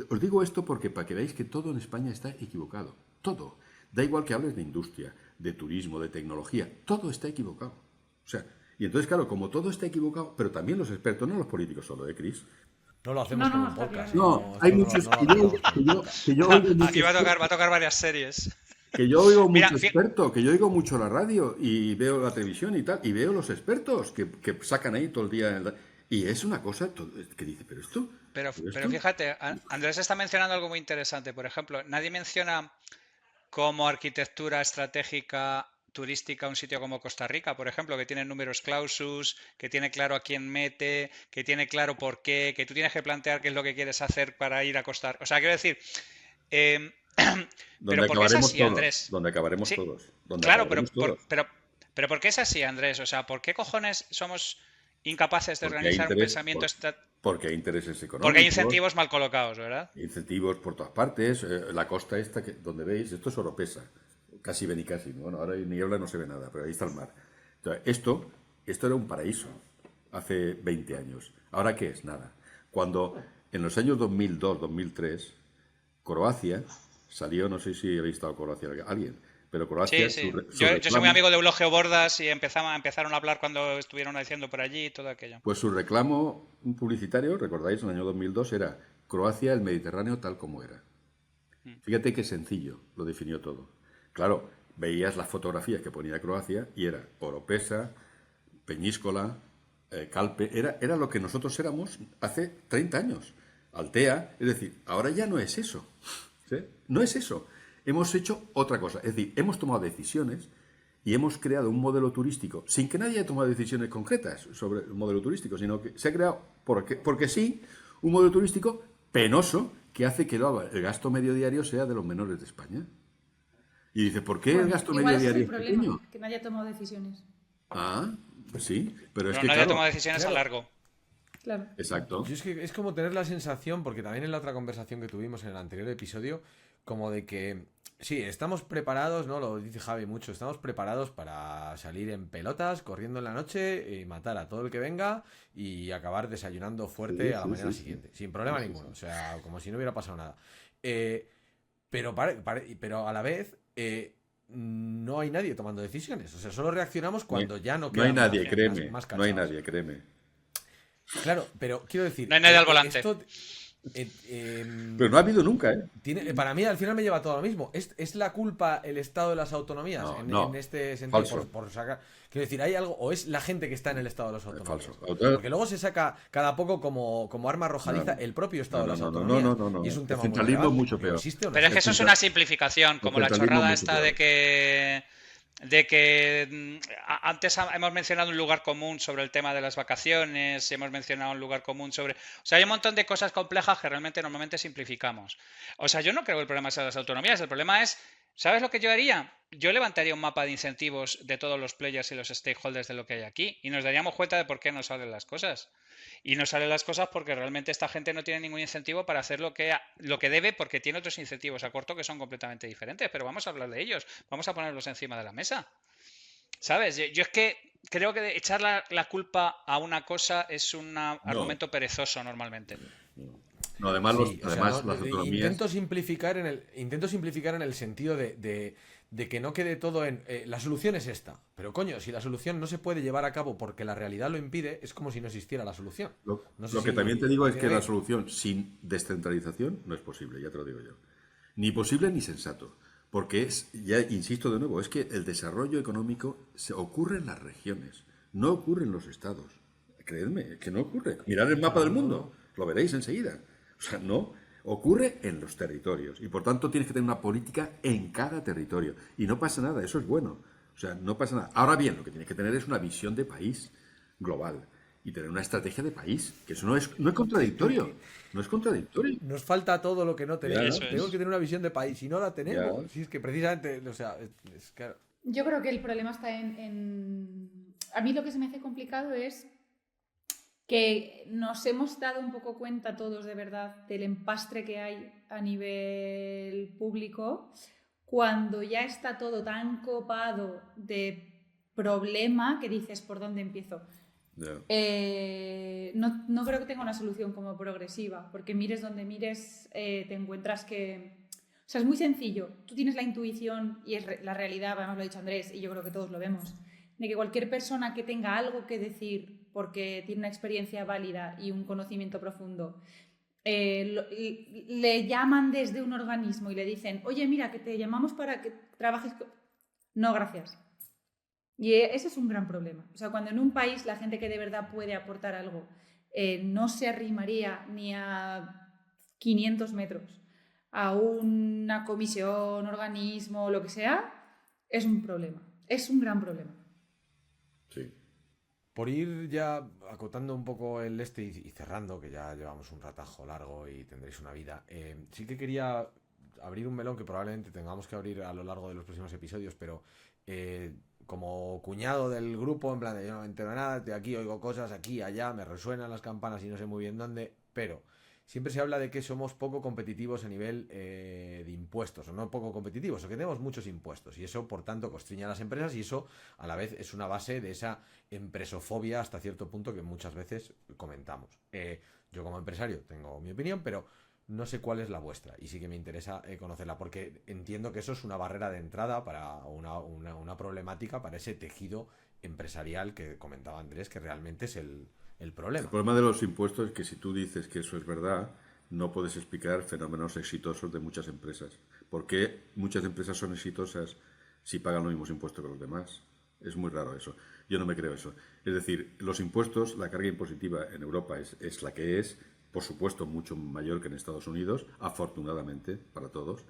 Os digo esto porque para que veáis que todo en España está equivocado. Todo. Da igual que hables de industria, de turismo, de tecnología. Todo está equivocado. O sea, y entonces, claro, como todo está equivocado, pero también los expertos, no los políticos solo, Chris. No lo hacemos como un está podcast. claro. No, hay muchos que yo oigo Aquí va a tocar varias series. que yo oigo Mira, mucho experto, que yo oigo mucho la radio y veo la televisión y tal, y veo los expertos que sacan ahí todo el día. Y es una cosa que dice, pero esto... Pero fíjate, Andrés está mencionando algo muy interesante. Por ejemplo, nadie menciona como arquitectura estratégica turística un sitio como Costa Rica, por ejemplo, que tiene números clausus, que tiene claro a quién mete, que tiene claro por qué, que tú tienes que plantear qué es lo que quieres hacer para ir a Costa Rica. O sea, quiero decir, pero ¿por qué es así, Andrés? Donde acabaremos Sí, todos. claro, pero ¿por qué es así, Andrés? O sea, ¿por qué cojones somos incapaces de organizar un pensamiento porque hay intereses económicos. Porque hay incentivos mal colocados, ¿verdad? Incentivos por todas partes. La costa esta, donde veis, esto es Oropesa. Casi Benicassi. Bueno, ahora hay niebla, no se ve nada, pero ahí está el mar. Entonces, esto era un paraíso hace 20 años. ¿Ahora qué es? Nada. Cuando en los años 2002, 2003, Croacia salió, no sé si habéis estado en Croacia, alguien, pero Croacia... Sí. Yo soy muy amigo de Eulogio Bordas y empezaron a hablar cuando estuvieron haciendo por allí y todo aquello. Pues su reclamo publicitario, recordáis, en el año 2002 era Croacia, el Mediterráneo tal como era. Fíjate qué sencillo, lo definió todo. Claro, veías las fotografías que ponía Croacia y era Oropesa, Peñíscola, Calpe, era lo que nosotros éramos hace 30 años. Altea, es decir, ahora ya no es eso. ¿Sí? No es eso. Hemos hecho otra cosa. Es decir, hemos tomado decisiones y hemos creado un modelo turístico sin que nadie haya tomado decisiones concretas sobre el modelo turístico, sino que se ha creado, porque sí, un modelo turístico penoso que hace que el gasto medio diario sea de los menores de España. Y dice, ¿por qué el gasto medio diario es pequeño? Que nadie ha tomado decisiones. Ah, pues sí, pero es Pero que nadie ha claro, tomado decisiones a largo. Claro. exacto. Yo es que es como tener la sensación, porque también en la otra conversación que tuvimos en el anterior episodio, como de que sí, estamos preparados, ¿no? Lo dice Javi mucho, estamos preparados para salir en pelotas, corriendo en la noche y matar a todo el que venga y acabar desayunando fuerte Sí, a la sí, mañana sí, siguiente, sin problema ninguno, o sea, como si no hubiera pasado nada. Pero a la vez no hay nadie tomando decisiones, o sea, solo reaccionamos cuando ya no No queda hay nadie, más créeme. cansados. No hay nadie, créeme. Claro, pero quiero decir... No hay nadie al volante. Pero no ha habido nunca, ¿eh? Para mí al final me lleva todo lo mismo. ¿Es la culpa el Estado de las autonomías No, en este sentido? falso. Por sacar, quiero decir, ¿hay algo? ¿O es la gente que está en el Estado de las autonomías? Falso. Porque luego se saca cada poco como arma arrojadiza el propio Estado de las autonomías. No. Y es un El tema centralismo es muy mucho relevante. peor. ¿Existe o no Pero es que existe? eso es una simplificación, como la centralismo chorrada mucho esta peor. de que antes hemos mencionado un lugar común sobre el tema de las vacaciones, hemos mencionado un lugar común sobre... O sea, hay un montón de cosas complejas que realmente normalmente simplificamos. O sea, yo no creo que el problema sea las autonomías, el problema es, ¿sabes lo que yo haría? Yo levantaría un mapa de incentivos de todos los players y los stakeholders de lo que hay aquí y nos daríamos cuenta de por qué no salen las cosas. Y no salen las cosas porque realmente esta gente no tiene ningún incentivo para hacer lo que debe, porque tiene otros incentivos a corto que son completamente diferentes. Pero vamos a hablar de ellos, vamos a ponerlos encima de la mesa. ¿Sabes? Yo es que creo que echar la culpa a una cosa es un No. argumento perezoso normalmente. No, además, Sí, o sea, las autonomías... intento simplificar en el sentido de que no quede todo en la solución es esta. Pero coño, si la solución no se puede llevar a cabo porque la realidad lo impide, es como si no existiera la solución. No sé Lo que si también te digo es que la ¿entendéis? solución sin descentralización no es posible, ya te lo digo yo. Ni posible ni sensato. Porque es, ya insisto de nuevo, es que el desarrollo económico se ocurre en las regiones, no ocurre en los estados. Creedme, que no ocurre. Mirad el mapa del mundo, lo veréis enseguida. O sea, no, ocurre en los territorios. Y por tanto tienes que tener una política en cada territorio. Y no pasa nada, eso es bueno. O sea, no pasa nada. Ahora bien, lo que tienes que tener es una visión de país global y tener una estrategia de país, que eso no es contradictorio. No es contradictorio. Nos falta todo lo que no tenemos. Eso Tenemos es. que tener una visión de país. Si no la tenemos, Ya. si es que precisamente, o sea, claro. Yo creo que el problema está A mí lo que se me hace complicado es que nos hemos dado un poco cuenta todos de verdad del empastre que hay a nivel público cuando ya está todo tan copado de problema que dices, ¿por dónde empiezo? Ya. No creo que tenga una solución como progresiva, porque mires donde mires, te encuentras que... O sea, es muy sencillo. Tú tienes la intuición, y es la realidad, además lo ha dicho Andrés, y yo creo que todos lo vemos, de que cualquier persona que tenga algo que decir porque tiene una experiencia válida y un conocimiento profundo, le llaman desde un organismo y le dicen, oye, mira, que te llamamos para que trabajes... No, gracias. Y ese es un gran problema. O sea, cuando en un país la gente que de verdad puede aportar algo no se arrimaría ni a 500 metros a una comisión, organismo, lo que sea, es un problema. Es un gran problema. Sí. Por ir ya acotando un poco el y cerrando, que ya llevamos un ratajo largo y tendréis una vida, sí que quería abrir un melón que probablemente tengamos que abrir a lo largo de los próximos episodios, pero como cuñado del grupo, en plan de yo no me entero de nada, de aquí oigo cosas, aquí, allá, me resuenan las campanas y no sé muy bien dónde, pero siempre se habla de que somos poco competitivos a nivel de impuestos, o no poco competitivos, o que tenemos muchos impuestos, y eso, por tanto, constriña a las empresas, y eso, a la vez, es una base de esa empresofobia hasta cierto punto que muchas veces comentamos. Yo como empresario tengo mi opinión, pero no sé cuál es la vuestra, y sí que me interesa conocerla, porque entiendo que eso es una barrera de entrada para una problemática para ese tejido empresarial que comentaba Andrés, que realmente es el El problema. problema de los impuestos es que si tú dices que eso es verdad, no puedes explicar fenómenos exitosos de muchas empresas. ¿Por qué muchas empresas son exitosas si pagan los mismos impuestos que los demás? Es muy raro eso. Yo no me creo eso. Es decir, los impuestos, la carga impositiva en Europa es la que es, por supuesto, mucho mayor que en Estados Unidos, afortunadamente para todos.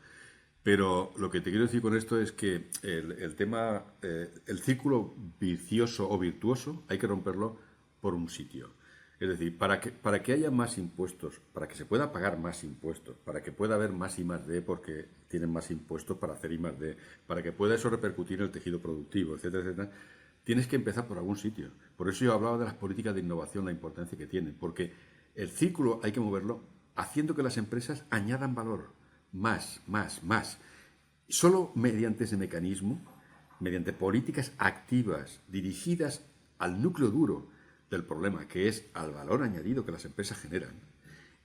Pero lo que te quiero decir con esto es que el tema, el círculo vicioso o virtuoso, hay que romperlo por un sitio. Es decir, para que haya más impuestos, para que se pueda pagar más impuestos, para que pueda haber más I+D porque tienen más impuestos para hacer I+D, para que pueda eso repercutir en el tejido productivo, etcétera, etcétera, tienes que empezar por algún sitio. Por eso yo hablaba de las políticas de innovación, la importancia que tienen, porque el círculo hay que moverlo haciendo que las empresas añadan valor, más. Solo mediante ese mecanismo, mediante políticas activas dirigidas al núcleo duro del problema, que es al valor añadido que las empresas generan,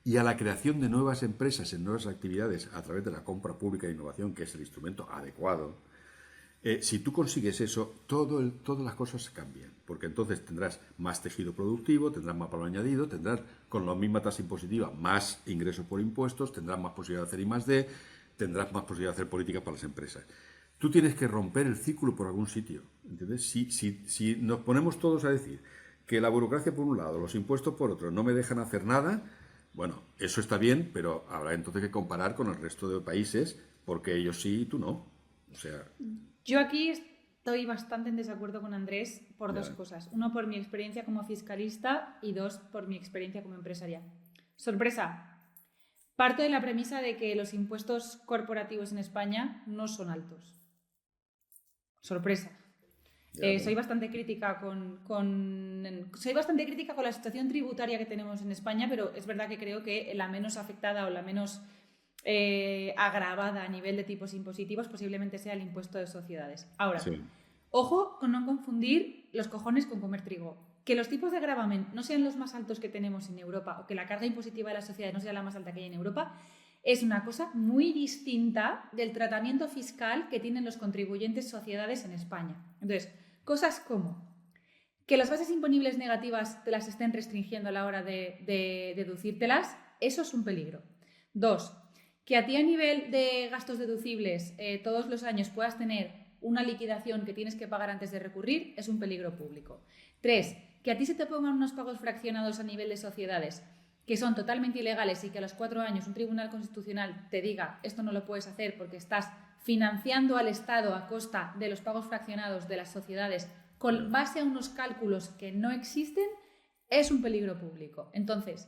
y a la creación de nuevas empresas en nuevas actividades a través de la compra pública de innovación, que es el instrumento adecuado, Si tú consigues eso, todas las cosas cambian, porque entonces tendrás más tejido productivo, tendrás más valor añadido, tendrás con la misma tasa impositiva más ingresos por impuestos, tendrás más posibilidad de hacer I+D, tendrás más posibilidad de hacer políticas para las empresas. Tú tienes que romper el círculo por algún sitio, ¿entiendes? Si nos ponemos todos a decir que la burocracia por un lado, los impuestos por otro, no me dejan hacer nada, bueno, eso está bien, pero habrá entonces que comparar con el resto de países, porque ellos sí y tú no. O sea... Yo aquí estoy bastante en desacuerdo con Andrés por dos Ya. cosas. Uno, por mi experiencia como fiscalista y dos, por mi experiencia como empresaria. Sorpresa. Parto de la premisa de que los impuestos corporativos en España no son altos. Sorpresa. Soy bastante crítica soy bastante crítica con la situación tributaria que tenemos en España, pero es verdad que creo que la menos afectada o la menos agravada a nivel de tipos impositivos posiblemente sea el impuesto de sociedades. Ahora, Sí. ojo con no confundir los cojones con comer trigo. Que los tipos de gravamen no sean los más altos que tenemos en Europa o que la carga impositiva de la sociedad no sea la más alta que hay en Europa es una cosa muy distinta del tratamiento fiscal que tienen los contribuyentes sociedades en España. Entonces, cosas como que las bases imponibles negativas te las estén restringiendo a la hora de deducírtelas, eso es un peligro. 2, que a ti a nivel de gastos deducibles todos los años puedas tener una liquidación que tienes que pagar antes de recurrir, es un peligro público. 3, que a ti se te pongan unos pagos fraccionados a nivel de sociedades que son totalmente ilegales y que a los 4 años un tribunal constitucional te diga esto no lo puedes hacer porque estás financiando al Estado a costa de los pagos fraccionados de las sociedades con base a unos cálculos que no existen, es un peligro público. Entonces,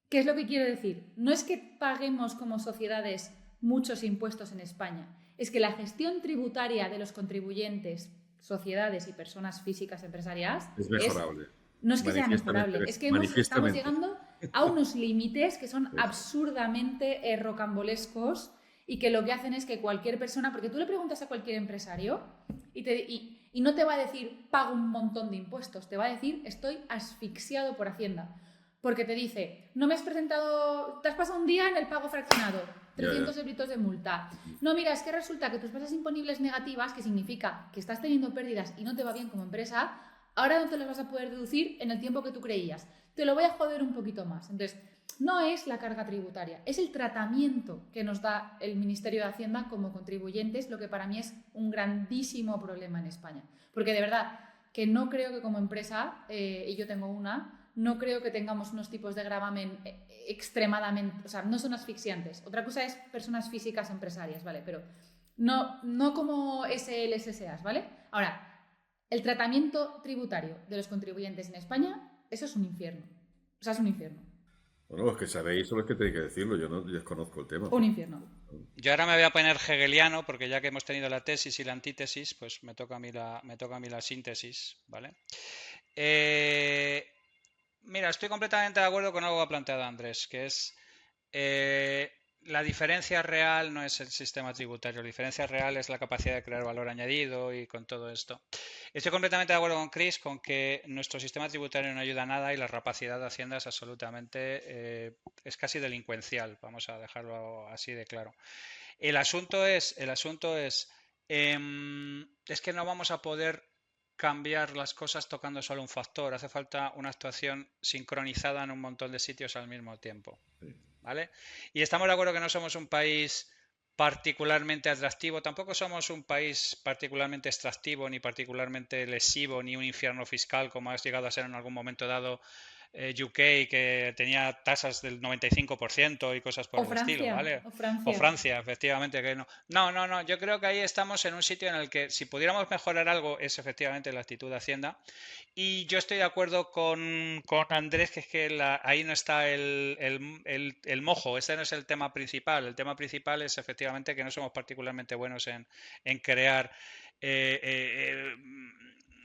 ¿qué es lo que quiero decir? No es que paguemos como sociedades muchos impuestos en España, es que la gestión tributaria de los contribuyentes, sociedades y personas físicas empresariales Es mejorable. no es que sea mejorable, es que estamos Manifiestamente. llegando a unos límites que son Sí. absurdamente rocambolescos y que lo que hacen es que cualquier persona, porque tú le preguntas a cualquier empresario y no te va a decir pago un montón de impuestos, te va a decir estoy asfixiado por Hacienda. Porque te dice, no me has presentado, te has pasado un día en el pago fraccionado, 300 euritos de multa. No, mira, es que resulta que tus bases imponibles negativas, que significa que estás teniendo pérdidas y no te va bien como empresa, ahora no te las vas a poder deducir en el tiempo que tú creías. Te lo voy a joder un poquito más. Entonces, no es la carga tributaria, es el tratamiento que nos da el Ministerio de Hacienda como contribuyentes, lo que para mí es un grandísimo problema en España. Porque de verdad que no creo que como empresa, y yo tengo una, no creo que tengamos unos tipos de gravamen extremadamente, o sea, no son asfixiantes. Otra cosa es personas físicas empresarias, ¿vale? Pero no como SLSAs, ¿vale? Ahora, el tratamiento tributario de los contribuyentes en España, eso es un infierno. O sea, es un infierno. Bueno, los que sabéis son los que tenéis que decirlo, yo no desconozco el tema. Un infierno. Yo ahora me voy a poner hegeliano porque ya que hemos tenido la tesis y la antítesis, pues me toca a mí la síntesis, ¿vale? Mira, estoy completamente de acuerdo con algo que ha planteado Andrés, que es la diferencia real no es el sistema tributario, la diferencia real es la capacidad de crear valor añadido y con todo esto. Estoy completamente de acuerdo con Chris con que nuestro sistema tributario no ayuda a nada y la rapacidad de Hacienda es absolutamente, es casi delincuencial, vamos a dejarlo así de claro. El asunto es que no vamos a poder cambiar las cosas tocando solo un factor. Hace falta una actuación sincronizada en un montón de sitios al mismo tiempo. ¿Vale? Y estamos de acuerdo que no somos un país particularmente atractivo, tampoco somos un país particularmente extractivo, ni particularmente lesivo, ni un infierno fiscal como ha llegado a ser en algún momento dado UK, que tenía tasas del 95% y cosas por O el Francia, estilo, ¿vale? o Francia. O Francia, efectivamente que no. No, yo creo que ahí estamos en un sitio en el que si pudiéramos mejorar algo es efectivamente la actitud de Hacienda. Y yo estoy de acuerdo con Andrés, que es que ahí no está el mojo, ese no es el tema principal. El tema principal es efectivamente que no somos particularmente buenos en crear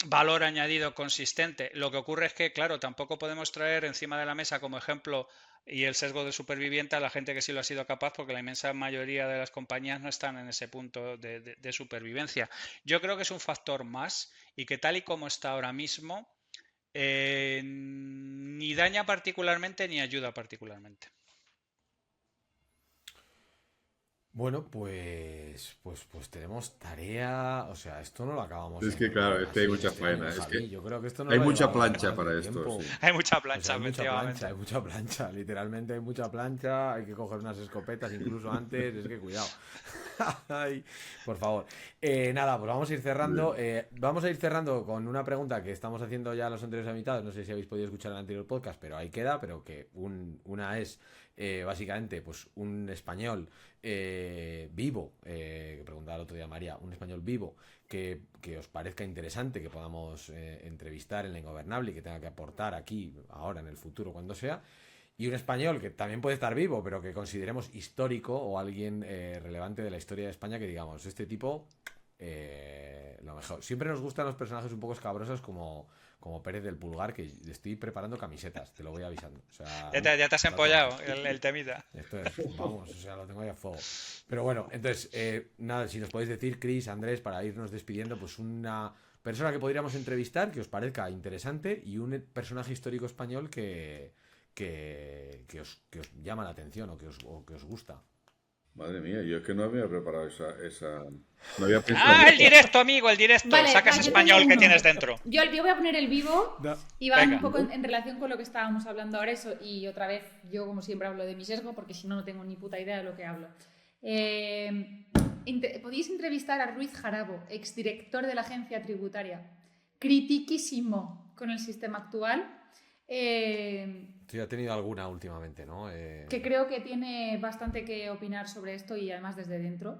valor añadido consistente. Lo que ocurre es que, claro, tampoco podemos traer encima de la mesa como ejemplo y el sesgo de superviviente a la gente que sí lo ha sido capaz, porque la inmensa mayoría de las compañías no están en ese punto de supervivencia. Yo creo que es un factor más y que tal y como está ahora mismo, ni daña particularmente ni ayuda particularmente. Bueno, pues tenemos tarea. O sea, esto no lo acabamos. Es que claro, hay mucha faena. Es Javi. que Yo creo que esto no hay lo mucha llevamos plancha más para de esto, tiempo. sí. Hay mucha O plancha, sea, hay mucha efectivamente. plancha, hay mucha plancha. Literalmente hay mucha plancha. Hay que coger unas escopetas incluso antes. Es que cuidado. Ay, por favor. Nada, pues vamos a ir cerrando. Vamos a ir cerrando con una pregunta que estamos haciendo ya a los anteriores invitados. No sé si habéis podido escuchar el anterior podcast, pero ahí queda. Pero que una es básicamente pues un español vivo, que preguntaba el otro día María, un español vivo que os parezca interesante, que podamos entrevistar en La Ingobernable y que tenga que aportar aquí, ahora, en el futuro, cuando sea. Y un español que también puede estar vivo, pero que consideremos histórico o alguien relevante de la historia de España, que digamos, este tipo, lo mejor. Siempre nos gustan los personajes un poco escabrosos como Pérez del Pulgar, que estoy preparando camisetas, te lo voy avisando. O sea, Ya te has empollado el temita. esto es, vamos, o sea, lo tengo ahí a fuego. Pero bueno, entonces, nada, si nos podéis decir, Chris, Andrés, para irnos despidiendo, pues una persona que podríamos entrevistar que os parezca interesante y un personaje histórico español que os llama la atención o que os gusta. Madre mía, yo es que no había preparado esa... No había pensado en El eso. directo, amigo, el directo. Vale, Saca ese yo español tengo que uno. tienes dentro. Yo voy a poner el vivo y va Venga. un poco en relación con lo que estábamos hablando ahora. Y otra vez, yo como siempre hablo de mi sesgo, porque si no, no tengo ni puta idea de lo que hablo. Podéis entrevistar a Ruiz Jarabo, exdirector de la agencia tributaria. Critiquísimo con el sistema actual. Sí, ha tenido alguna últimamente, ¿no? Que creo que tiene bastante que opinar sobre esto y además desde dentro.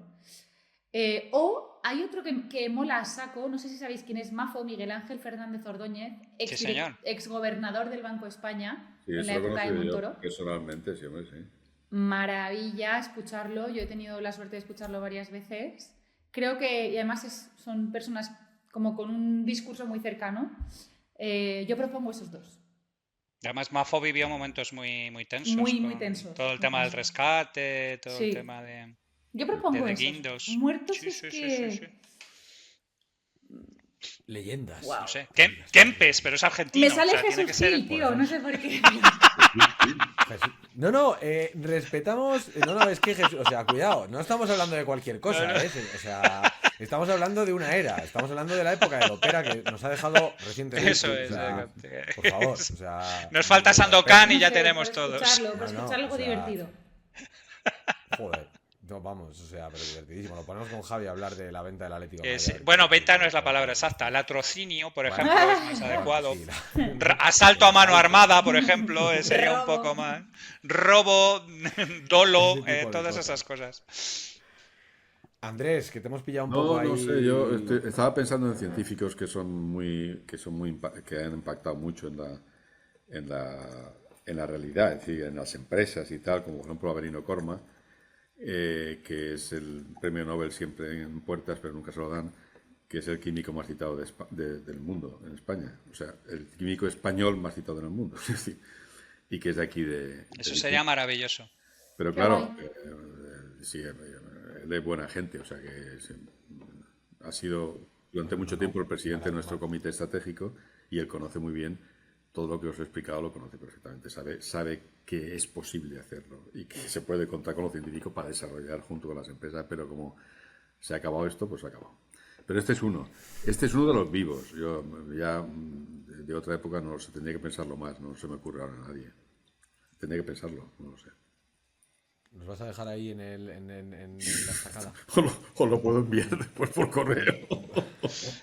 O hay otro que mola a saco, no sé si sabéis quién es, Mafo Miguel Ángel Fernández Ordóñez, Sí, señor. exgobernador del Banco de España Sí, en eso la lo época de conozco yo Montoro. personalmente, sí, hombre, sí. Maravilla escucharlo, yo he tenido la suerte de escucharlo varias veces. Creo que, y además son personas como con un discurso muy cercano. Yo propongo esos dos. Además, Mafo vivió momentos muy, muy tensos. Muy con tensos. todo el tema del rescate, todo Sí. el tema de... Yo propongo de esos. guindos. Muertos Sí, es sí, que... sí. Leyendas. Guau. No sé. Kempes, pero es argentino. Me sale o sea, tiene Jesús que ser... Gil, tío, no sé por qué. No, respetamos. No, es que Jesús, o sea, cuidado, no estamos hablando de cualquier cosa, No, no. ¿eh? O sea, estamos hablando de una era, estamos hablando de la época de la ópera que nos ha dejado recientemente. Eso es. O sea, por favor, o sea. Nos falta Sandokan y No ya sé, tenemos por todos. escucharlo, por No, escuchar algo o sea, divertido. Joder. No, vamos, o sea, pero divertidísimo. Lo ponemos con Javi a hablar de la venta del Atlético de Sí. Mallorca. Bueno, venta no es la palabra exacta. Latrocinio, por ejemplo, Bueno, es más adecuado. sí, Asalto a mano armada, por ejemplo, sería un Robo. poco más. Robo, dolo, Ese tipo de todas cosas. esas cosas. Andrés, que te hemos pillado un poco No, ahí. no sé, yo estaba pensando en científicos que han impactado mucho en la realidad, es decir, en las empresas y tal, como por ejemplo Avelino Corma, que es el premio Nobel siempre en puertas, pero nunca se lo dan, que es el químico más citado del mundo en España. O sea, el químico español más citado en el mundo. Es decir, y que es de aquí Eso sería maravilloso. Pero Qué claro, guay. sí, él es buena gente, o sea que ha sido durante mucho tiempo el presidente de nuestro comité estratégico y él conoce muy bien todo lo que os he explicado, lo conoce perfectamente, sabe que es posible hacerlo y que se puede contar con lo científico para desarrollar junto con las empresas, pero como se ha acabado esto, pues se ha acabado. Pero este es uno de los vivos. Yo ya de otra época no lo sé, tendría que pensarlo más, no se me ocurre ahora a nadie. Tendría que pensarlo, no lo sé. Nos vas a dejar ahí en la estacada. Os lo puedo enviar después por correo.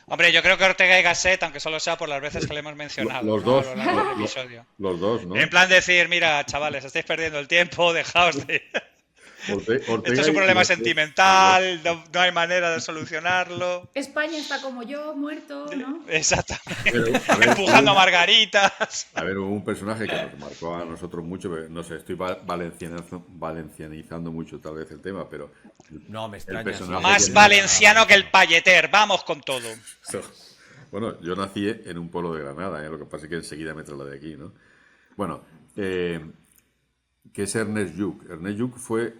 Hombre, yo creo que Ortega y Gasset, aunque solo sea por las veces que le hemos mencionado Los ¿no? dos, a lo largo del episodio. Los dos, ¿no? En plan decir, mira, chavales, estáis perdiendo el tiempo, dejaos de... Esto es un problema sentimental, no hay manera de solucionarlo. España está como yo, muerto, ¿no? Exactamente. Pero, a ver, Empujando margaritas. A ver, hubo un personaje que nos marcó a nosotros mucho, pero no sé, estoy valencianizando mucho tal vez el tema, pero No, me extraña. personaje Más que- valenciano que el payeter, vamos con todo. bueno, yo nací en un pueblo de Granada, lo que pasa es que enseguida me trasladé aquí, ¿no? Bueno, que es Ernest Lluch. Ernest Lluch fue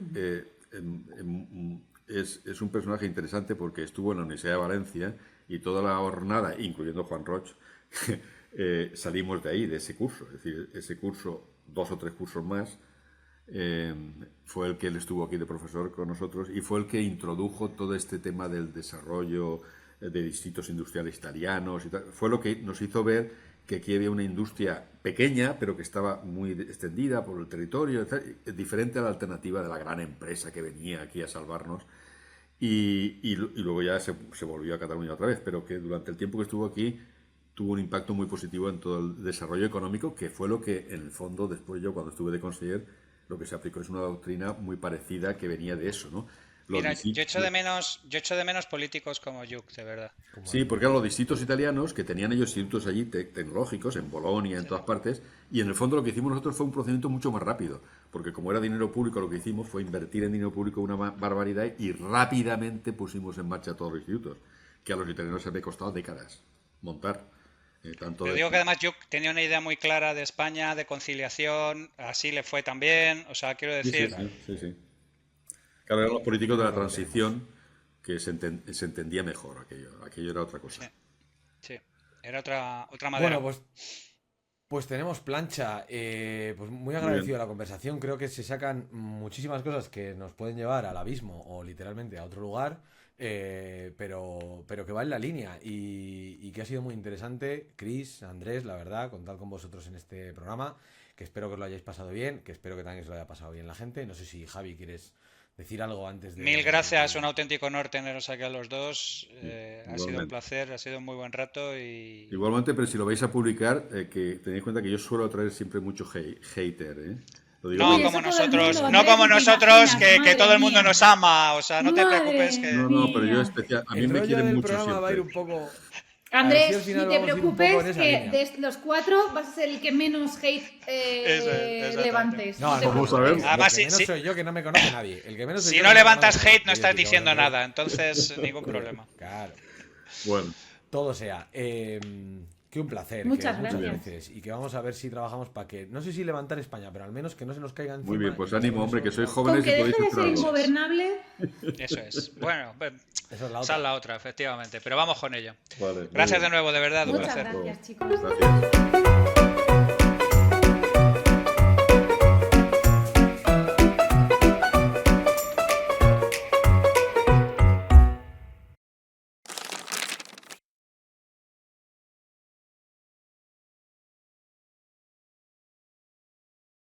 es un personaje interesante porque estuvo en la Universidad de Valencia y toda la jornada, incluyendo Juan Roch, salimos de ahí, de ese curso. Es decir, ese curso, 2 o 3 cursos más, fue el que él estuvo aquí de profesor con nosotros y fue el que introdujo todo este tema del desarrollo de distritos industriales italianos y tal. Fue lo que nos hizo ver que aquí había una industria pequeña, pero que estaba muy extendida por el territorio, diferente a la alternativa de la gran empresa que venía aquí a salvarnos. Y luego ya se volvió a Cataluña otra vez, pero que durante el tiempo que estuvo aquí tuvo un impacto muy positivo en todo el desarrollo económico, que fue lo que, en el fondo, después yo cuando estuve de conseller, lo que se aplicó es una doctrina muy parecida que venía de eso, ¿no? Mira, yo echo de menos políticos como Lluc, de verdad. Sí, porque eran los distritos italianos que tenían ellos institutos allí tecnológicos, en Bolonia, en todas partes, y en el fondo lo que hicimos nosotros fue un procedimiento mucho más rápido, porque como era dinero público, lo que hicimos fue invertir en dinero público una barbaridad y rápidamente pusimos en marcha todos los institutos, que a los italianos se había costado décadas montar. Pero digo que además Lluc tenía una idea muy clara de España, de conciliación, así le fue también, o sea, quiero decir... Sí. Claro, eran los políticos de la transición que se entendía mejor aquello era otra cosa. Sí. Era otra manera. Bueno, pues tenemos plancha. Pues muy agradecido a la conversación. Creo que se sacan muchísimas cosas que nos pueden llevar al abismo o literalmente a otro lugar, pero que va en la línea y que ha sido muy interesante. Chris, Andrés, la verdad, contar con vosotros en este programa, que espero que os lo hayáis pasado bien, que espero que también os lo haya pasado bien la gente. No sé si Javi quieres decir algo antes de... Mil gracias, un auténtico honor teneros aquí a los dos. Ha sido un placer, ha sido un muy buen rato y... Igualmente, pero si lo vais a publicar, que tenéis en cuenta que yo suelo traer siempre mucho hater, ¿eh? Lo digo no como nosotros, no como nosotros, que todo el mundo nos ama, o sea, no te preocupes que... No, pero yo especial, a mí me quieren mucho siempre. Va a ir un poco... Andrés, ni te preocupes que de los 4 vas a ser el que menos hate levantes. No, vamos a ver. Además, el que menos soy yo, que no me conoce nadie. El que menos si no levantas hate, no estás diciendo nada, entonces ningún problema. Claro. Bueno. Todo sea. Que un placer. Muchas gracias. Veces, y que vamos a ver si trabajamos para que, no sé si levantar España, pero al menos que no se nos caiga encima. Muy bien, pues ánimo, hombre, que sois jóvenes y podéis hacer algo. Ingobernable. Eso es. Bueno, esa es la otra, efectivamente. Pero vamos con ello. Vale, gracias de nuevo, de verdad. Muchas un placer. Gracias, chicos. Gracias.